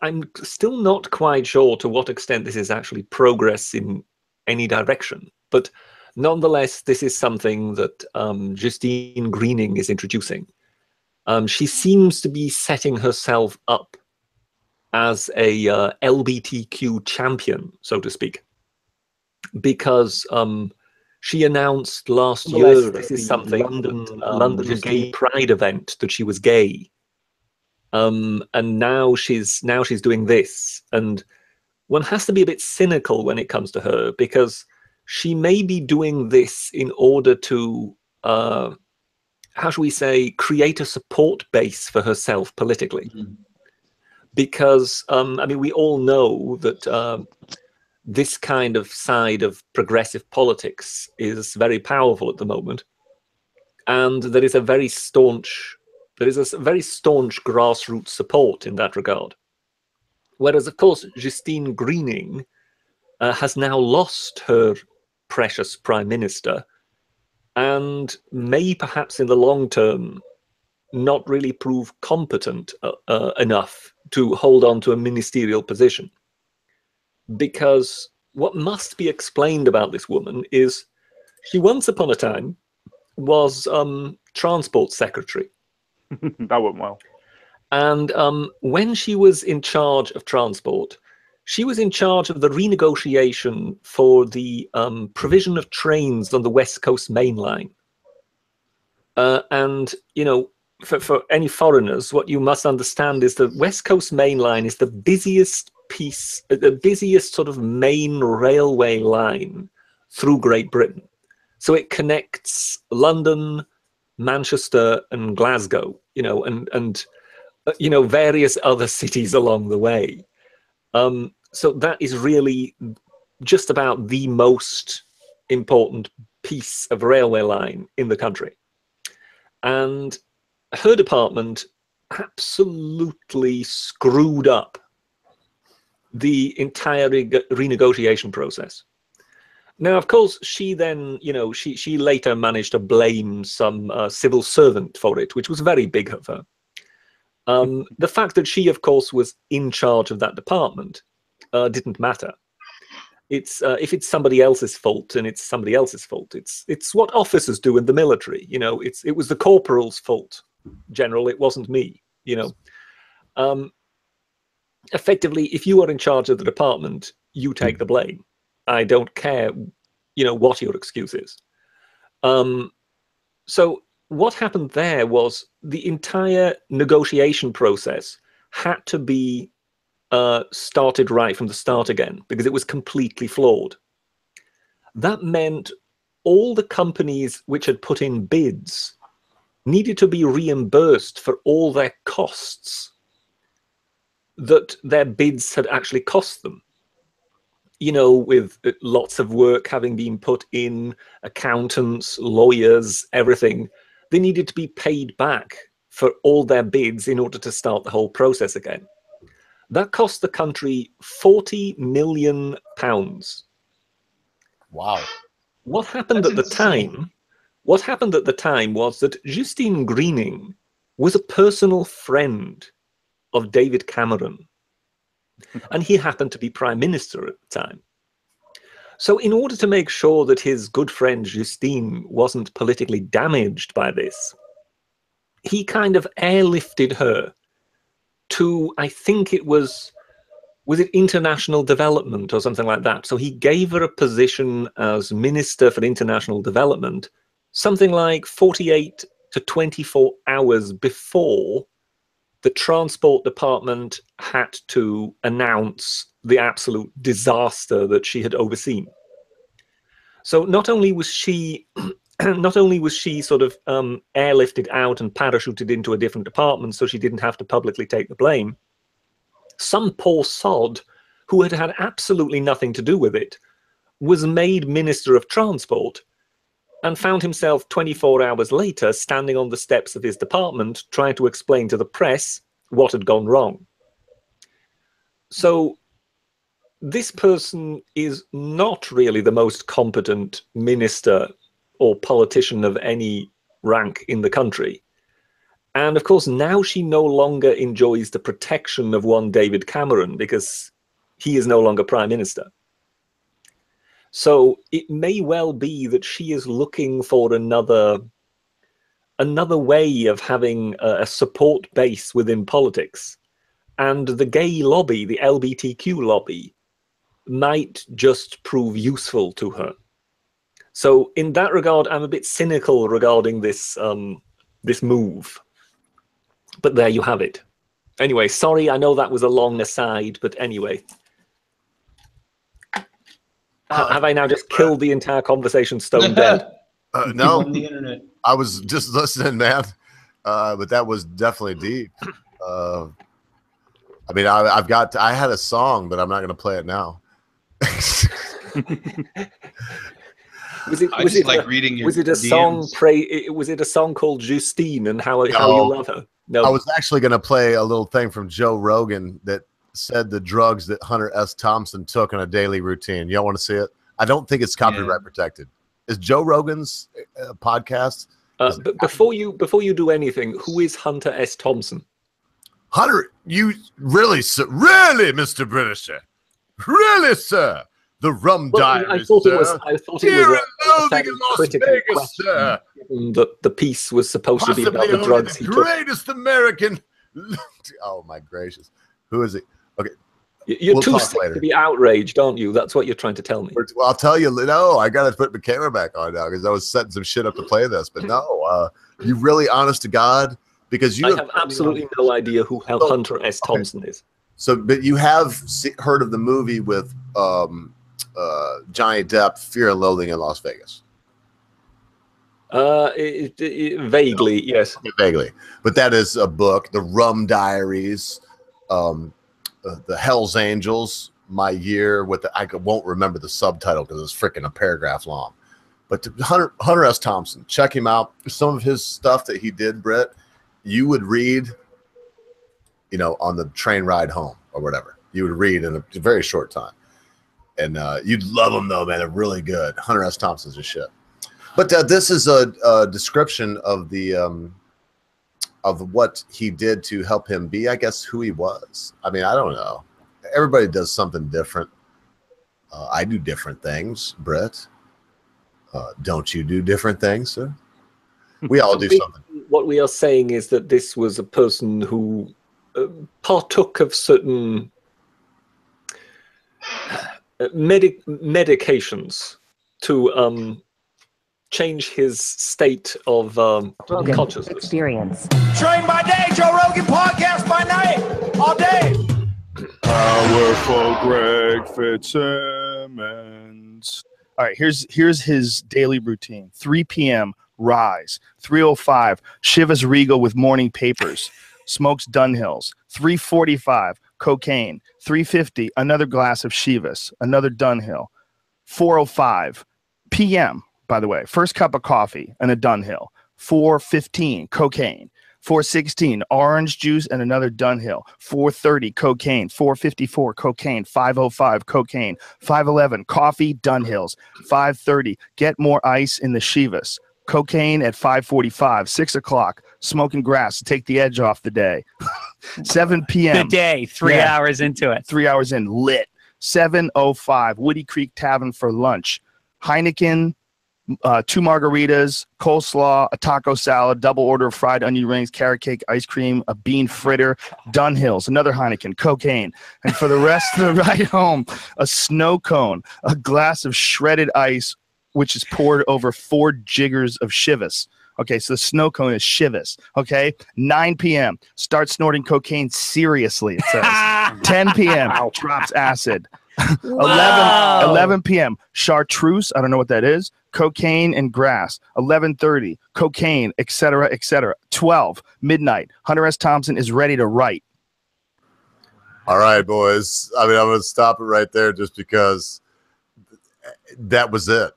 I'm still not quite sure to what extent this is actually progress in any direction. But nonetheless, this is something that Justine Greening is introducing. She seems to be setting herself up as a LGBTQ champion, so to speak, because she announced last year this is something London Gay Pride event that she was gay, and now she's doing this, and one has to be a bit cynical when it comes to her, because she may be doing this in order to how shall we say, create a support base for herself politically. Because, I mean, we all know that this kind of side of progressive politics is very powerful at the moment. And there is a very staunch grassroots support in that regard. Whereas, of course, Justine Greening has now lost her precious prime minister, and may perhaps in the long term not really prove competent enough to hold on to a ministerial position. Because what must be explained about this woman is she once upon a time was transport secretary. That went well. And when she was in charge of transport, she was in charge of the renegotiation for the provision of trains on the West Coast Main Line. And, you know, for any foreigners, what you must understand is the West Coast Main Line is the busiest sort of main railway line through Great Britain. So it connects London, Manchester, and Glasgow, you know, and you know, various other cities along the way. So that is really just about the most important piece of railway line in the country. And her department absolutely screwed up the entire renegotiation process. Now, of course, she then, you know, she later managed to blame some civil servant for it, which was very big of her. The fact that she, of course, was in charge of that department didn't matter. It's if it's somebody else's fault, and it's somebody else's fault. It's what officers do in the military. You know, it was the corporal's fault. General, it wasn't me. You know, effectively, if you are in charge of the department, you take the blame. I don't care, you know, what your excuse is. So what happened there was the entire negotiation process had to be started right from the start again, because it was completely flawed. That meant all the companies which had put in bids needed to be reimbursed for all their costs that their bids had actually cost them. You know, with lots of work having been put in, accountants, lawyers, everything, they needed to be paid back for all their bids in order to start the whole process again. That cost the country £40 million. Wow. What happened at the time? What happened at the time was that Justine Greening was a personal friend of David Cameron, and he happened to be Prime Minister at the time. So in order to make sure that his good friend Justine wasn't politically damaged by this, he kind of airlifted her to, I think it was it international development or something like that. So he gave her a position as Minister for International Development, something like 48 to 24 hours before the Transport Department had to announce the absolute disaster that she had overseen. So not only was she sort of airlifted out and parachuted into a different department so she didn't have to publicly take the blame, some poor sod who had had absolutely nothing to do with it was made Minister of Transport and found himself 24 hours later standing on the steps of his department trying to explain to the press what had gone wrong. So this person is not really the most competent minister or politician of any rank in the country. And of course, now she no longer enjoys the protection of one David Cameron because he is no longer Prime Minister. So it may well be that she is looking for another way of having a support base within politics. And the gay lobby, the LGBTQ lobby, might just prove useful to her. So in that regard, I'm a bit cynical regarding this this move. But there you have it. Anyway, sorry, I know that was a long aside, but anyway. Have I now just killed the entire conversation stone dead? No, On the internet. I was just listening, man. But that was definitely deep. I mean, I had a song, but I'm not going to play it now. Was it a song? Was it a song called Justine and how you love her? No, I was actually going to play a little thing from Joe Rogan that said the drugs that Hunter S. Thompson took in a daily routine. Y'all want to see it? I don't think it's copyright protected. Is Joe Rogan's podcast? But before you do anything, who is Hunter S. Thompson? Hunter, you really, sir, really, Mr. Britisher, really, sir. The Rum Diaries, I thought sir. it was Here a in Las Vegas, sir. The piece was supposed to be about the drugs he took. Greatest American. Oh my gracious, who is it? Okay, you're too sick to be outraged, aren't you? That's what you're trying to tell me. Well, I'll tell you. No, I got to put the camera back on now because I was setting some shit up to play this. But no, you really, honest to God, because you have absolutely no idea who Hunter S. Thompson is. So, but you have heard of the movie with Johnny Depp, Fear and Loathing in Las Vegas? Vaguely, yes. Vaguely. But that is a book, The Rum Diaries, The Hells Angels, My Year, I won't remember the subtitle because it's freaking a paragraph long. But Hunter S. Thompson, check him out. Some of his stuff that he did, Brett, you would read, on the train ride home or whatever. You would read in a very short time. And you'd love them, though, man. They're really good. Hunter S. Thompson's a shit. But this is a description of the of what he did to help him be, I guess, who he was. I mean, I don't know. Everybody does something different. I do different things, Brett. Don't you do different things, sir? We all do something. What we are saying is that this was a person who partook of certain medications to change his state of consciousness. Experience. Train by day, Joe Rogan podcast by night, all day. Powerful Greg Fitzsimmons. All right, here's his daily routine. 3 p.m. Rise. 3:05 Chivas Regal with morning papers. Smokes Dunhills. 3:45 cocaine. 3:50 another glass of Chivas. Another Dunhill. 4:05 p.m. By the way, first cup of coffee and a Dunhill. 4:15 cocaine. 4:16 orange juice and another Dunhill. 4:30 cocaine. 4:54 cocaine. 5:05 cocaine. 5:11 coffee, Dunhills. 5:30 get more ice in the Chivas. Cocaine at 5:45. 6 o'clock smoking grass to take the edge off the day. 7 p.m. Good day. 3 hours into it. 3 hours in, lit. 7:05 Woody Creek Tavern for lunch. Heineken. 2 margaritas, coleslaw, a taco salad, double order of fried onion rings, carrot cake, ice cream, a bean fritter, Dunhills, another Heineken, cocaine. And for the rest of the ride home, a snow cone, a glass of shredded ice, which is poured over 4 jiggers of Chivas. Okay, so the snow cone is Chivas. Okay, 9 p.m. Start snorting cocaine seriously. It says 10 p.m. drops acid. 11 p.m. chartreuse. I don't know what that is. Cocaine and grass. 11:30 cocaine, etc., etc. 12 midnight. Hunter S. Thompson is ready to write. All right, boys. I mean, I'm going to stop it right there just because that was it.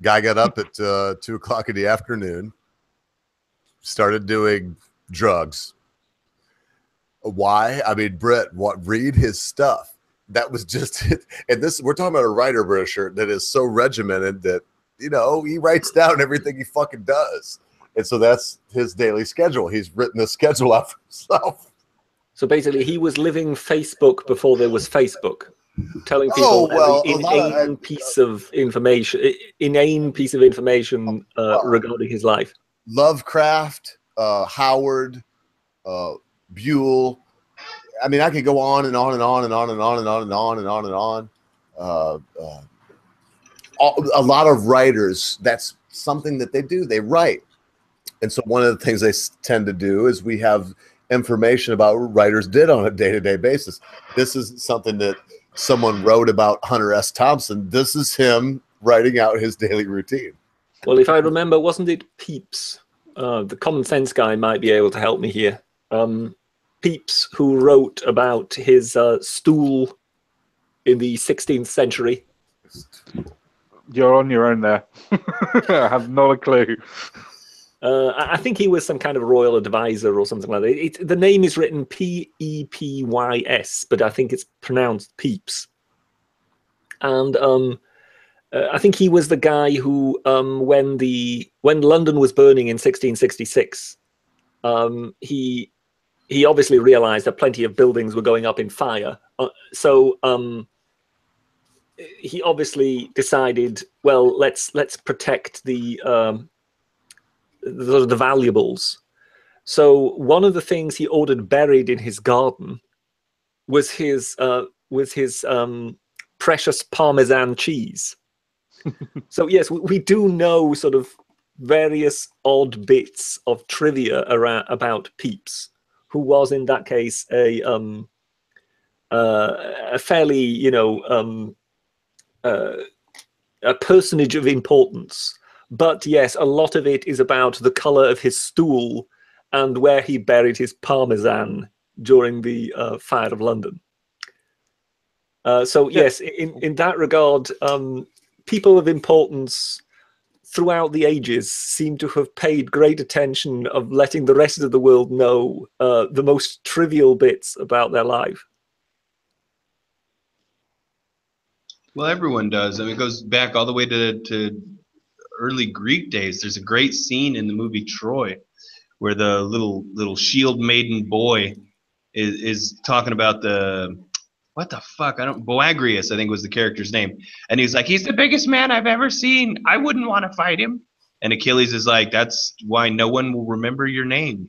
Guy got up at 2 o'clock in the afternoon, started doing drugs. Why? I mean, Brett, read his stuff. That was just it. And this, we're talking about a writer, Britisher, that is so regimented that, you know, he writes down everything he fucking does. And so that's his daily schedule. He's written the schedule out for himself. So basically, he was living Facebook before there was Facebook, telling people every inane piece of information regarding his life. Lovecraft, Howard, Buell. I mean, I could go on and on and on and on and on and on and on and on and on. A lot of writers, that's something that they do. They write. And so one of the things they tend to do is we have information about what writers did on a day-to-day basis. This is something that someone wrote about Hunter S. Thompson. This is him writing out his daily routine. Well, if I remember, wasn't it Pepys? The common sense guy might be able to help me here. Pepys, who wrote about his stool in the 16th century. You're on your own there. I have not a clue. I think he was some kind of royal advisor or something like that. The name is written P-E-P-Y-S, but I think it's pronounced Pepys. And I think he was the guy who, when London was burning in 1666, he obviously realized that plenty of buildings were going up in fire. So he obviously decided, well, let's protect the valuables. So one of the things he ordered buried in his garden was his precious Parmesan cheese. So yes, we do know sort of various odd bits of trivia about Pepys, who was in that case a fairly, you know, a personage of importance. But yes, a lot of it is about the color of his stool and where he buried his Parmesan during the fire of London. So yes, in that regard, people of importance throughout the ages seem to have paid great attention of letting the rest of the world know the most trivial bits about their life. Well, everyone does. I mean, it goes back all the way to early Greek days. There's a great scene in the movie Troy where the little shield maiden boy is talking about Boagrius, I think was the character's name. And he's like, he's the biggest man I've ever seen. I wouldn't want to fight him. And Achilles is like, that's why no one will remember your name.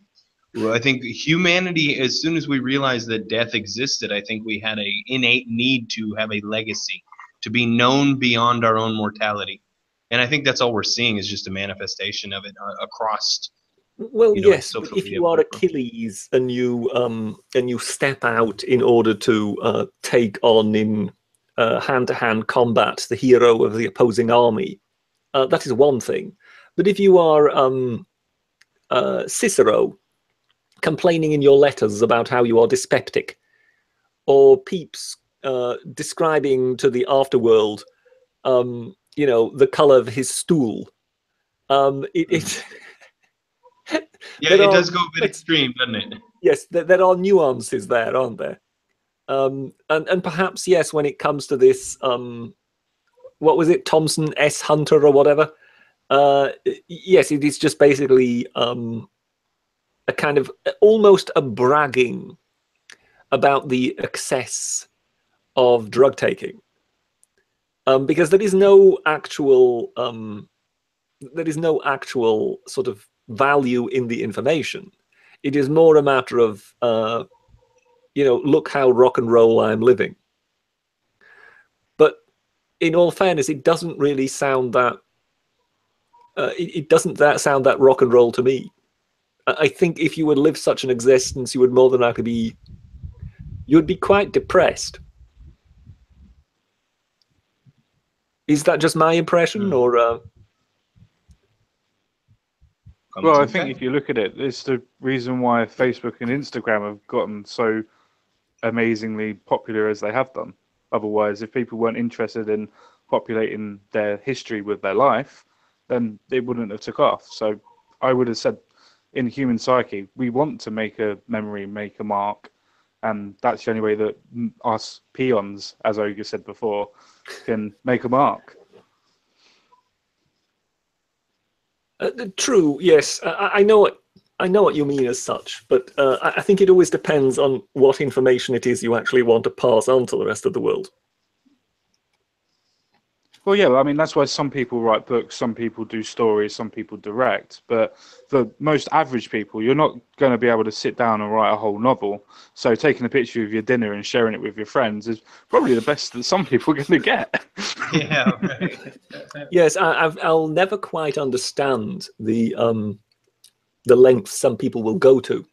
Well, I think humanity, as soon as we realized that death existed, I think we had an innate need to have a legacy, to be known beyond our own mortality. And I think that's all we're seeing is just a manifestation of it across. Well, yes, but if you are Achilles and you step out in order to take on in hand-to-hand combat the hero of the opposing army, that is one thing. But if you are Cicero, complaining in your letters about how you are dyspeptic, or Pepys describing to the afterworld, you know, the color of his stool, it yeah, it does go a bit extreme, doesn't it? Yes, there are nuances there, aren't there? And perhaps, yes, when it comes to this, what was it, Thompson S. Hunter or whatever? Yes, it is just basically a kind of almost a bragging about the excess of drug taking, because there is no actual sort of value in the information. It is more a matter of you know, look how rock and roll I'm living. But in all fairness, it doesn't really sound that it doesn't sound that rock and roll to me. I think if you would live such an existence, you would more than likely you would be quite depressed. Is that just my impression, or? Well, I think if you look at it, it's the reason why Facebook and Instagram have gotten so amazingly popular as they have done. Otherwise, if people weren't interested in populating their history with their life, then it wouldn't have took off. So I would have said, in human psyche, we want to make a memory, make a mark, and that's the only way that us peons, as Ogre said before, can make a mark. True. Yes, I know what you mean as such, but I think it always depends on what information it is you actually want to pass on to the rest of the world. Well, yeah, I mean, that's why some people write books, some people do stories, some people direct. But for most average people, you're not going to be able to sit down and write a whole novel. So taking a picture of your dinner and sharing it with your friends is probably the best that some people are going to get. Yeah, right. Yes, I'll never quite understand the length some people will go to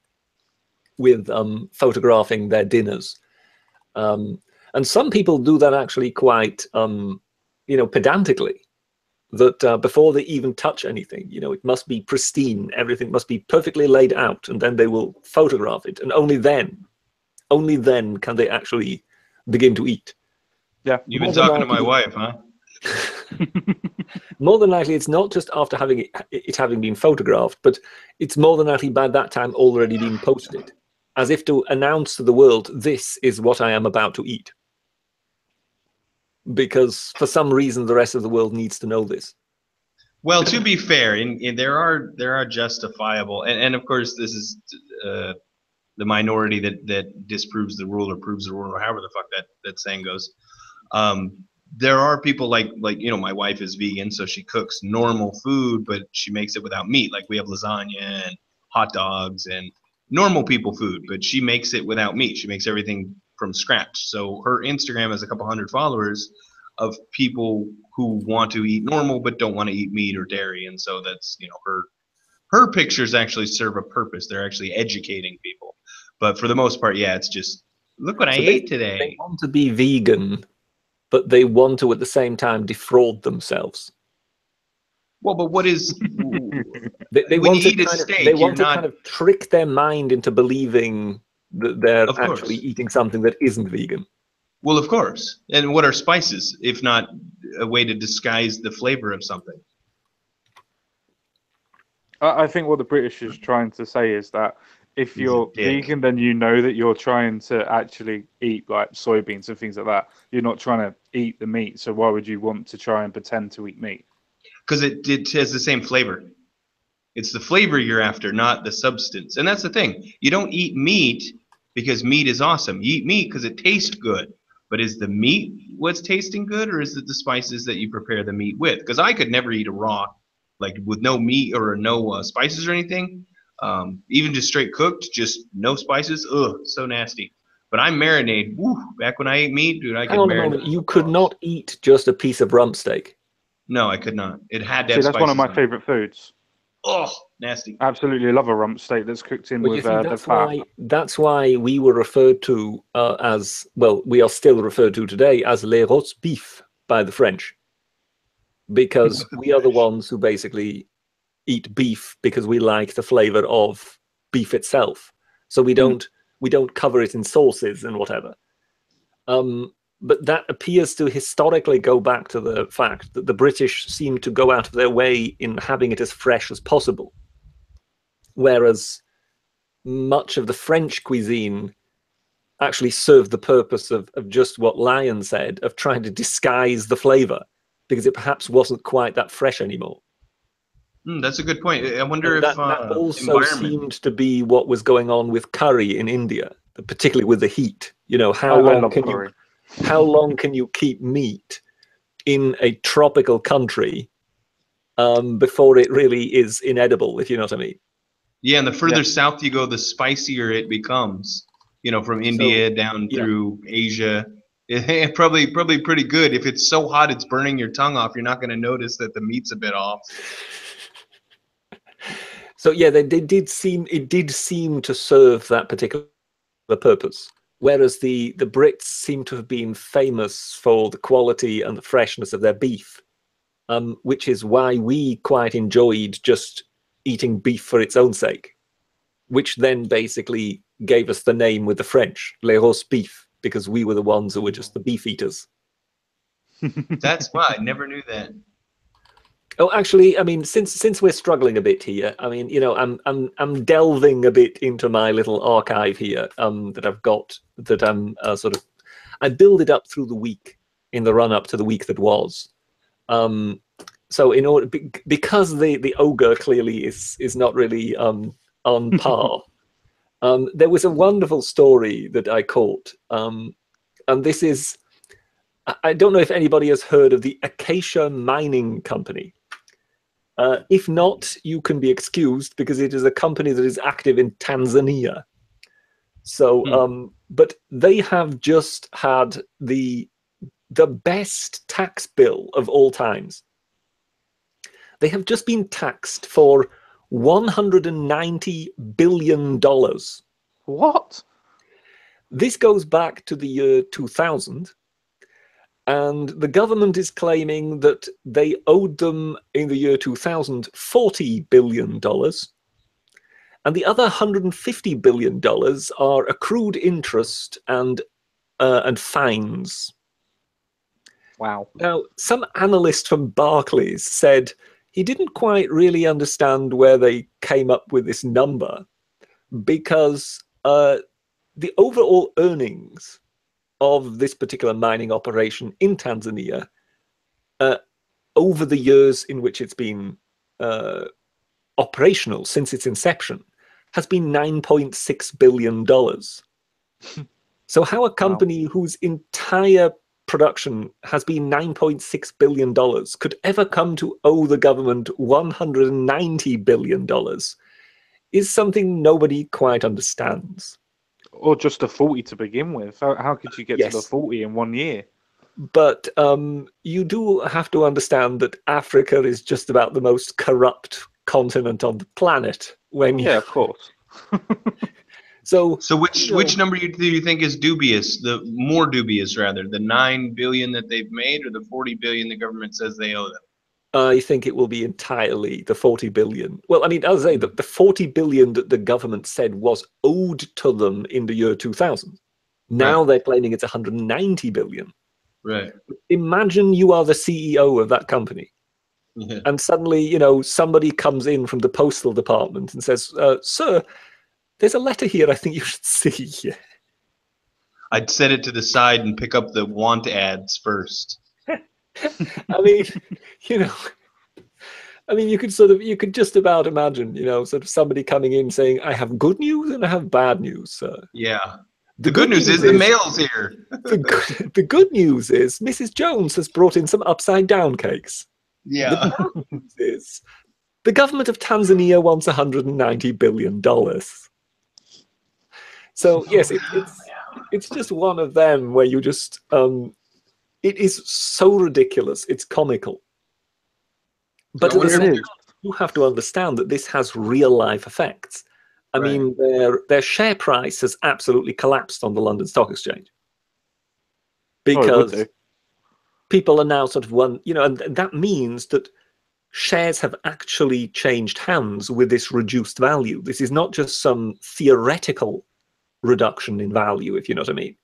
with photographing their dinners. And some people do that actually quite... pedantically, that before they even touch anything, it must be pristine, everything must be perfectly laid out, and then they will photograph it, and only then can they actually begin to eat. Yeah, you've been talking to my wife, huh? More than likely, it's not just after having it having been photographed, but it's more than likely by that time already been posted, as if to announce to the world, this is what I am about to eat. Because for some reason the rest of the world needs to know this. Well, to be fair, there are justifiable, and of course this is the minority that disproves the rule or proves the rule, or however the fuck that saying goes. There are people like my wife is vegan, so she cooks normal food, but she makes it without meat. Like we have lasagna and hot dogs and normal people food, but she makes it without meat. She makes everything from scratch. So her Instagram has a couple hundred followers of people who want to eat normal but don't want to eat meat or dairy, and so that's her pictures actually serve a purpose. They're actually educating people. But for the most part, yeah, it's just look what I ate today. They want to be vegan, but they want to at the same time defraud themselves. Well, but what is they want to kind of trick their mind into believing that they're actually eating something that isn't vegan. Well, of course. And what are spices, if not a way to disguise the flavor of something? I think what the British is trying to say is that if you're vegan, then you know that you're trying to actually eat like soybeans and things like that. You're not trying to eat the meat, so why would you want to try and pretend to eat meat? Because it has the same flavor. It's the flavor you're after, not the substance. And that's the thing. You don't eat meat because meat is awesome. You eat meat because it tastes good. But is the meat what's tasting good, or is it the spices that you prepare the meat with? Because I could never eat a raw, like with no meat or no spices or anything. Even just straight cooked, just no spices. Ugh, so nasty. But I marinate. Woo, back when I ate meat, dude, I could marinate. Hang on a moment. You could not eat just a piece of rump steak. No, I could not. It had to have that's one of my favorite foods. Oh, nasty. Absolutely love a rump steak that's cooked in with the fat. That's why we were referred to as, well, we are still referred to today as les roast beef by the French. Because we are the ones who basically eat beef because we like the flavor of beef itself. So we don't cover it in sauces and whatever. But that appears to historically go back to the fact that the British seem to go out of their way in having it as fresh as possible. Whereas much of the French cuisine actually served the purpose of just what Lion said, of trying to disguise the flavor, because it perhaps wasn't quite that fresh anymore. That's a good point. I wonder if that also seemed to be what was going on with curry in India, particularly with the heat. How long can you keep meat in a tropical country before it really is inedible, if you know what I mean? Yeah, and the further south you go, the spicier it becomes. From India down through Asia. Probably pretty good. If it's so hot it's burning your tongue off, you're not going to notice that the meat's a bit off. So yeah, they did seem it did seem to serve that particular purpose. Whereas the Brits seem to have been famous for the quality and the freshness of their beef, which is why we quite enjoyed just eating beef for its own sake, which then basically gave us the name with the French, les roast beef, because we were the ones who were just the beef eaters. That's why I never knew that. Oh, actually, I mean, since we're struggling a bit here, I mean, you know, I'm delving a bit into my little archive here that I've got, that I'm I build it up through the week in the run up to the week that was. So in order, because the ogre clearly is not really on par. There was a wonderful story that I caught, and this is, I don't know if anybody has heard of the Acacia Mining Company. If not, you can be excused because it is a company that is active in Tanzania. So, but they have just had the best tax bill of all times. They have just been taxed for $190 billion. What? This goes back to the year 2000. And the government is claiming that they owed them in the year 2000 $40 billion. And the other $150 billion are accrued interest and fines. Wow. Now, some analyst from Barclays said he didn't quite really understand where they came up with this number, because the overall earnings of this particular mining operation in Tanzania over the years in which it's been operational since its inception has been $9.6 billion. So how a company whose entire production has been $9.6 billion could ever come to owe the government $190 billion is something nobody quite understands. Or just a 40 to begin with. How could you get to the 40 in 1 year? But you do have to understand that Africa is just about the most corrupt continent on the planet. Yeah, of course. So which number do you think is dubious? The more dubious, rather, the $9 billion that they've made, or the $40 billion the government says they owe them? I think it will be entirely the 40 billion. Well, I mean, as I say, the 40 billion that the government said was owed to them in the year 2000. Now they're claiming it's 190 billion. Right. Imagine you are the CEO of that company. Yeah. And suddenly, you know, somebody comes in from the postal department and says, sir, there's a letter here I think you should see. I'd set it to the side and pick up the want ads first. I mean, you know, I mean, you could just about imagine, you know, sort of somebody coming in saying, I have good news and I have bad news, sir. Yeah. The good news is the mail's here. The good news is Mrs. Jones has brought in some upside down cakes. Yeah. The bad news is the government of Tanzania wants $190 billion. So yes, it's just one of them where you just it is so ridiculous, it's comical. But at the same time, you have to understand that this has real life effects. I mean, their share price has absolutely collapsed on the London Stock Exchange because people are now sort of you know, and that means that shares have actually changed hands with this reduced value. This is not just some theoretical reduction in value, if you know what I mean.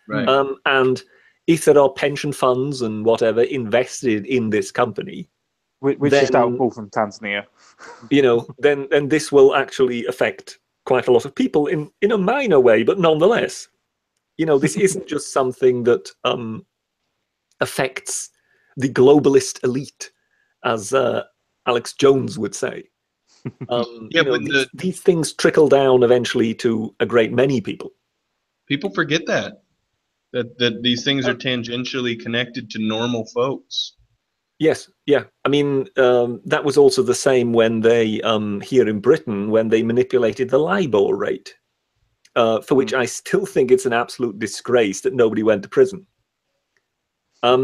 Right. And if there are pension funds and whatever invested in this company, which is doubtful from Tanzania, you know, then this will actually affect quite a lot of people in a minor way, but nonetheless, you know, this isn't just something that affects the globalist elite, as Alex Jones would say. Yeah, you know, these things trickle down eventually to a great many people. People forget that these things are tangentially connected to normal folks. Yes, yeah. I mean, that was also the same when they, here in Britain, when they manipulated the LIBOR rate, for which I still think it's an absolute disgrace that nobody went to prison.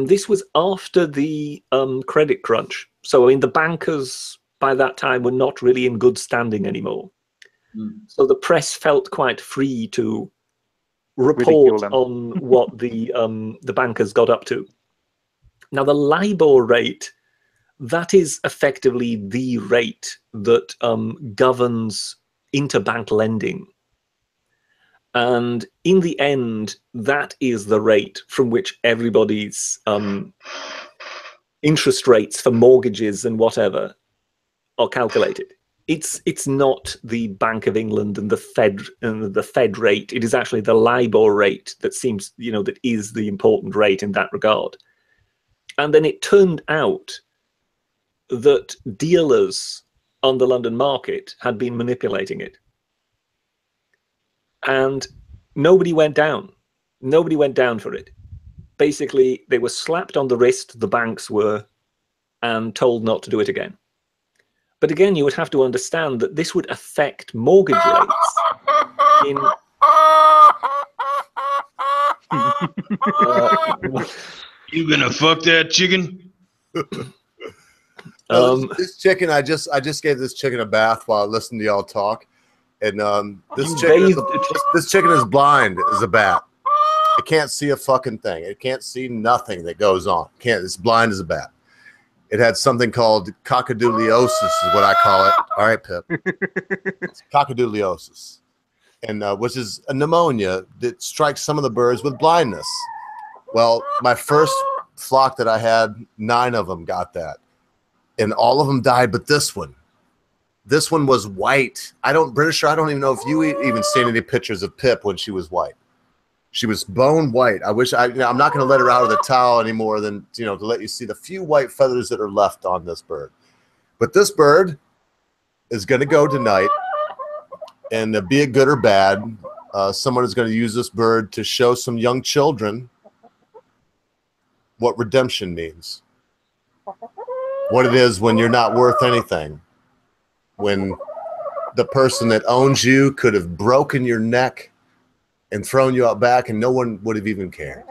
This was after the credit crunch. So, I mean, the bankers by that time were not really in good standing anymore. So the press felt quite free to report on what the bankers got up to. Now, the LIBOR rate, that is effectively the rate that governs interbank lending. And in the end, that is the rate from which everybody's interest rates for mortgages and whatever are calculated. It's not the Bank of England and the Fed rate. It is actually the LIBOR rate that seems, that is the important rate in that regard. And then it turned out that dealers on the London market had been manipulating it. And nobody went down. Nobody went down for it. Basically, they were slapped on the wrist, the banks were, and told not to do it again. But again, you would have to understand that this would affect mortgage rates in... You gonna fuck that chicken? This chicken, I just gave this chicken a bath while I listened to y'all talk. And this chicken is blind as a bat. It can't see a fucking thing. It can't see nothing that goes on. It's blind as a bat. It had something called coccidiosis, is what I call it. All right, Pip. It's coccidiosis, and which is a pneumonia that strikes some of the birds with blindness. Well, my first flock that I had, 9 of them got that, and all of them died, but this one. This one was white. I don't even know if you even seen any pictures of Pip when she was white. She was bone white. I'm not going to let her out of the towel anymore than, to let you see the few white feathers that are left on this bird. But this bird is going to go tonight, and be it good or bad, someone is going to use this bird to show some young children what redemption means. What it is when you're not worth anything. When the person that owns you could have broken your neck and thrown you out back and no one would have even cared.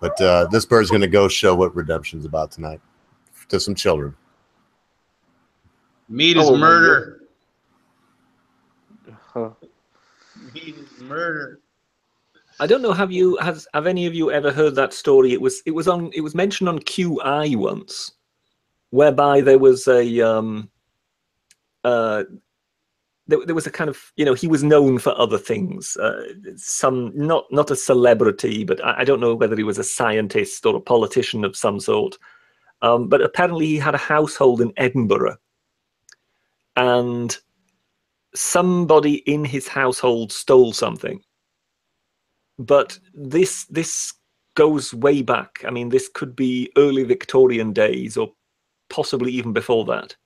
But this bird's going to go show what redemption's about tonight to some children. Meat is murder. Meat is murder. I don't know. Have any of you ever heard that story? It was mentioned on QI once, whereby there was a there was a kind of, he was known for other things. Not a celebrity, but I don't know whether he was a scientist or a politician of some sort. But apparently he had a household in Edinburgh, and somebody in his household stole something. But this goes way back. I mean, this could be early Victorian days or possibly even before that.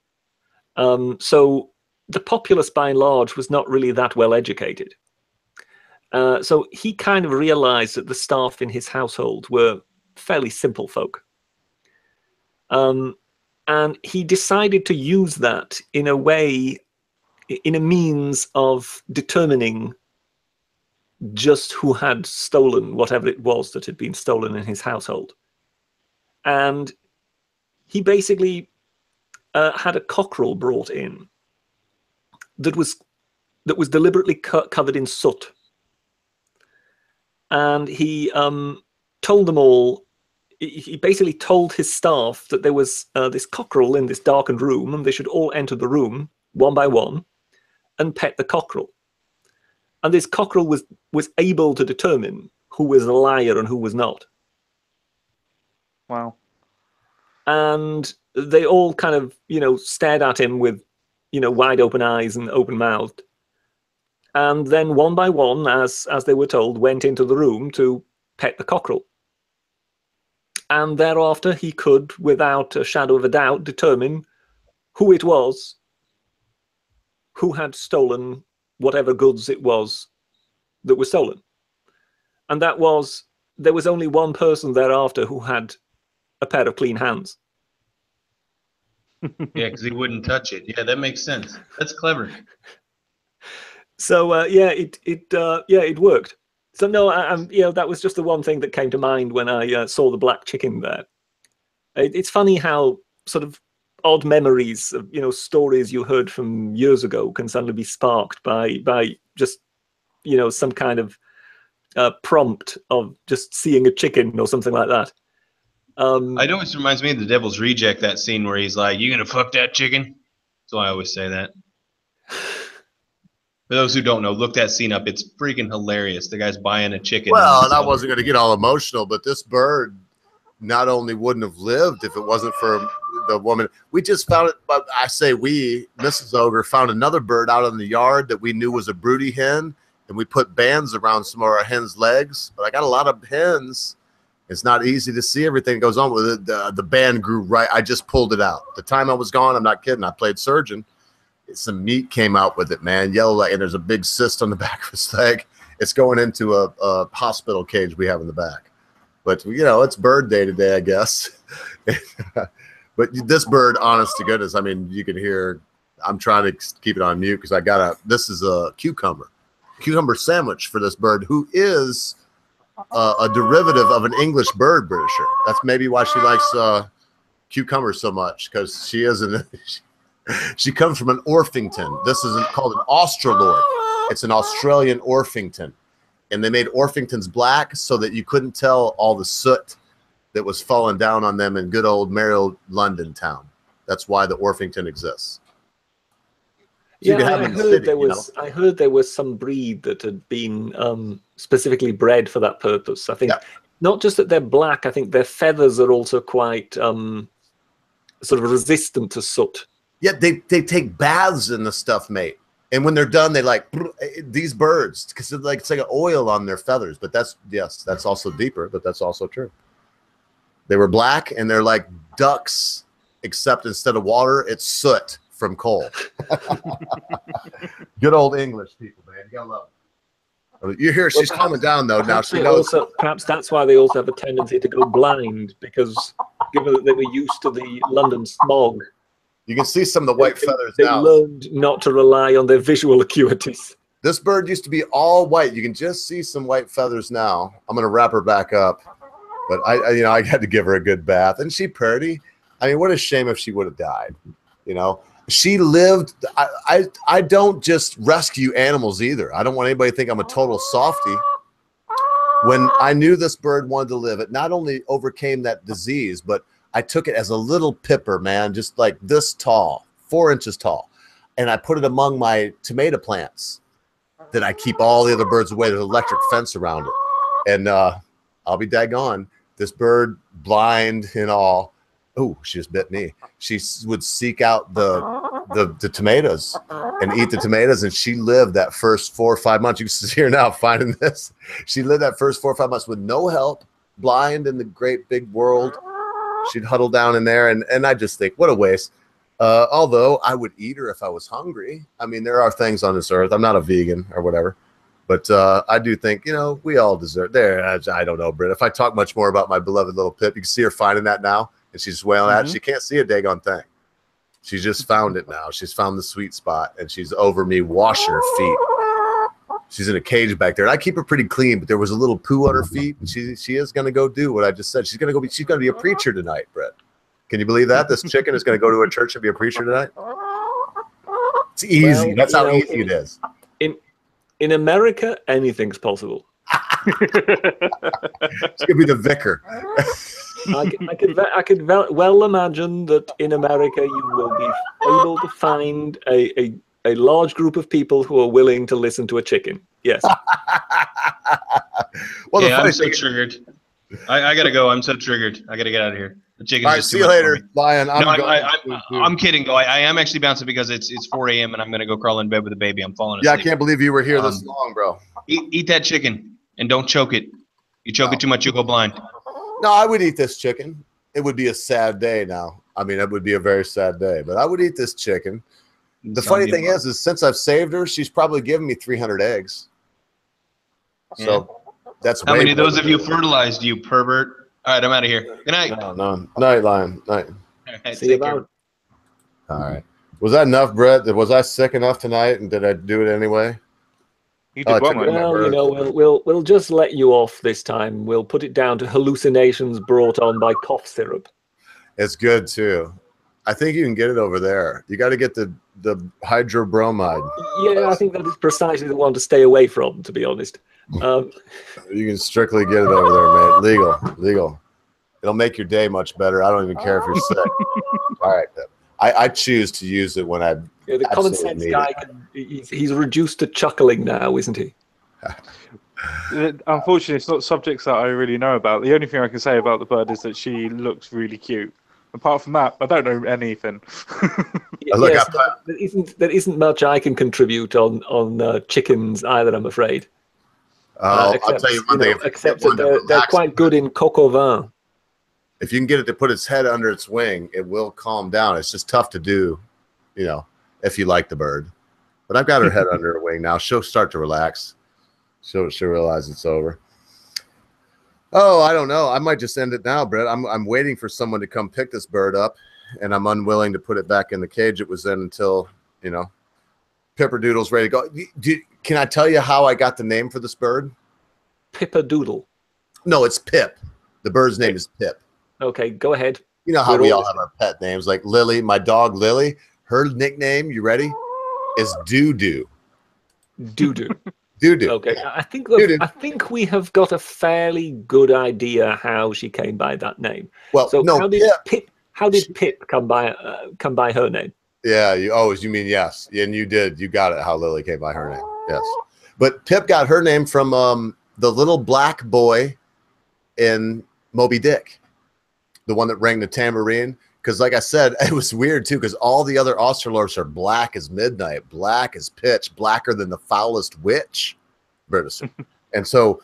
So the populace, by and large, was not really that well educated. So he kind of realized that the staff in his household were fairly simple folk. And he decided to use that in a way, in a means of determining just who had stolen whatever it was that had been stolen in his household. And he basically had a cockerel brought in that was deliberately covered in soot, and he told them all. He basically told his staff that there was this cockerel in this darkened room, and they should all enter the room one by one and pet the cockerel. And this cockerel was able to determine who was a liar and who was not. Wow. And they all kind of, stared at him with, wide open eyes and open mouthed. And then one by one, as they were told, went into the room to pet the cockerel. And thereafter, he could, without a shadow of a doubt, determine who it was who had stolen whatever goods it was that were stolen. And there was only one person thereafter who had a pair of clean hands. Yeah, because he wouldn't touch it. Yeah, that makes sense. That's clever. So it worked. So no, that was just the one thing that came to mind when I saw the black chicken there. It's funny how sort of odd memories of stories you heard from years ago can suddenly be sparked by just some kind of prompt of just seeing a chicken or something like that. It always reminds me of The Devil's Reject, that scene where he's like, "You gonna fuck that chicken?" So I always say that. For those who don't know, look that scene up. It's freaking hilarious. The guy's buying a chicken. Well, and I wasn't going to get all emotional, but this bird not only wouldn't have lived if it wasn't for the woman. We just found it, but I say we, Mrs. Ogre, found another bird out in the yard that we knew was a broody hen, and we put bands around some of our hens' legs. But I got a lot of hens. It's not easy to see everything that goes on with it. The band grew right. I just pulled it out. The time I was gone, I'm not kidding, I played surgeon. Some meat came out with it, man. Yellow, and there's a big cyst on the back of his leg. It's going into a hospital cage we have in the back. But, it's bird day today, I guess. But this bird, honest to goodness, I mean, you can hear, I'm trying to keep it on mute because this is a cucumber sandwich for this bird, who is a derivative of an English bird, Britisher. That's maybe why she likes cucumbers so much, because she is she comes from an Orpington. This isn't called an Australorp. It's an Australian Orpington. And they made Orpingtons black so that you couldn't tell all the soot that was falling down on them in good old merry London town. That's why the Orpington exists. So I heard there was some breed that had been specifically bred for that purpose. I think not just that they're black, I think their feathers are also quite sort of resistant to soot. Yeah, they take baths in the stuff, mate. And when they're done, they like these birds because it's like an oil on their feathers. But that's also deeper, but that's also true. They were black and they're like ducks, except instead of water, it's soot from coal. Good old English people, man. You gotta love it. You hear she's calming down though. Now she knows. Perhaps that's why they also have a tendency to go blind, because given that they were used to the London smog. You can see some of the white feathers now. They learned not to rely on their visual acuities. This bird used to be all white. You can just see some white feathers now. I'm going to wrap her back up. But I had to give her a good bath. And she pretty. I mean, what a shame if she would have died. She lived. I don't just rescue animals either. I don't want anybody to think I'm a total softie. When I knew this bird wanted to live, it not only overcame that disease, but I took it as a little pipper, man, just like this tall, 4 inches tall. And I put it among my tomato plants that I keep all the other birds away. There's an electric fence around it. And I'll be daggone. This bird, blind and all. Oh, she just bit me. She would seek out the tomatoes and eat the tomatoes. And she lived that first 4 or 5 months. You can see her now finding this. She lived that first 4 or 5 months with no help, blind in the great big world. She'd huddle down in there, and I just think, what a waste. Although I would eat her if I was hungry. I mean, there are things on this earth. I'm not a vegan or whatever, but I do think, we all deserve. I don't know, Britt. If I talk much more about my beloved little Pip, you can see her finding that now, and she's wailing at it. She can't see a daggone thing. She's just found it now. She's found the sweet spot, and she's over me washing her feet. She's in a cage back there, and I keep her pretty clean. But there was a little poo on her feet, and she is going to go do what I just said. She's going to be a preacher tonight, Brett. Can you believe that? This chicken is going to go to a church and be a preacher tonight. It's easy. Well, that's how easy it is. In America, anything's possible. It's going to be the vicar. I could well imagine that in America you will be able to find a large group of people who are willing to listen to a chicken. Yes. Well, yeah, I'm so triggered. I gotta go. I'm so triggered. I gotta get out of here. The chicken's all right, just see you later, Lion. I'm kidding. Go. I am actually bouncing because it's 4 a.m. and I'm gonna go crawl in bed with the baby. I'm falling asleep. Yeah, I can't believe you were here this long, bro. Eat that chicken and don't choke it. You choke it too much, you'll go blind. No, I would eat this chicken. It would be a sad day now. I mean, it would be a very sad day, but I would eat this chicken. The funny thing is since I've saved her, she's probably given me 300 eggs. So that's how many of those have you fertilized, you pervert? All right, I'm out of here. Good night. No. Night, Lion. Night. All right, See you about. All right. Was that enough, Brett? Was I sick enough tonight, and did I do it anyway? You did well, we'll just let you off this time. We'll put it down to hallucinations brought on by cough syrup. It's good too. I think you can get it over there. You got to get the hydrobromide. Yeah, I think that is precisely the one to stay away from, to be honest. You can strictly get it over there, man. Legal. It'll make your day much better. I don't even care if you're sick. All right, Pip. I choose to use it when I the common sense guy, he's reduced to chuckling now, isn't he? Unfortunately, it's not subjects that I really know about. The only thing I can say about the bird is that she looks really cute. Apart from that, I don't know anything. Yes, there isn't much I can contribute on chickens either, I'm afraid. I'll tell you one thing. Except that they're quite good in coq au vin. If you can get it to put its head under its wing, it will calm down. It's just tough to do, if you like the bird. But I've got her head under her wing now. She'll start to relax. She'll realize it's over. Oh, I don't know. I might just end it now, Brett. I'm waiting for someone to come pick this bird up, and I'm unwilling to put it back in the cage it was in until, Pipperdoodle's ready to go. Can I tell you how I got the name for this bird? Pipperdoodle. No, it's Pip. The bird's name is Pip. Okay, go ahead. You know how we all have our pet names, like Lily, my dog Lily. Her nickname, you ready? Is Doo-Doo. Doo-Doo. Doo-Doo. Okay, I think we have got a fairly good idea how she came by that name. Well, so no, how did Pip come by her name? Yeah, you mean yes. And you did. You got it, how Lily came by her name. Yes. But Pip got her name from the little black boy in Moby Dick. The one that rang the tambourine. Because like I said, it was weird too, because all the other Australorps are black as midnight, black as pitch, blacker than the foulest witch. And so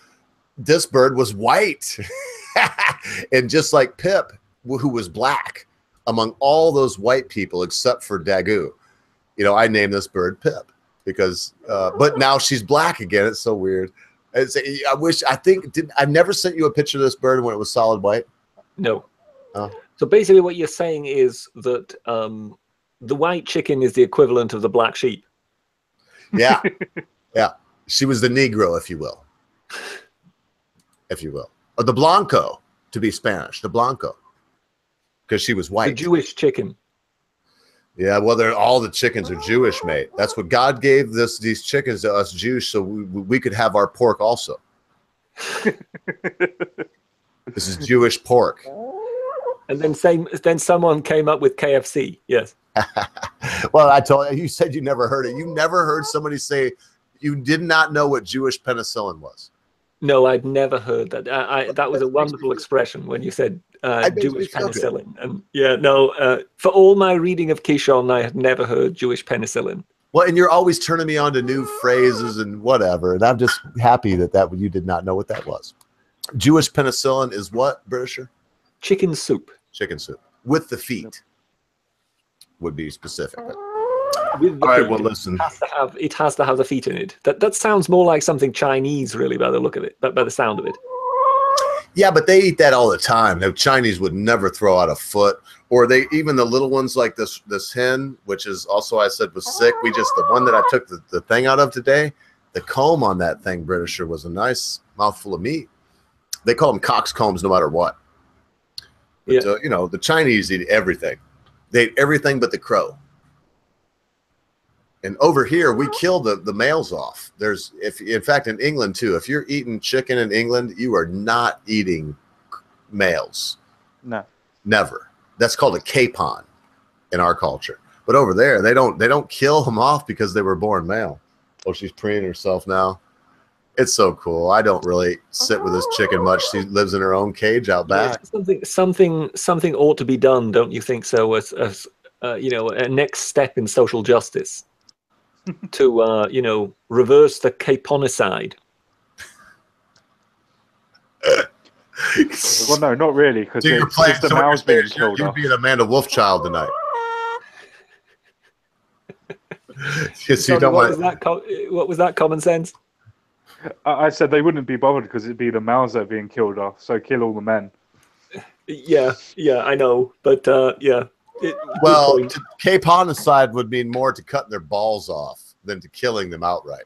this bird was white. And just like Pip, who was black among all those white people except for Daggoo, I named this bird Pip because, but now she's black again. It's so weird. I never sent you a picture of this bird when it was solid white. No. Oh. So basically what you're saying is that the white chicken is the equivalent of the black sheep. Yeah. Yeah. She was the Negro, if you will. Or the Blanco, to be Spanish. The Blanco. Because she was white. The Jewish chicken. Yeah, well, all the chickens are Jewish, mate. That's what God gave these chickens to us Jews, so we could have our pork also. This is Jewish pork. And then someone came up with KFC. Yes. Well, I told you said you never heard it. You never heard somebody say you did not know what Jewish penicillin was. No, I'd never heard that. That was a wonderful expression when you said Jewish penicillin. And yeah, no, for all my reading of Kishon, I had never heard Jewish penicillin. Well, and you're always turning me on to new phrases and whatever, and I'm just happy that you did not know what that was. Jewish penicillin is what, Britisher? Chicken soup. Chicken soup with the feet would be specific. All right, well, listen. It has to have the feet in it. That sounds more like something Chinese, really, by the look of it, by the sound of it. Yeah, but they eat that all the time. The Chinese would never throw out a foot, or even the little ones like this hen, which is also I said was sick. The one that I took the thing out of today, the comb on that thing, Britisher, was a nice mouthful of meat. They call them coxcombs no matter what. But, yeah. The Chinese eat everything. They eat everything but the crow. And over here, we kill the males off. In fact, in England too, if you're eating chicken in England, you are not eating males. No. Never. That's called a capon in our culture. But over there, they don't kill them off because they were born male. Oh, she's preening herself now. It's so cool. I don't really sit with this chicken much. She lives in her own cage out back. Yeah, something ought to be done, don't you think so? As a next step in social justice to reverse the caponicide. Well, no, not really, because it's the mouse being killed off. You'd be an Amanda Wolfchild tonight. What was that common sense? I said they wouldn't be bothered because it'd be the males that are being killed off, so kill all the men. Yeah, I know, but yeah. Well, caponicide would mean more to cutting their balls off than to killing them outright.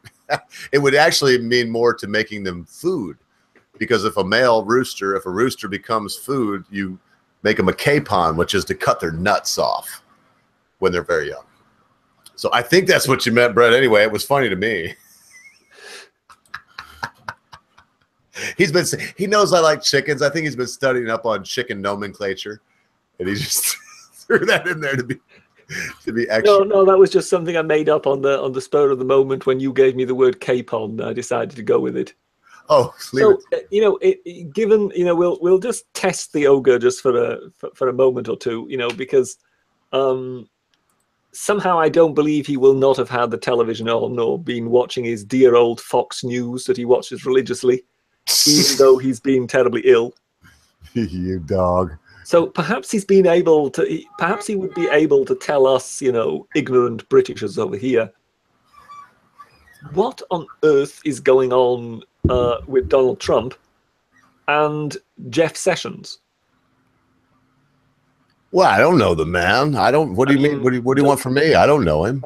It would actually mean more to making them food, because if a rooster becomes food, you make them a capon, which is to cut their nuts off. when they're very young. So I think that's what you meant, Brett. Anyway, it was funny to me. He knows I like chickens. I think he's been studying up on chicken nomenclature, and he just threw that in there to be extra. No, that was just something I made up on the spur of the moment when you gave me the word capon. I decided to go with it. Oh, so given we'll just test the ogre just for a moment or two, because somehow I don't believe he will not have had the television on or been watching his dear old Fox News that he watches religiously, even though he's been terribly ill. You dog. So perhaps he would be able to tell us, ignorant Britishers over here, what on earth is going on with Donald Trump and Jeff Sessions. Well, I don't know the man. I don't. What do you mean? What do you want from me? I don't know him.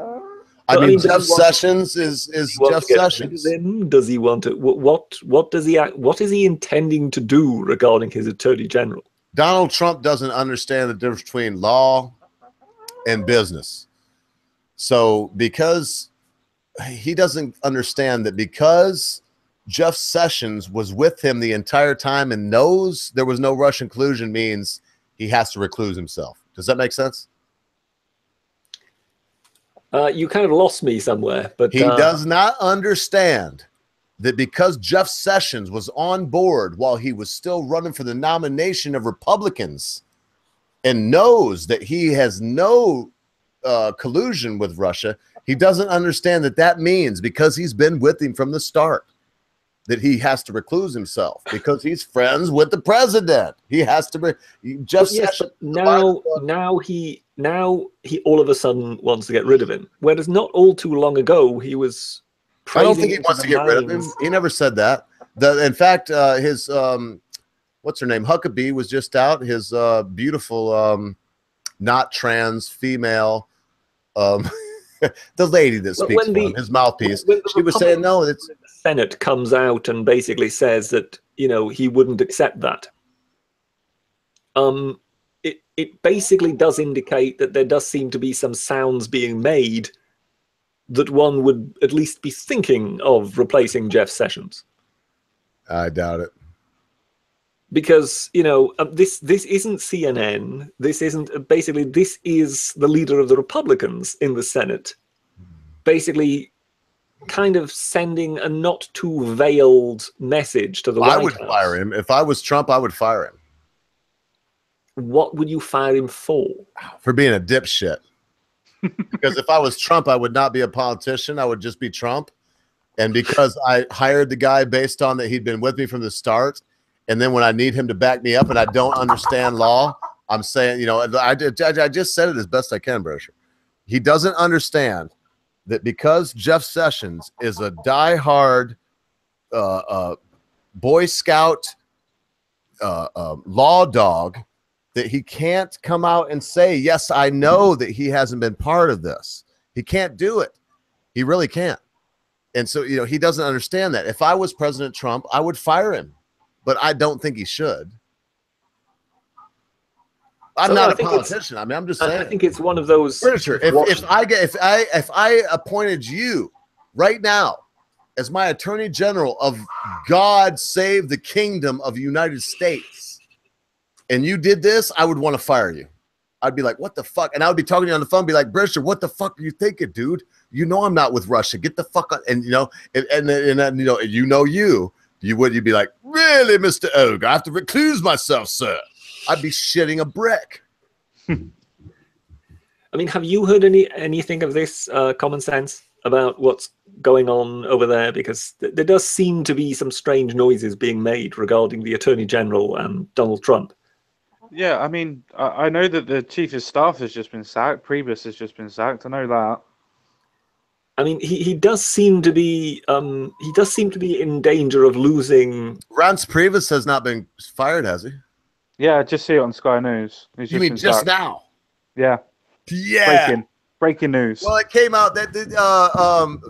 I mean, Jeff Sessions is Jeff Sessions. Does he want to? What does he? What is he intending to do regarding his attorney general? Donald Trump doesn't understand the difference between law and business. So because he doesn't understand that, because Jeff Sessions was with him the entire time and knows there was no Russian collusion, means he has to recluse himself. Does that make sense? You kind of lost me somewhere, but he does not understand that because Jeff Sessions was on board while he was still running for the nomination of Republicans and knows that he has no collusion with Russia, he doesn't understand that that means, because he's been with him from the start, that he has to recluse himself because he's friends with the president. He has to be Jeff Sessions. Now he all of a sudden wants to get rid of him. Whereas not all too long ago he was. I don't think he wants to get rid of him. He never said that. In fact, his what's her name? Huckabee was just out. His beautiful, not trans female, the lady that speaks for him, his mouthpiece. She was saying no. It's the Senate comes out and basically says that he wouldn't accept that. It basically does indicate that there does seem to be some sounds being made that one would at least be thinking of replacing Jeff Sessions. I doubt it. Because, this isn't CNN. This isn't, basically, this is the leader of the Republicans in the Senate. Basically, kind of sending a not too veiled message to the White House. I would fire him. If I was Trump, I would fire him. What would you fire him for? For being a dipshit. Because if I was Trump, I would not be a politician. I would just be Trump. And because I hired the guy based on that he'd been with me from the start, and then when I need him to back me up and I don't understand law, I'm saying, I just said it as best I can, Brasher. He doesn't understand that because Jeff Sessions is a diehard Boy Scout law dog, that he can't come out and say, yes, I know that he hasn't been part of this. He can't do it. He really can't. And so, he doesn't understand that. If I was President Trump, I would fire him, but I don't think he should. I'm not a politician. I mean, I'm just saying. I think it's one of those. Richard, if I appointed you right now as my Attorney General of God Save the Kingdom of the United States, and you did this, I would want to fire you. I'd be like, what the fuck? And I would be talking to you on the phone, be like, Brisher, what the fuck are you thinking, dude? I'm not with Russia. Get the fuck on. And you'd be like, really, Mr. Ogre? I have to recluse myself, sir. I'd be shitting a brick. I mean, have you heard anything of this common sense about what's going on over there? Because there does seem to be some strange noises being made regarding the Attorney General and Donald Trump. Yeah, I mean, I know that the chief of staff has just been sacked. Priebus has just been sacked. I know that. I mean, he does seem to be in danger of losing. Reince Priebus has not been fired, has he? Yeah, I just see it on Sky News. You mean just now? Yeah. Yeah. Breaking news. Well, it came out that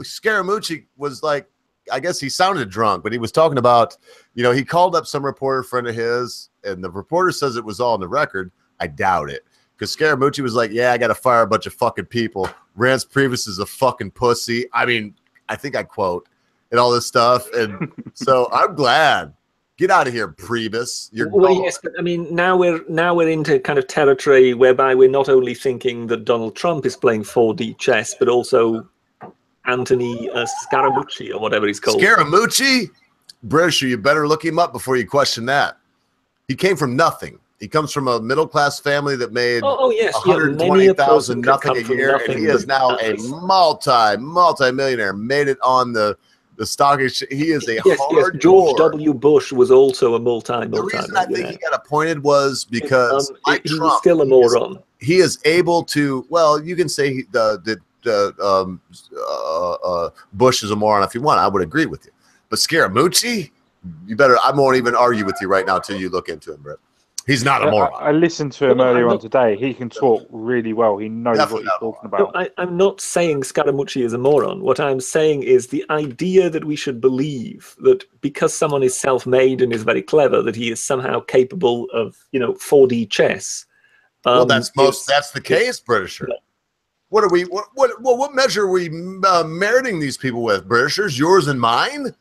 Scaramucci was like, I guess he sounded drunk, but he was talking about, he called up some reporter friend of his, and the reporter says it was all on the record. I doubt it, because Scaramucci was like, yeah, I got to fire a bunch of fucking people. Rance Priebus is a fucking pussy. I mean, I think I quote and all this stuff. And so I'm glad. Get out of here, Priebus. You're well, gone. yes, but I mean, now we're into kind of territory whereby we're not only thinking that Donald Trump is playing 4D chess, but also Anthony Scaramucci or whatever he's called. Scaramucci? Britisher, you better look him up before you question that. He came from nothing. He comes from a middle-class family that made yes, 120,000 nothing a year, and he is now a multi-millionaire. Made it on the stock exchange. He is a hard George W. Bush was also a multi. The reason I think he got appointed was because like he Trump, was still a moron. He is able to. Well, you can say Bush is a moron if you want. I would agree with you. But Scaramucci, you better. I won't even argue with you right now until you look into him, Britt. He's not a moron. I listened to him earlier on today. He can talk really well. He knows what he's talking about. No, I'm not saying Scaramucci is a moron. What I'm saying is the idea that we should believe that because someone is self-made and is very clever, that he is somehow capable of, 4D chess. Well, that's the case, Britisher. What are we? What measure are we meriting these people with, Britishers? Yours and mine.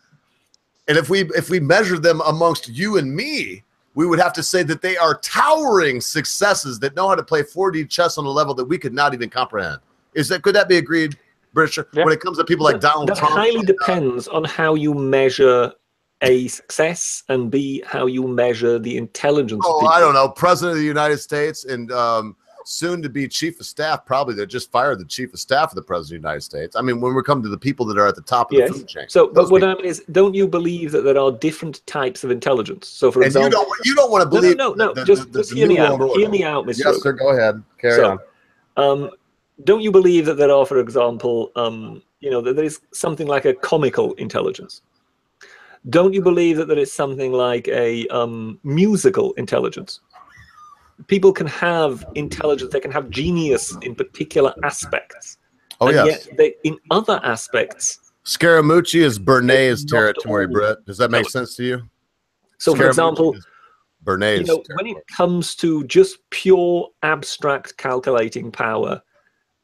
And if we measure them amongst you and me, we would have to say that they are towering successes that know how to play 4D chess on a level that we could not even comprehend. Could that be agreed, Britisher? Yeah. When it comes to people like Donald Trump, that highly depends on how you measure A, success, and B, how you measure the intelligence. Oh, I don't know. President of the United States and soon to be chief of staff, probably that just fired the chief of staff of the president of the United States. I mean, when we come to the people that are at the top of the food chain. So, but what I mean is, don't you believe that there are different types of intelligence? So, for example, you don't want to believe. No. Just hear me out. Hear me out, Mr. Yes, sir. Go ahead. Carry on. Don't you believe that there are, for example, that there is something like a comical intelligence? Don't you believe that there is something like a musical intelligence? People can have intelligence, they can have genius in particular aspects. Oh, and yes. Yet they, in other aspects. Scaramucci is Bernays territory, Brett. Does that make sense to you? So, for example, Bernays when it comes to just pure abstract calculating power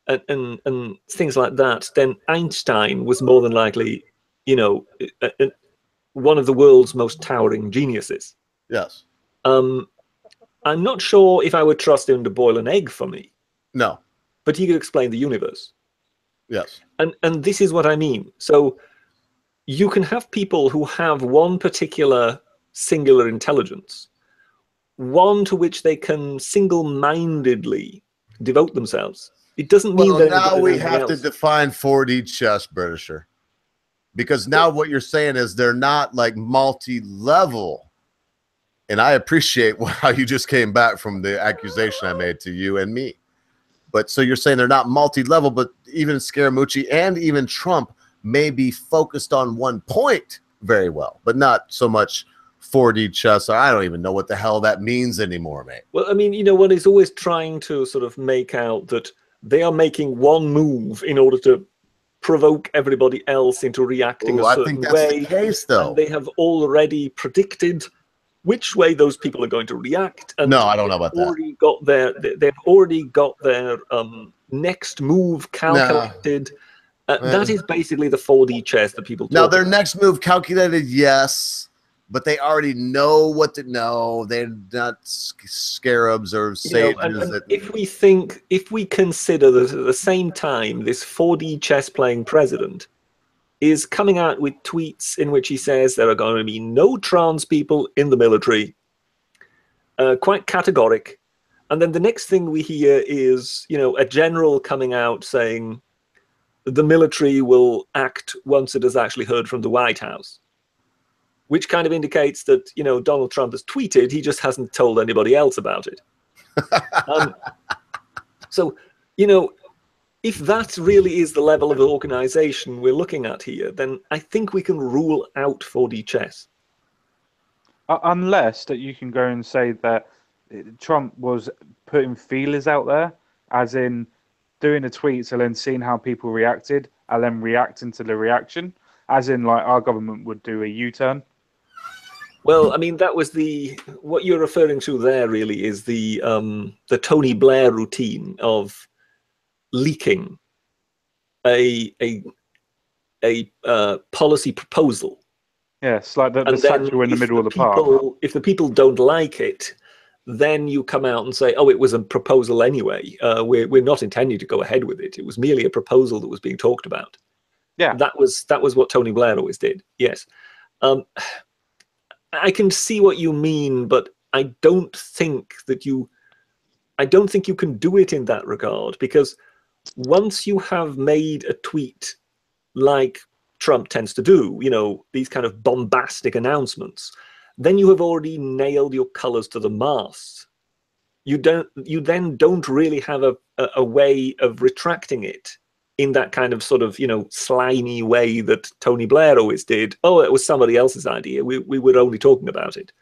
and things like that, then Einstein was more than likely, one of the world's most towering geniuses. Yes. I'm not sure if I would trust him to boil an egg for me. No. But he could explain the universe. Yes. And this is what I mean. So you can have people who have one particular singular intelligence, one to which they can single-mindedly devote themselves. It doesn't mean that now we have to define 4D chess, Britisher. Because now what you're saying is they're not like multi-level. And I appreciate how you just came back from the accusation I made to you and me. But so you're saying they're not multi-level, but even Scaramucci and even Trump may be focused on one point very well, but not so much 4D chess. I don't even know what the hell that means anymore, mate. Well, I mean, one is always trying to sort of make out that they are making one move in order to provoke everybody else into reacting a certain way. I think that's the case, though. And they have already predicted which way those people are going to react. And no, I don't know about that. They've already got their next move calculated. That is basically the 4D chess that people talk about. Now, their next move calculated, yes, but they already know what to know. They're not scarabs or sages. If we consider that at the same time, this 4D chess playing president is coming out with tweets in which he says there are going to be no trans people in the military, quite categoric. And then the next thing we hear is, a general coming out saying the military will act once it has actually heard from the White House, which kind of indicates that, Donald Trump has tweeted, he just hasn't told anybody else about it. So, if that really is the level of organization we're looking at here, then I think we can rule out 4D chess. Unless that you can go and say that Trump was putting feelers out there, as in doing the tweets and then seeing how people reacted, and then reacting to the reaction, as in like our government would do a U-turn. Well, I mean, that was what you're referring to there. Really, is the Tony Blair routine of leaking a policy proposal. Yes, like the And then statue in the if middle of the people, park. If the people don't like it, then you come out and say, "Oh, it was a proposal anyway. We're not intending to go ahead with it. It was merely a proposal that was being talked about." Yeah, that was what Tony Blair always did. Yes, I can see what you mean, but I don't think you can do it in that regard, because once you have made a tweet like Trump tends to do, these kind of bombastic announcements, then you have already nailed your colors to the mast. You then don't really have a way of retracting it in that kind of sort of, slimy way that Tony Blair always did. Oh, it was somebody else's idea. We were only talking about it.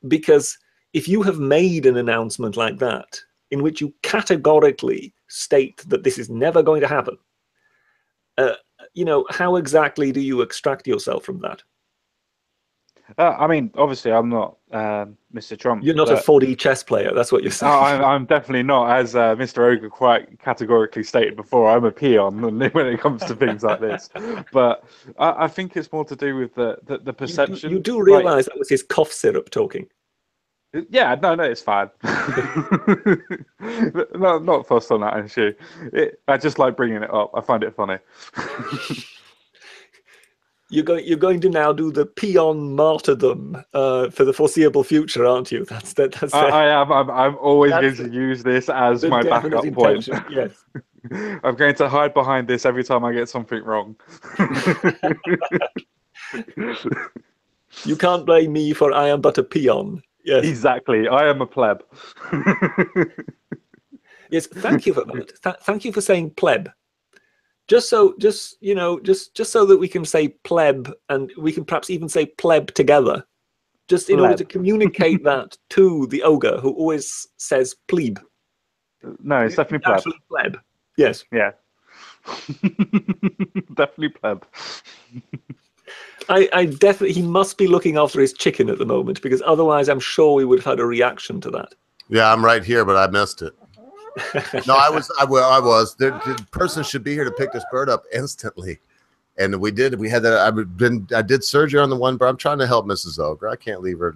Because if you have made an announcement like that, in which you categorically state that this is never going to happen, how exactly do you extract yourself from that? I mean, obviously, I'm not Mr. Trump. You're not a 4D chess player. That's what you're saying. I'm definitely not, as Mr. Ogre quite categorically stated before. I'm a peon when it comes to things like this. But I think it's more to do with the perception. You do realise that was his cough syrup talking. Yeah, no, it's fine. No, not fussed on that issue. I just like bringing it up. I find it funny. You're going to now do the peon martyrdom for the foreseeable future, aren't you? That's I am. I'm always going to use this as my backup point. Yes. I'm going to hide behind this every time I get something wrong. You can't blame me, for I am but a peon. Yes. Exactly. I am a pleb. Yes. Thank you for that. Thank you for saying pleb. Just so that we can say pleb, and we can perhaps even say pleb together, just in order to communicate that to the ogre who always says plebe. No, it's definitely pleb. Actually pleb. Yes. Yeah. Definitely pleb. I definitely, he must be looking after his chicken at the moment, because otherwise I'm sure we would have had a reaction to that. Yeah, I'm right here, but I missed it. No, I was. The person should be here to pick this bird up instantly, and we did. We had that. I did surgery on the one bird. I'm trying to help Mrs. Ogre. I can't leave her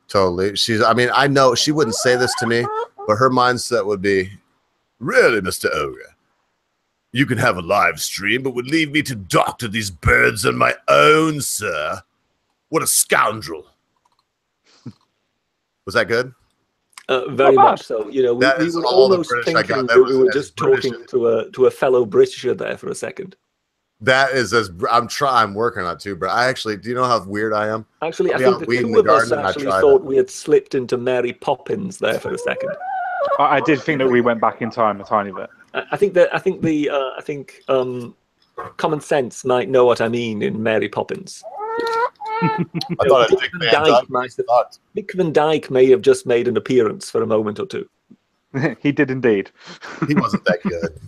totally. I mean, I know she wouldn't say this to me, but her mindset would be, really, Mr. Ogre, you can have a live stream, but would leave me to doctor these birds on my own, sir. What a scoundrel. Was that good? Very much so. We were almost thinking that we were just talking to a fellow Britisher there for a second. That is I'm working on it too, but I actually, do you know how weird I am? Actually, I think the two of us actually thought we had slipped into Mary Poppins there for a second. I did think that we went back in time a tiny bit. I think common sense might know what I mean in Mary Poppins. I thought Dick Van Dyke may have just made an appearance for a moment or two. He did indeed. He wasn't that good.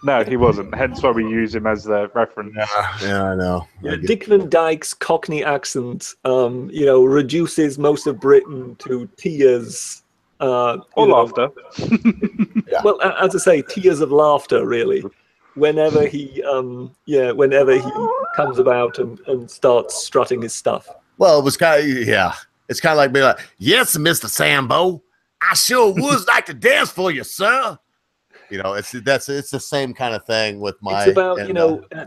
No, he wasn't. Hence why we use him as the reference. Yeah, I know. Dick Van Dyke's Cockney accent, reduces most of Britain to tears. Or laughter. Yeah. Well, as I say, tears of laughter, really. Whenever he comes about and starts strutting his stuff. Well, it was it's kind of like being like, yes, Mr. Sambo, I sure would like to dance for you, sir. It's the same kind of thing with my. It's about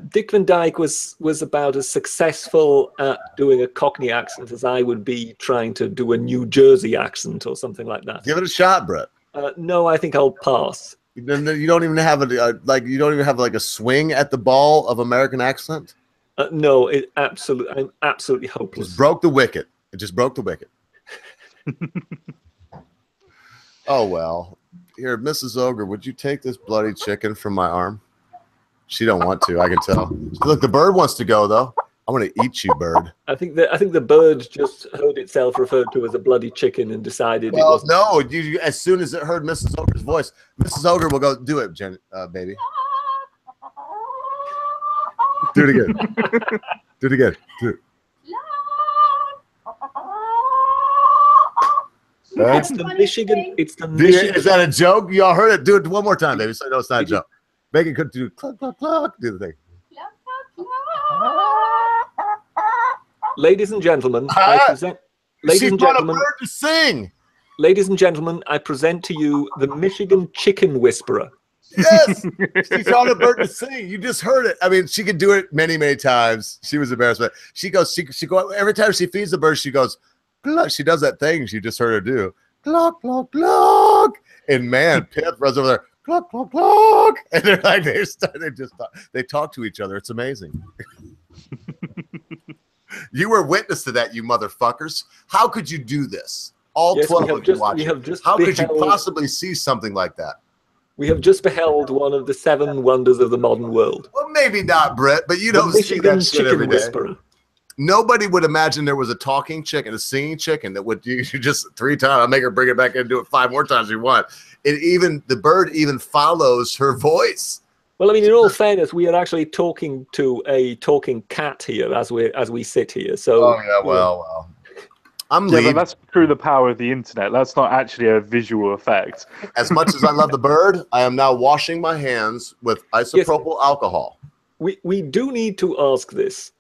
Dick Van Dyke was about as successful at doing a Cockney accent as I would be trying to do a New Jersey accent or something like that. Give it a shot, Brett. No, I think I'll pass. You don't even have a swing at the ball of American accent. No, I'm absolutely hopeless. Just broke the wicket. It just broke the wicket. Oh well. Here, Mrs. Ogre, would you take this bloody chicken from my arm? She don't want to. I can tell. Look, the bird wants to go though. I want to eat you, bird. I think the bird just heard itself referred to as a bloody chicken and decided it wasn't. No, as soon as it heard Mrs. Ogre's voice, Mrs. Ogre will go, do it, baby. Do it again. Do it again. Do it. It's the Michigan. It's the Dude, Michigan. is that a joke? Y'all heard it? Do it one more time, baby. So no, it's not a joke. Make it good. Do cluck, cluck, cluck. Do the thing. Ladies and gentlemen, I present. Ladies and gentlemen, a bird to sing. Ladies and gentlemen, I present to you the Michigan Chicken Whisperer. Yes, she taught a bird to sing. You just heard it. I mean, she could do it many, many times. She was embarrassed, but she goes. She go every time she feeds the bird. She goes. Cluck. She does that thing you just heard her do. Cluck, cluck, cluck. And man, Pitt runs over there. Cluck, cluck, cluck. And they're like they talk to each other. It's amazing. You were witness to that, you motherfuckers. How could you do this? All 12 of you watching. How could you possibly see something like that? We have just beheld one of the 7 wonders of the modern world. Well, maybe not, Brett, but you don't see that shit every day. Whisperer. Nobody would imagine there was a talking chicken, a singing chicken that would you just 3 times. I'll make her bring it back in and do it 5 more times if you want. The bird even follows her voice. Well, I mean, in all fairness, we are actually talking to a talking cat here as we sit here. So, oh yeah, well, I'm leaving. But that's through the power of the internet. That's not actually a visual effect. As much as I love the bird, I am now washing my hands with isopropyl alcohol. We do need to ask this.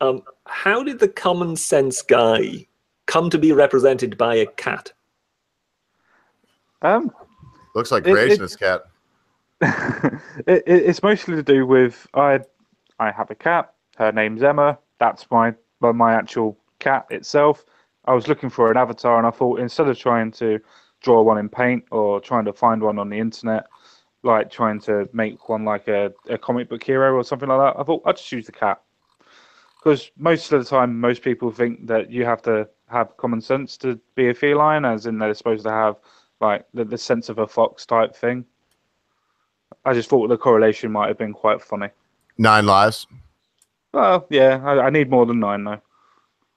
How did the common sense guy come to be represented by a cat? Looks like creationist cat. It's mostly to do with I have a cat. Her name's Emma. That's my actual cat itself. I was looking for an avatar, and I thought instead of trying to draw one in paint or trying to find one on the internet, like trying to make one like a comic book hero or something like that, I thought I'd just use the cat. Because most of the time, most people think that you have to have common sense to be a feline, as in they're supposed to have like the sense of a fox type thing. I just thought the correlation might have been quite funny. 9 lives. Well, yeah, I need more than 9 though.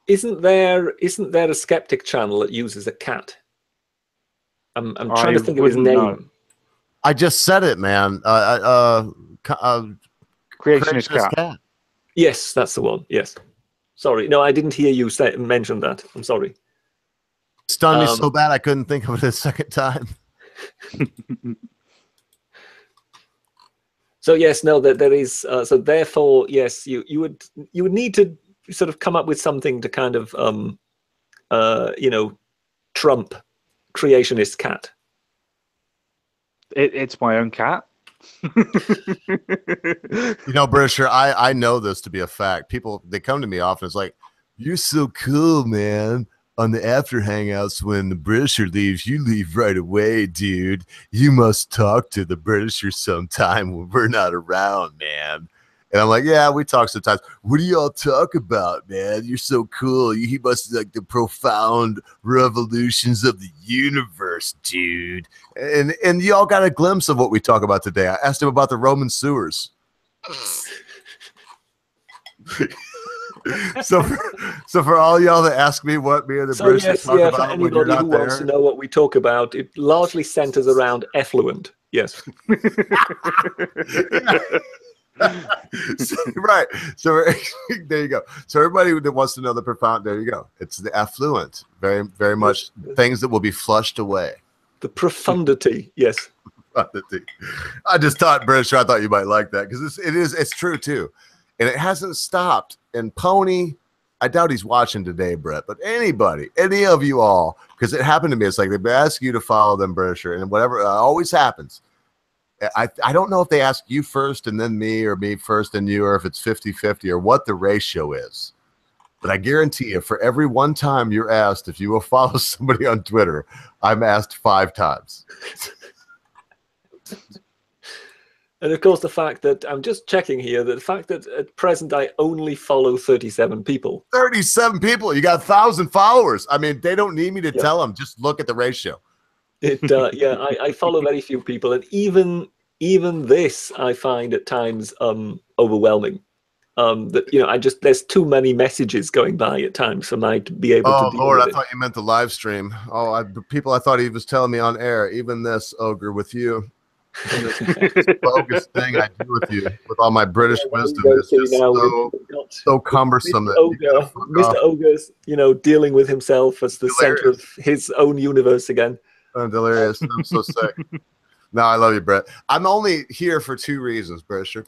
Isn't there a skeptic channel that uses a cat? I'm trying to think of his name. Know. I just said it, man. Creationist cat. Yes, that's the one. Yes. Sorry, no, I didn't hear you mention that. I'm sorry. It stunned me so bad I couldn't think of it a second time. So yes, no, there is. So therefore, yes, you would need to sort of come up with something to kind of trump creationist cat. It's my own cat. Britisher, I know this to be a fact. People, they come to me often. It's like, you're so cool, man. On the after hangouts, when the Britisher leaves, you leave right away, dude. You must talk to the Britisher sometime when we're not around, man. And I'm like, yeah, we talk sometimes. What do y'all talk about, man? You're so cool. He must like the profound revolutions of the universe, dude. And y'all got a glimpse of what we talk about today. I asked him about the Roman sewers. So for all y'all that ask me what me and the British talk about for anybody who wants to know what we talk about, it largely centers around effluent. Yes. Right. So there you go. So everybody that wants to know the profound, there you go. It's the affluent. Very, very much things that will be flushed away. The profundity. Yes. Profundity. I just thought, British, I thought you might like that because it's true too. And it hasn't stopped. And Pony, I doubt he's watching today, Brett, but anybody, any of you all, because it happened to me. It's like they ask you to follow them, Britisher, and whatever always happens. I don't know if they ask you first and then me, or me first and you, or if it's 50-50 or what the ratio is. But I guarantee you, for every one time you're asked if you will follow somebody on Twitter, I'm asked 5 times. And of course, the fact that I'm just checking here, the fact that at present I only follow 37 people. 37 people. You got 1,000 followers. I mean, they don't need me to tell them. Just look at the ratio. I follow very few people, and even this I find at times overwhelming. There's too many messages going by at times for me to be able to. Oh Lord, I thought you meant the live stream. The people I thought he was telling me on air. Even this ogre with you. This bogus thing I do with you, with all my British wisdom, is just so cumbersome. Mr. Ogre's, dealing with himself as the center of his own universe again. I'm delirious. I'm so sick. No, I love you, Brett. I'm only here for 2 reasons, Brisher.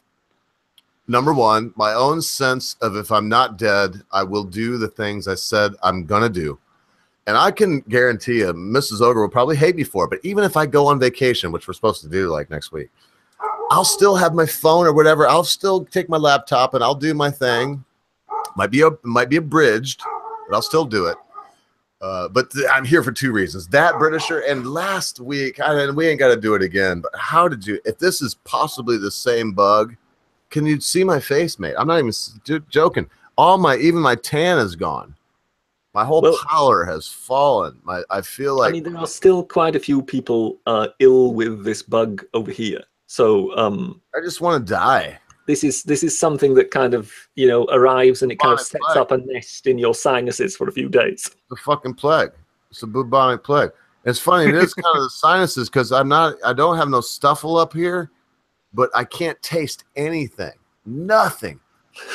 Number one, my own sense of if I'm not dead, I will do the things I said I'm going to do. And I can guarantee you, Mrs. Ogre will probably hate me for it. But even if I go on vacation, which we're supposed to do like next week, I'll still have my phone or whatever. I'll still take my laptop and I'll do my thing. Might be abridged, but I'll still do it. I'm here for 2 reasons. That, Britisher, and last week, and we ain't got to do it again, but how did you, if this is possibly the same bug, can you see my face, mate? I'm not even joking. Even my tan is gone. My whole pallor has fallen. I feel like. I mean, there are still quite a few people ill with this bug over here. So I just want to die. This is something that kind of arrives and it kind of sets up a nest in your sinuses for a few days. The fucking plague. It's a bubonic plague. It's funny. It is kind of the sinuses because I don't have no stuffle up here. But I can't taste anything. Nothing.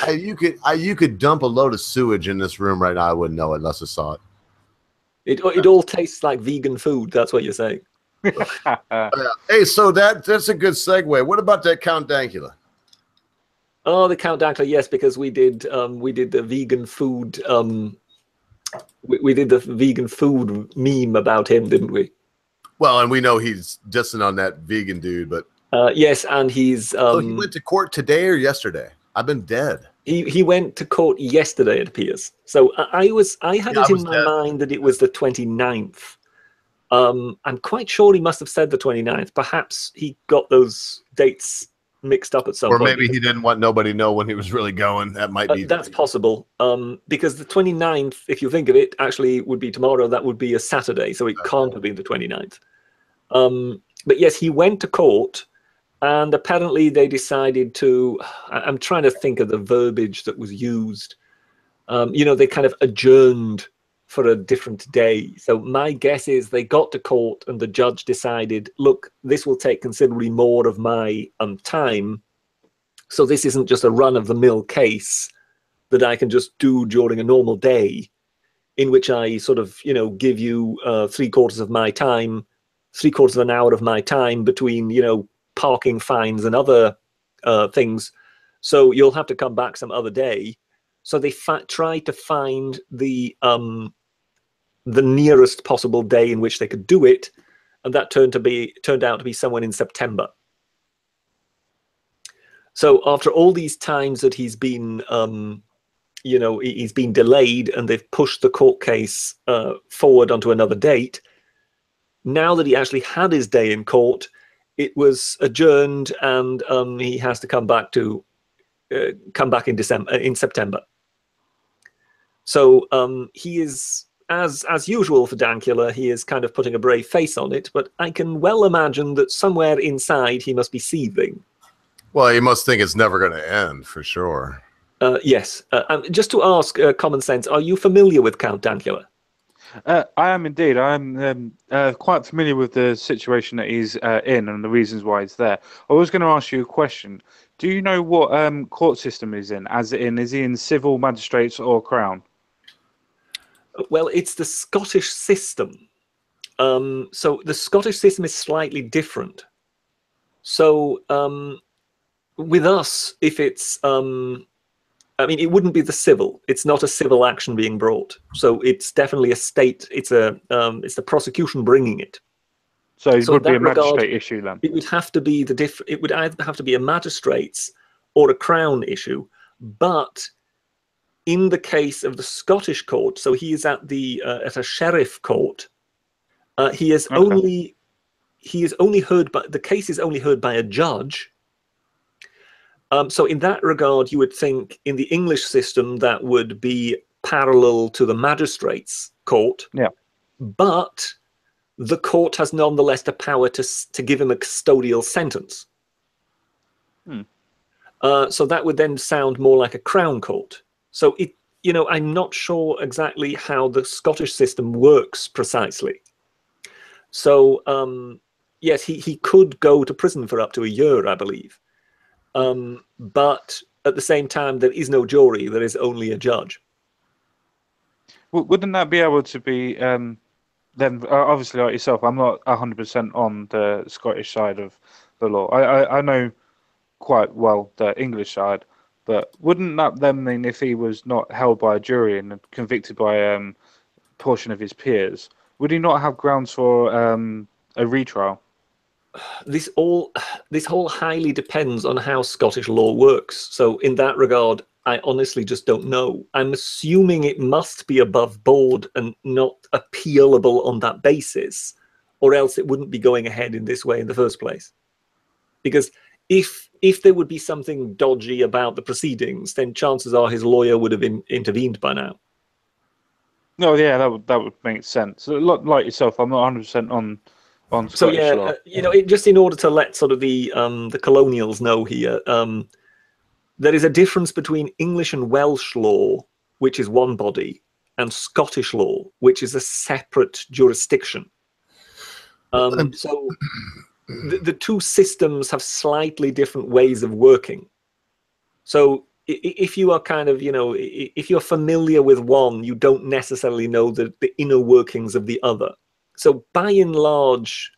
You could dump a load of sewage in this room right now. I wouldn't know it unless I saw it. It all tastes like vegan food. That's what you're saying. Hey, so that's a good segue. What about that Count Dankula? Oh, the Count Dankula, yes, because we did the vegan food. We did the vegan food meme about him, didn't we? Well, and we know he's dissing on that vegan dude, but. Yes, and he's. So he went to court today or yesterday? I've been dead. He went to court yesterday, it appears. So I had it in my mind that it was the 29th. I'm quite sure he must have said the 29th. Perhaps he got those dates mixed up at some point. Or maybe he didn't want nobody to know when he was really going. That might be. That's possible. Because the 29th, if you think of it, actually would be tomorrow. That would be a Saturday, so it can't have been the 29th. But yes, he went to court. And apparently they decided to, I'm trying to think of the verbiage that was used. They kind of adjourned for a different day. So my guess is they got to court and the judge decided, look, this will take considerably more of my time. So this isn't just a run-of-the-mill case that I can just do during a normal day in which I sort of, give you 3/4 of my time, 3/4 of an hour of my time between, parking fines and other things, so you'll have to come back some other day. So they tried to find the nearest possible day in which they could do it, and that turned out to be somewhere in September. So after all these times that he's been, he's been delayed, and they've pushed the court case forward onto another date. Now that he actually had his day in court, it was adjourned, and he has to come back in September. So he is, as usual for Dankula, he is kind of putting a brave face on it. But I can well imagine that somewhere inside he must be seething. Well, he must think it's never going to end, for sure. Yes. Just to ask common sense, are you familiar with Count Dankula? I am indeed. I'm quite familiar with the situation that he's in and the reasons why he's there. I was going to ask you a question. Do you know what court system he's in? As in, is he in civil, magistrates, or crown? Well, it's the Scottish system. So the Scottish system is slightly different. So with us, if it's it wouldn't be the civil. It's not a civil action being brought. So it's definitely a state. It's the prosecution bringing it. So it would be a magistrate issue then. It would have to be it would either have to be a magistrate's or a crown issue. But in the case of the Scottish court, so he is at a sheriff court. He is only heard by the case is only heard by a judge. So in that regard, you would think in the English system that would be parallel to the magistrate's court. Yeah. But the court has nonetheless the power to give him a custodial sentence. So that would then sound more like a crown court. So I'm not sure exactly how the Scottish system works precisely. So yes, he could go to prison for up to a year, I believe. But at the same time, there is no jury. There is only a judge. Wouldn't that be able to be then obviously, like yourself, I'm not 100% on the Scottish side of the law. I know quite well the English side, but wouldn't that then mean if he was not held by a jury and convicted by a portion of his peers, would he not have grounds for a retrial? This whole highly depends on how Scottish law works. So in that regard, I honestly just don't know. I'm assuming it must be above board and not appealable on that basis, or else it wouldn't be going ahead in this way in the first place. Because if there would be something dodgy about the proceedings, then chances are his lawyer would have intervened by now. No, yeah, that would make sense. Like yourself, I'm not 100% on Scottish law. Just in order to let sort of the colonials know here, there is a difference between English and Welsh law, which is one body, and Scottish law, which is a separate jurisdiction. So the two systems have slightly different ways of working. So if you are kind of, if you're familiar with one, you don't necessarily know the inner workings of the other. So by and large,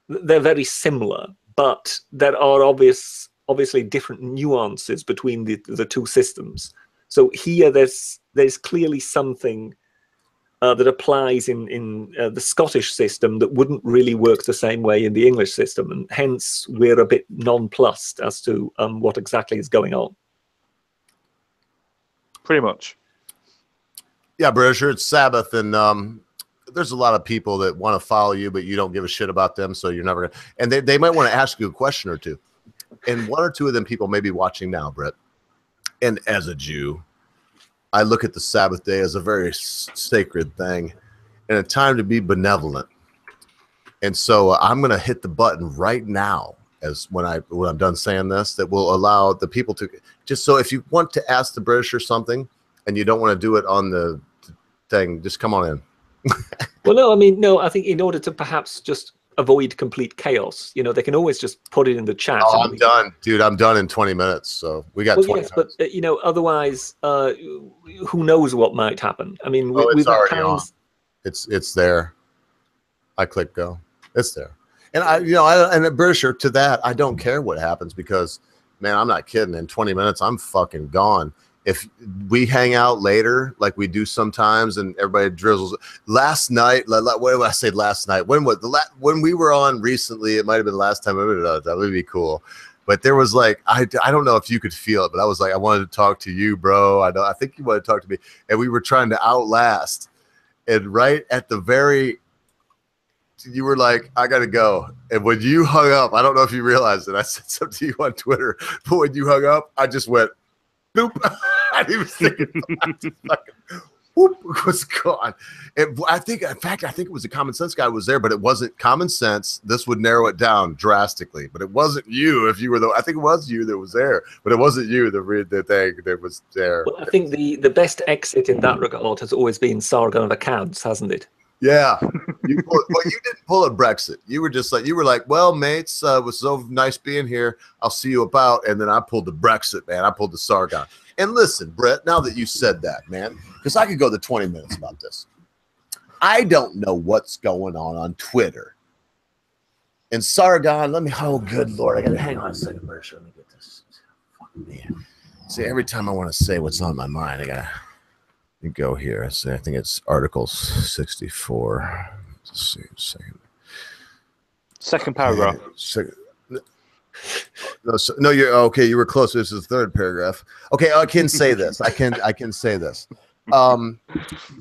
they're very similar, but there are obviously different nuances between the two systems. So here there's clearly something that applies in the Scottish system that wouldn't really work the same way in the English system, and hence we're a bit nonplussed as to what exactly is going on. Pretty much. Yeah, Britisher, it's Sabbath, and there's a lot of people that want to follow you, but you don't give a shit about them, so you're never gonna. And they might want to ask you a question or two. And one or two of them people may be watching now, Brett. And as a Jew, I look at the Sabbath day as a very sacred thing and a time to be benevolent. And so I'm going to hit the button right now when I'm done saying this, that will allow the people to just, so if you want to ask the Britisher something and you don't want to do it on the thing, just come on in. Well, no, I think in order to perhaps just avoid complete chaos, they can always just put it in the chat. Oh, I'm done, dude. I'm done in 20 minutes. So we got 20 minutes. But otherwise, who knows what might happen? I mean, we've had times. It's there. I click go. It's there. And and a Britisher to that, I don't care what happens because, man, I'm not kidding. In 20 minutes, I'm fucking gone. If we hang out later, like we do sometimes, and everybody drizzles. Last night, what did I say last night? When we were on recently, it might have been the last time. That would be cool. But there was like, I don't know if you could feel it, but I was like, I wanted to talk to you, bro. I think you wanted to talk to me. And we were trying to outlast. And right at the very, you were like, I got to go. And when you hung up, I don't know if you realized it. I said something to you on Twitter. But when you hung up, I just went, boop. I didn't even think about it. Whoop, it was gone. I think it was a common sense guy who was there, but it wasn't common sense. This would narrow it down drastically, but it wasn't you. If you were I think it was you that was there, but it wasn't you that read the thing that was there. Well, I think the best exit in that regard has always been Sargon of Akkad, hasn't it? Yeah. You didn't pull a Brexit. You were like, well, mates, it was so nice being here. I'll see you about. And then I pulled the Brexit, man. I pulled the Sargon. And listen, Brett, now that you said that, man, because I could go the 20 minutes about this. I don't know what's going on Twitter. And Sargon, oh, good Lord. I got to hang on a second, British. Let me get this. Fucking man. See, every time I want to say what's on my mind, I got to go here. I think it's Article 64. Let's see a second. Second paragraph. No, you're okay. You were close. This is the third paragraph. Okay, I can say this. I can say this.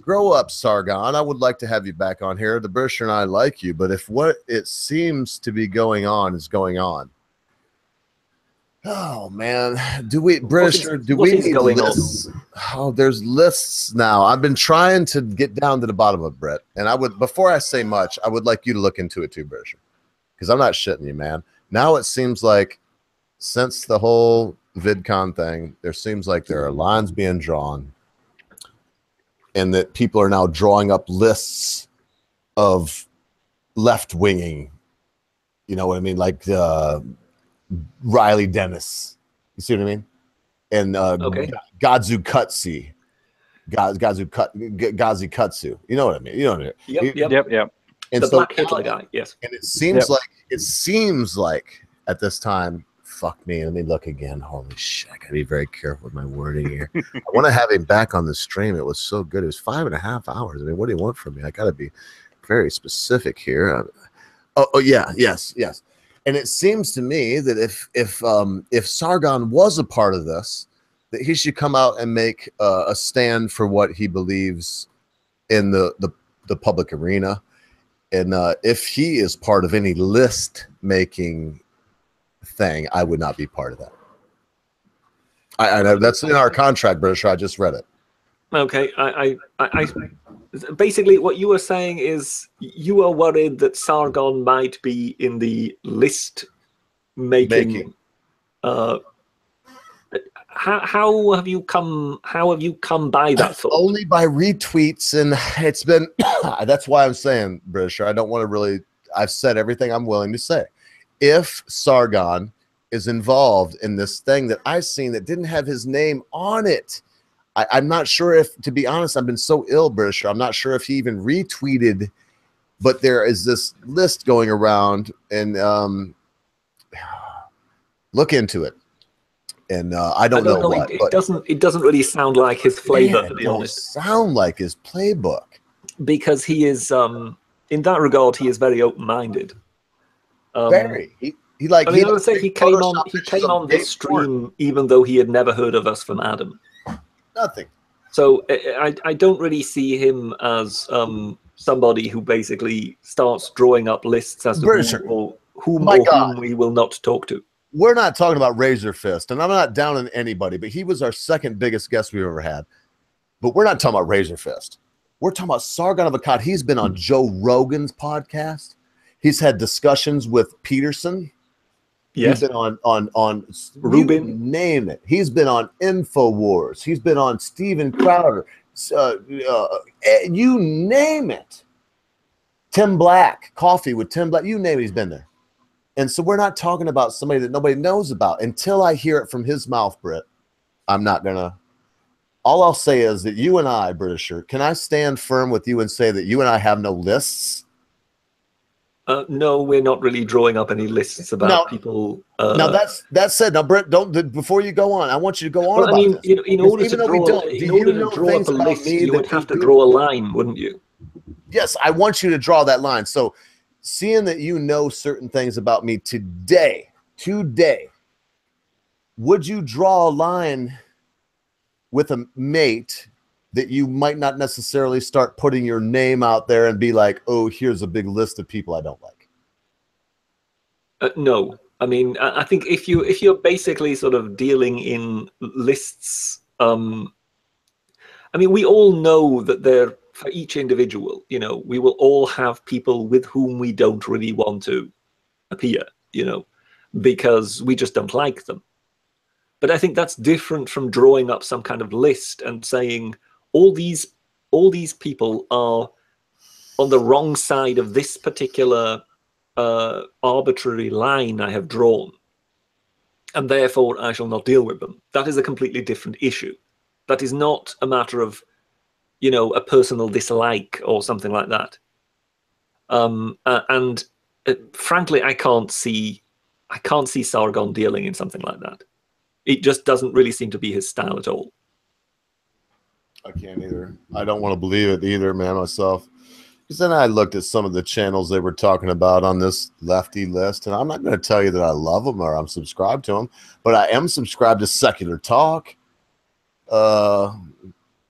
Grow up, Sargon. I would like to have you back on here. The Britisher and I like you, but if what it seems to be going on is going on, oh man, do we need lists? Oh, there's lists now. I've been trying to get down to the bottom of it, Brett, and before I say much, I would like you to look into it too, Britisher, because I'm not shitting you, man. Now it seems like since the whole VidCon thing, there seems like there are lines being drawn and that people are now drawing up lists of left-winging, you know what I mean? Like Riley Dennis. You see what I mean? And Godzu Kutsi Gazi Kutsu. You know what I mean? You know what I mean? Yep. And The so Black Hitler guy, yes. And it seems like at this time, fuck me. Let me look again. Holy shit! I gotta be very careful with my wording here. I want to have him back on the stream. It was so good. It was 5.5 hours. I mean, what do you want from me? I gotta be very specific here. Yes. And it seems to me that if Sargon was a part of this, that he should come out and make a stand for what he believes in the public arena. And if he is part of any list making thing, I would not be part of that. I know that's in our contract, British. I just read it. Okay, I basically what you were saying is you are worried that Sargon might be in the list making. How have you come by that thought? Only by retweets, and it's been that's why I'm saying, British, I don't want to really, I've said everything I'm willing to say. If Sargon is involved in this thing that I've seen that didn't have his name on it, I'm not sure if, to be honest, I've been so ill, British, I'm not sure if he even retweeted, but there is this list going around, and look into it. And I don't know what. It doesn't really sound like his flavor, to be honest. Sound like his playbook. Because he is, in that regard, he is very open-minded. Very. He came on this stream even though he had never heard of us from Adam. Nothing. So I don't really see him as somebody who basically starts drawing up lists as to whom we will not talk to. We're not talking about Razor Fist, and I'm not down on anybody, but he was our second biggest guest we've ever had. But we're not talking about Razor Fist. We're talking about Sargon of Akkad. He's been on Joe Rogan's podcast. He's had discussions with Peterson. Yes. He's been on Rubin. Name it. He's been on InfoWars. He's been on Steven Crowder. You name it. Tim Black, Coffee with Tim Black. You name it, he's been there. And so we're not talking about somebody that nobody knows about. Until I hear it from his mouth, Britt, I'm not going to. All I'll say is that you and I, Britisher, can I stand firm with you and say that you and I have no lists? No, we're not really drawing up any lists about people. Now that's said. Now, Britt, don't before you go on. I want you to go on. Well, about I mean, this. in order to draw up a list, you would have to draw a line, wouldn't you? Yes, I want you to draw that line. So, seeing that you know certain things about me today, would you draw a line with a mate that you might not necessarily start putting your name out there and be like, oh, here's a big list of people I don't like? No. I mean, I think if you're basically sort of dealing in lists, I mean, we all know that there, for each individual, you know, we will all have people with whom we don't really want to appear, you know, because we just don't like them. But I think that's different from drawing up some kind of list and saying all these people are on the wrong side of this particular arbitrary line I have drawn, and therefore I shall not deal with them. That is a completely different issue. That is not a matter of, you know, a personal dislike or something like that. Frankly, I can't see Sargon dealing in something like that. It just doesn't really seem to be his style at all. I can't either. I don't want to believe it either, man, myself. Because then I looked at some of the channels they were talking about on this lefty list, and I'm not going to tell you that I love them or I'm subscribed to them, but I am subscribed to Secular Talk.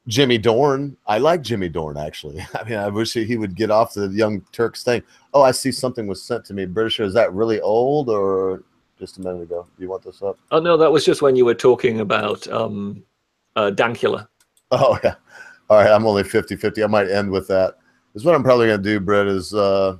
Jimmy Dorn. I like Jimmy Dorn, actually. I mean, I wish he would get off the Young Turks thing. Oh, I see something was sent to me. British, is that really old or just a minute ago? Do you want this up? Oh, no, that was just when you were talking about Dankula. Oh, yeah. All right, I'm only 50-50. I might end with that. Because what I'm probably going to do, Brett, is I'm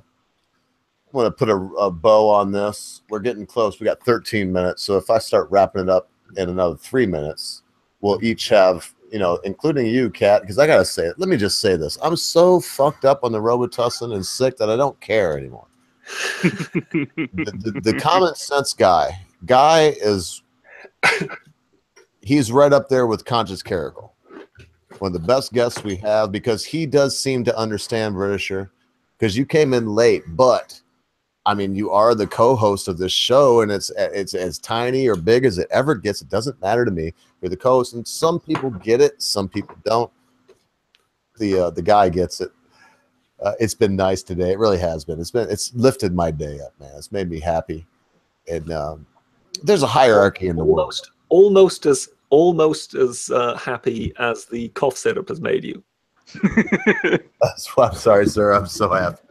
going to put a bow on this. We're getting close. We got 13 minutes. So if I start wrapping it up in another 3 minutes, we'll each have, you know, including you, Kat, because I got to say it. Let me just say this. I'm so fucked up on the Robitussin and sick that I don't care anymore. the common sense guy is, he's right up there with Conscious Carrigal. One of the best guests we have, because he does seem to understand Britisher, because you came in late, but I mean, you are the co-host of this show, and it's as tiny or big as it ever gets. It doesn't matter to me. You're the co-host, and some people get it, some people don't. The guy gets it. It's been nice today. It really has been. It's lifted my day up, man. It's made me happy. And there's a hierarchy in the world. Almost as happy as the cough syrup has made you. That's why I'm sorry, sir. I'm so happy.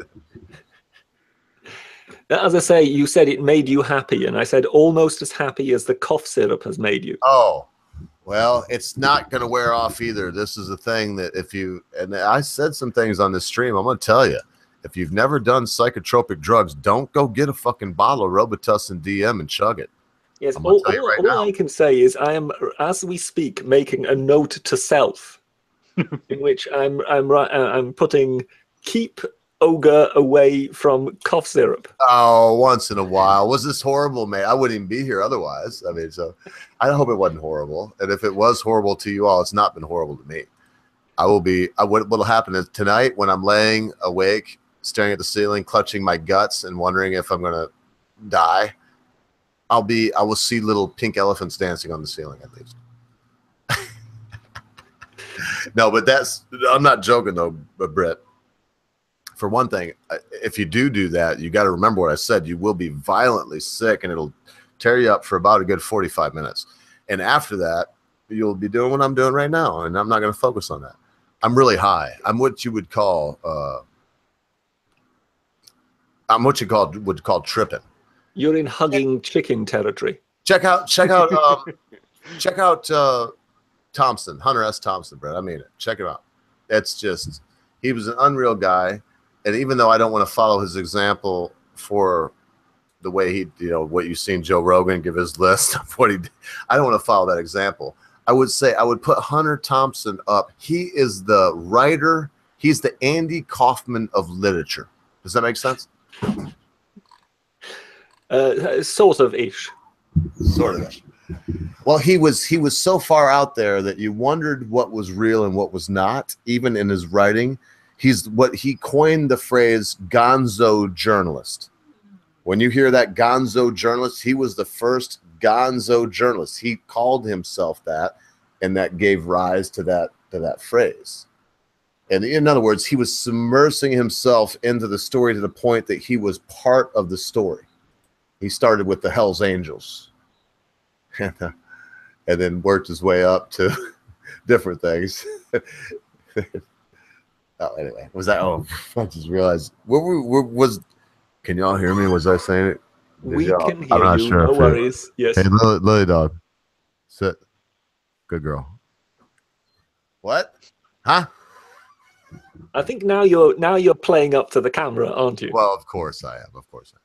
As I say, you said it made you happy, and I said almost as happy as the cough syrup has made you. Oh, well, it's not going to wear off either. This is a thing that and I said some things on this stream, I'm going to tell you, if you've never done psychotropic drugs, don't go get a fucking bottle of Robitussin DM and chug it. Yes, all I can say is I am, as we speak, making a note to self, in which I'm putting keep ogre away from cough syrup. Oh, once in a while. Was this horrible, man? I wouldn't even be here otherwise. I mean, so I hope it wasn't horrible. And if it was horrible to you all, it's not been horrible to me. What'll happen is tonight when I'm laying awake, staring at the ceiling, clutching my guts and wondering if I'm going to die, I will see little pink elephants dancing on the ceiling at least. No, but I'm not joking though, Britt. For one thing, if you do that, you got to remember what I said. You will be violently sick, and it'll tear you up for about a good 45 minutes. And after that, you'll be doing what I'm doing right now, and I'm not going to focus on that. I'm really high. I'm what you would call tripping. You're in hugging chicken territory. Check out Thompson, Hunter S. Thompson, Brett. I mean it. Check him out. It's just, he was an unreal guy. And even though I don't want to follow his example for the way he, what you've seen Joe Rogan give his list of what he did, I don't want to follow that example. I would say I would put Hunter Thompson up. He is the writer. He's the Andy Kaufman of literature. Does that make sense? Sort of ish. Sort of ish. Well, he was so far out there that you wondered what was real and what was not, even in his writing. He coined the phrase gonzo journalist. When you hear that gonzo journalist, he was the first gonzo journalist. He called himself that, and that gave rise to that phrase. And in other words, he was submersing himself into the story to the point that he was part of the story. He started with the Hells Angels and then worked his way up to different things. Oh, anyway, I just realized. Can y'all hear me? Was I saying it? We can hear you. No worries. Yes. Hey, Lily dog. Sit. Good girl. What? Huh? I think now you're playing up to the camera, aren't you? Well, of course I am. Of course I am.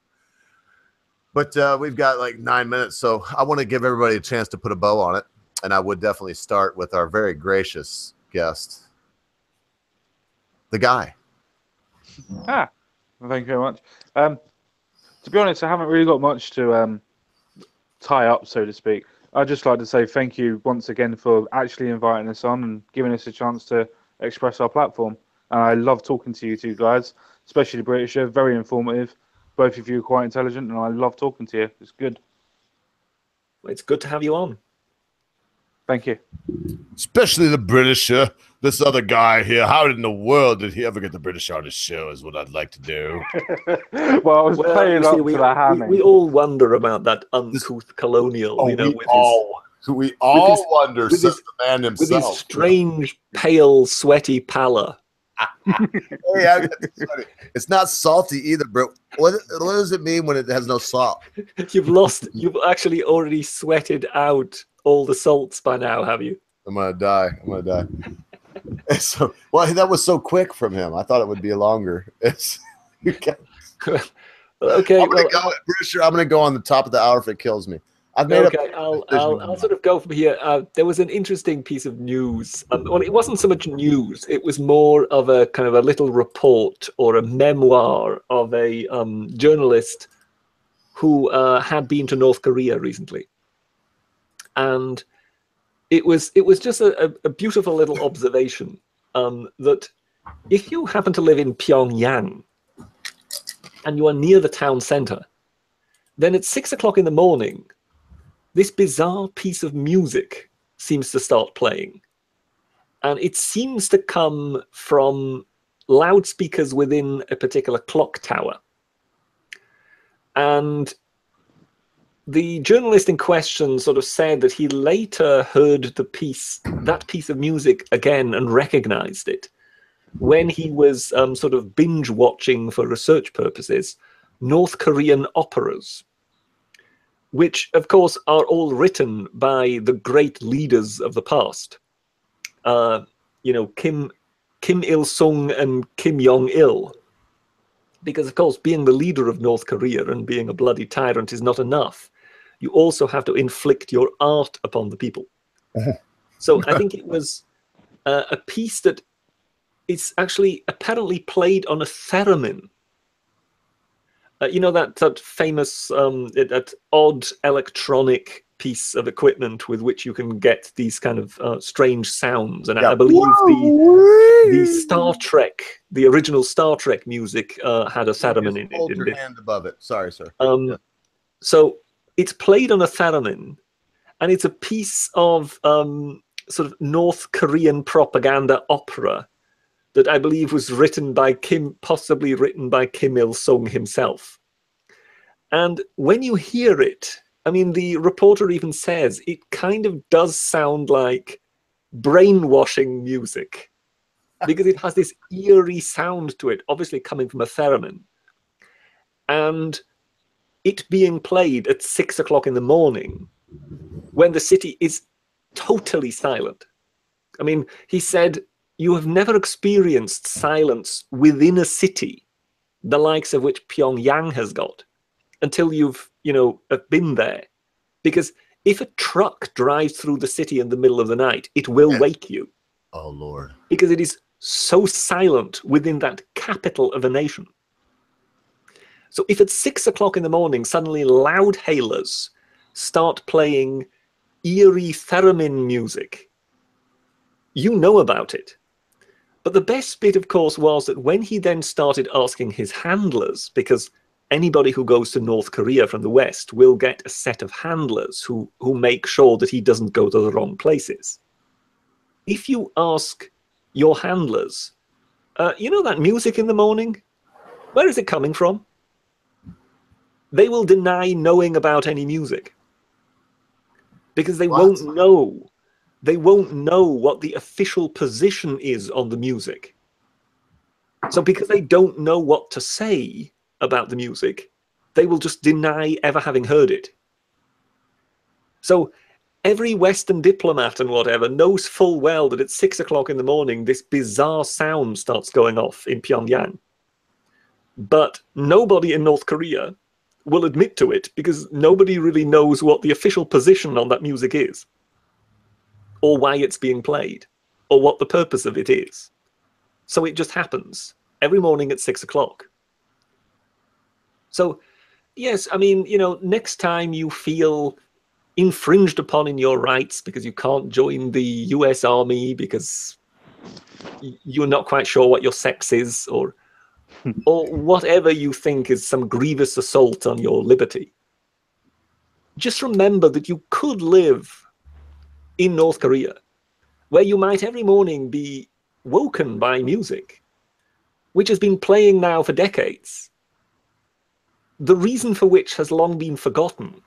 But we've got like 9 minutes, so I want to give everybody a chance to put a bow on it. And I would definitely start with our very gracious guest, the guy. Well, thank you very much. To be honest, I haven't really got much to tie up, so to speak. I'd just like to say thank you once again for actually inviting us on and giving us a chance to express our platform. And I love talking to you two guys, especially the British. You're very informative. Both of you are quite intelligent, and I love talking to you. It's good. It's good to have you on. Thank you. Especially the British. This other guy here. How in the world did he ever get the British on his show is what I'd like to do. Well, I was playing up to the hammy. We all wonder about that uncouth colonial. We all wonder, says the man himself. With his strange, pale, sweaty pallor. Hey, it's not salty either, bro. What does it mean when it has no salt? You've actually already sweated out all the salts by now, have you? I'm gonna die. So, well, that was so quick from him. I thought it would be longer. Okay. I'm gonna go on the top of the hour if it kills me. I'll sort of go from here. There was an interesting piece of news. Well, it wasn't so much news. It was more of a kind of a little report or a memoir of a journalist who had been to North Korea recently. And it was just a beautiful little observation that if you happen to live in Pyongyang and you are near the town center, then at 6 o'clock in the morning, this bizarre piece of music seems to start playing. And it seems to come from loudspeakers within a particular clock tower. And the journalist in question sort of said that he later heard that piece of music again and recognized it when he was sort of binge watching for research purposes North Korean operas, which of course are all written by the great leaders of the past. You know, Kim Il-sung and Kim Jong-il. Because of course, being the leader of North Korea and being a bloody tyrant is not enough. You also have to inflict your art upon the people. So I think it was a piece that is actually apparently played on a theremin. You know, that famous, that odd electronic piece of equipment with which you can get these kind of strange sounds. And I believe the Star Trek, the original Star Trek music had a theremin in it. Hold your hand above it. Sorry, sir. So it's played on a theremin, and it's a piece of sort of North Korean propaganda opera that I believe was possibly written by Kim Il-sung himself. And when you hear it, I mean, the reporter even says it kind of does sound like brainwashing music because it has this eerie sound to it, obviously coming from a theremin. And it being played at 6 o'clock in the morning when the city is totally silent. I mean, he said, you have never experienced silence within a city, the likes of which Pyongyang has got, until you've, you know, been there. Because if a truck drives through the city in the middle of the night, it will wake you. Oh, Lord. Because it is so silent within that capital of a nation. So if at 6 o'clock in the morning, suddenly loud hailers start playing eerie theremin music, you know about it. But the best bit, of course, was that when he then started asking his handlers, because anybody who goes to North Korea from the West will get a set of handlers who make sure that he doesn't go to the wrong places. If you ask your handlers, you know that music in the morning? Where is it coming from? They will deny knowing about any music. Because they won't know. They won't know what the official position is on the music. So because they don't know what to say about the music, they will just deny ever having heard it. So every Western diplomat and whatever knows full well that at 6 o'clock in the morning, this bizarre sound starts going off in Pyongyang. But nobody in North Korea will admit to it because nobody really knows what the official position on that music is, or why it's being played, or what the purpose of it is. So it just happens every morning at 6 o'clock. So, yes, I mean, you know, next time you feel infringed upon in your rights because you can't join the US Army because you're not quite sure what your sex is, or whatever you think is some grievous assault on your liberty, just remember that you could live in North Korea, where you might every morning be woken by music, which has been playing now for decades, the reason for which has long been forgotten,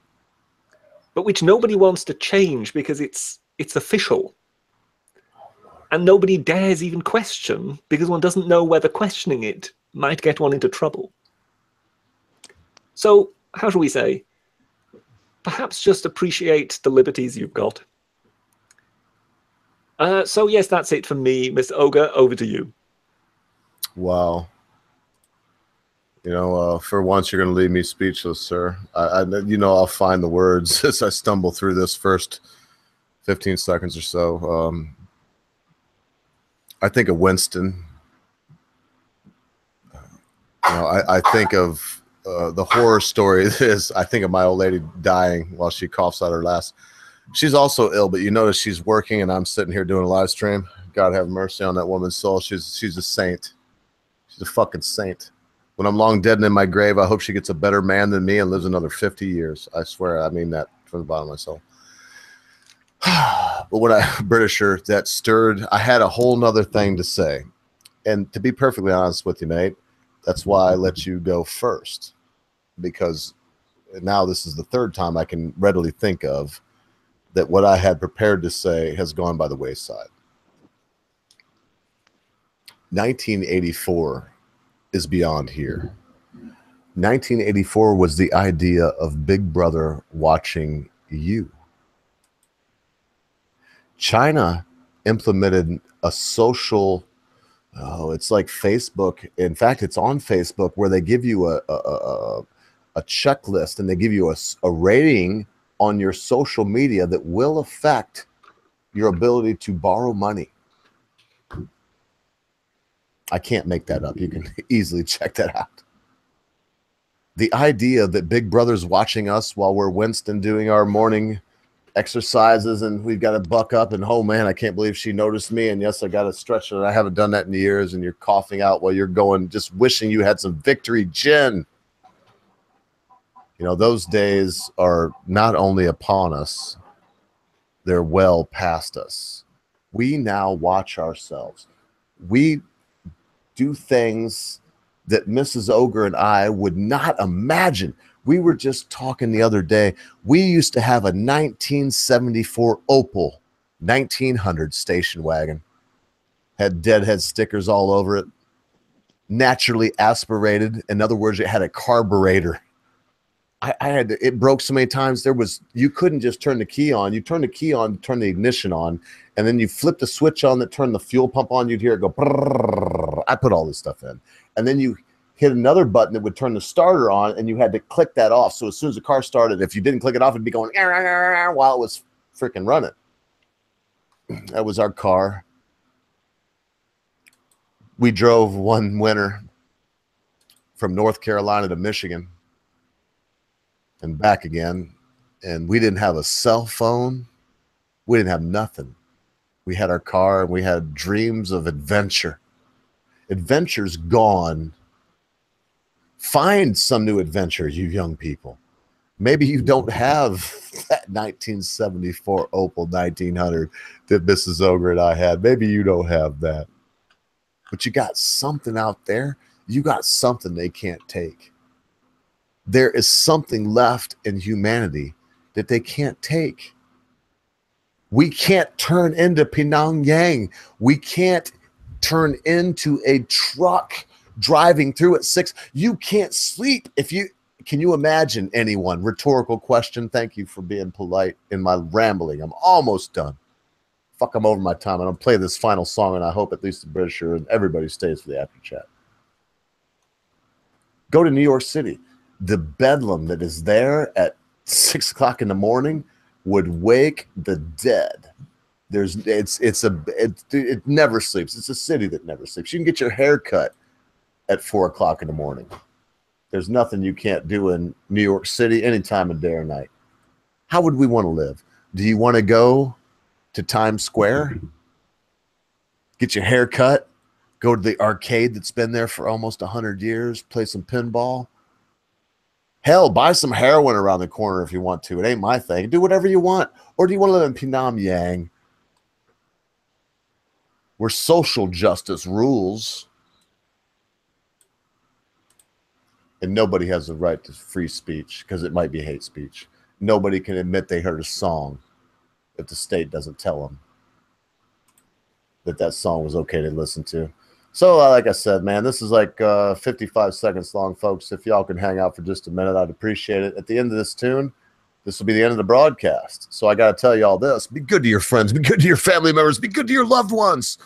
but which nobody wants to change because it's official. And nobody dares even question because one doesn't know whether questioning it might get one into trouble. So, how shall we say? Perhaps just appreciate the liberties you've got. So yes, that's it from me. Mr. Ogre, over to you. Wow. You know, for once you're going to leave me speechless, sir. You know, I'll find the words as I stumble through this first 15 seconds or so. I think of Winston. You know, I think of the horror story that is. I think of my old lady dying while she coughs out her last. She's also ill, but you notice she's working, and I'm sitting here doing a live stream. God have mercy on that woman's soul. She's a saint. She's a fucking saint. When I'm long dead and in my grave, I hope she gets a better man than me and lives another 50 years. I swear, I mean that from the bottom of my soul. But when Britisher, that stirred, I had a whole nother thing to say. And to be perfectly honest with you, Nate, that's why I let you go first. Because now this is the third time I can readily think of that what I had prepared to say has gone by the wayside. 1984 is beyond here. 1984 was the idea of Big Brother watching you. China implemented a social, it's like Facebook. In fact, it's on Facebook where they give you a checklist and they give you a rating on your social media that will affect your ability to borrow money. I can't make that up. You can easily check that out. The idea that Big Brother's watching us while we're Winston doing our morning exercises and we've got to buck up and, oh man, I can't believe she noticed me. And yes, I got to stretch it. I haven't done that in years. And you're coughing out while you're going, just wishing you had some victory gin. You know, those days are not only upon us, they're well past us. We now watch ourselves. We do things that Mrs. Ogre and I would not imagine. We were just talking the other day. We used to have a 1974 Opel 1900 station wagon. Had Deadhead stickers all over it. Naturally aspirated. In other words, it had a carburetor. It broke so many times. You couldn't just turn the key on. You turn the key on to turn the ignition on, and then you flip the switch on that turned the fuel pump on. You'd hear it go. Brrr. I put all this stuff in, and then you hit another button that would turn the starter on, and you had to click that off. So as soon as the car started, if you didn't click it off, it'd be going while it was freaking running. That was our car. We drove one winter from North Carolina to Michigan and back again, and we didn't have a cell phone. We didn't have nothing. We had our car, and we had dreams of adventure. Adventure's gone. Find some new adventure, you young people. Maybe you don't have that 1974 Opel 1900 that Mrs. Ogre and I had. Maybe you don't have that. But you got something out there. You got something they can't take. There is something left in humanity that they can't take. We can't turn into Pyongyang. We can't turn into a truck driving through at 6. You can't sleep if you can. You imagine anyone? Rhetorical question. Thank you for being polite in my rambling. I'm almost done. Fuck, I'm over my time. And I'll play this final song, and I hope at least the Britisher and everybody stays for the after chat. Go to New York City. The bedlam that is there at 6 o'clock in the morning would wake the dead. It never sleeps. It's a city that never sleeps. You can get your hair cut at 4 o'clock in the morning. There's nothing you can't do in New York City any time of day or night. How would we want to live? Do you want to go to Times Square? Get your hair cut? Go to the arcade that's been there for almost 100 years? Play some pinball? Hell, buy some heroin around the corner if you want to. It ain't my thing. Do whatever you want. Or do you want to live in Pyongyang, where social justice rules and nobody has the right to free speech because it might be hate speech? Nobody can admit they heard a song if the state doesn't tell them that song was okay to listen to. So, like I said, man, this is like 55 seconds long, folks. If y'all can hang out for just a minute, I'd appreciate it. At the end of this tune, this will be the end of the broadcast. So I got to tell you all this. Be good to your friends. Be good to your family members. Be good to your loved ones.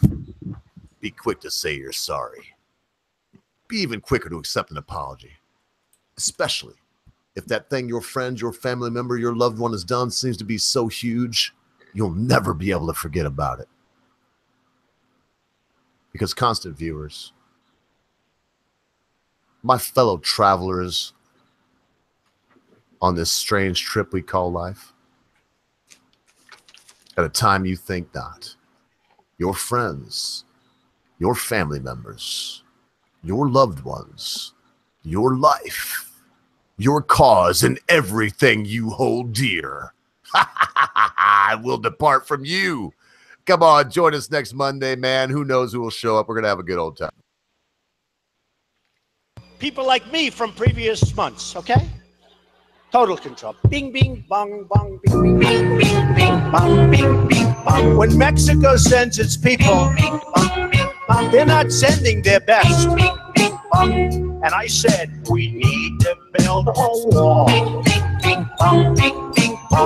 Be quick to say you're sorry. Be even quicker to accept an apology. Especially if that thing your friend, your family member, your loved one has done seems to be so huge, you'll never be able to forget about it. Because constant viewers, my fellow travelers on this strange trip we call life, at a time you think not. Your friends, your family members, your loved ones, your life, your cause, and everything you hold dear will depart from you. Come on, join us next Monday, man. Who knows who will show up? We're going to have a good old time. People like me from previous months, okay? Total control. Bing, bing, bong, bong, bing, bing, bing, bing, bing, bong, bing, bing, bong. When Mexico sends its people, they're not sending their best. And I said, we need to build a wall.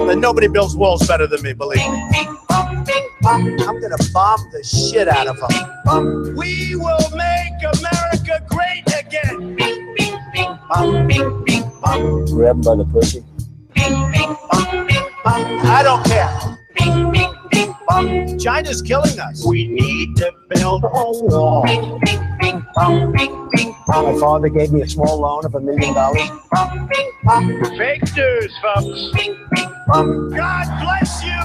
And nobody builds walls better than me, believe me. I'm going to bomb the shit out of them. We will make America great again. Grab him by the pussy. I don't care. China's killing us. We need to build a wall. My father gave me a small loan of $1 million. Fake news, folks. God bless you.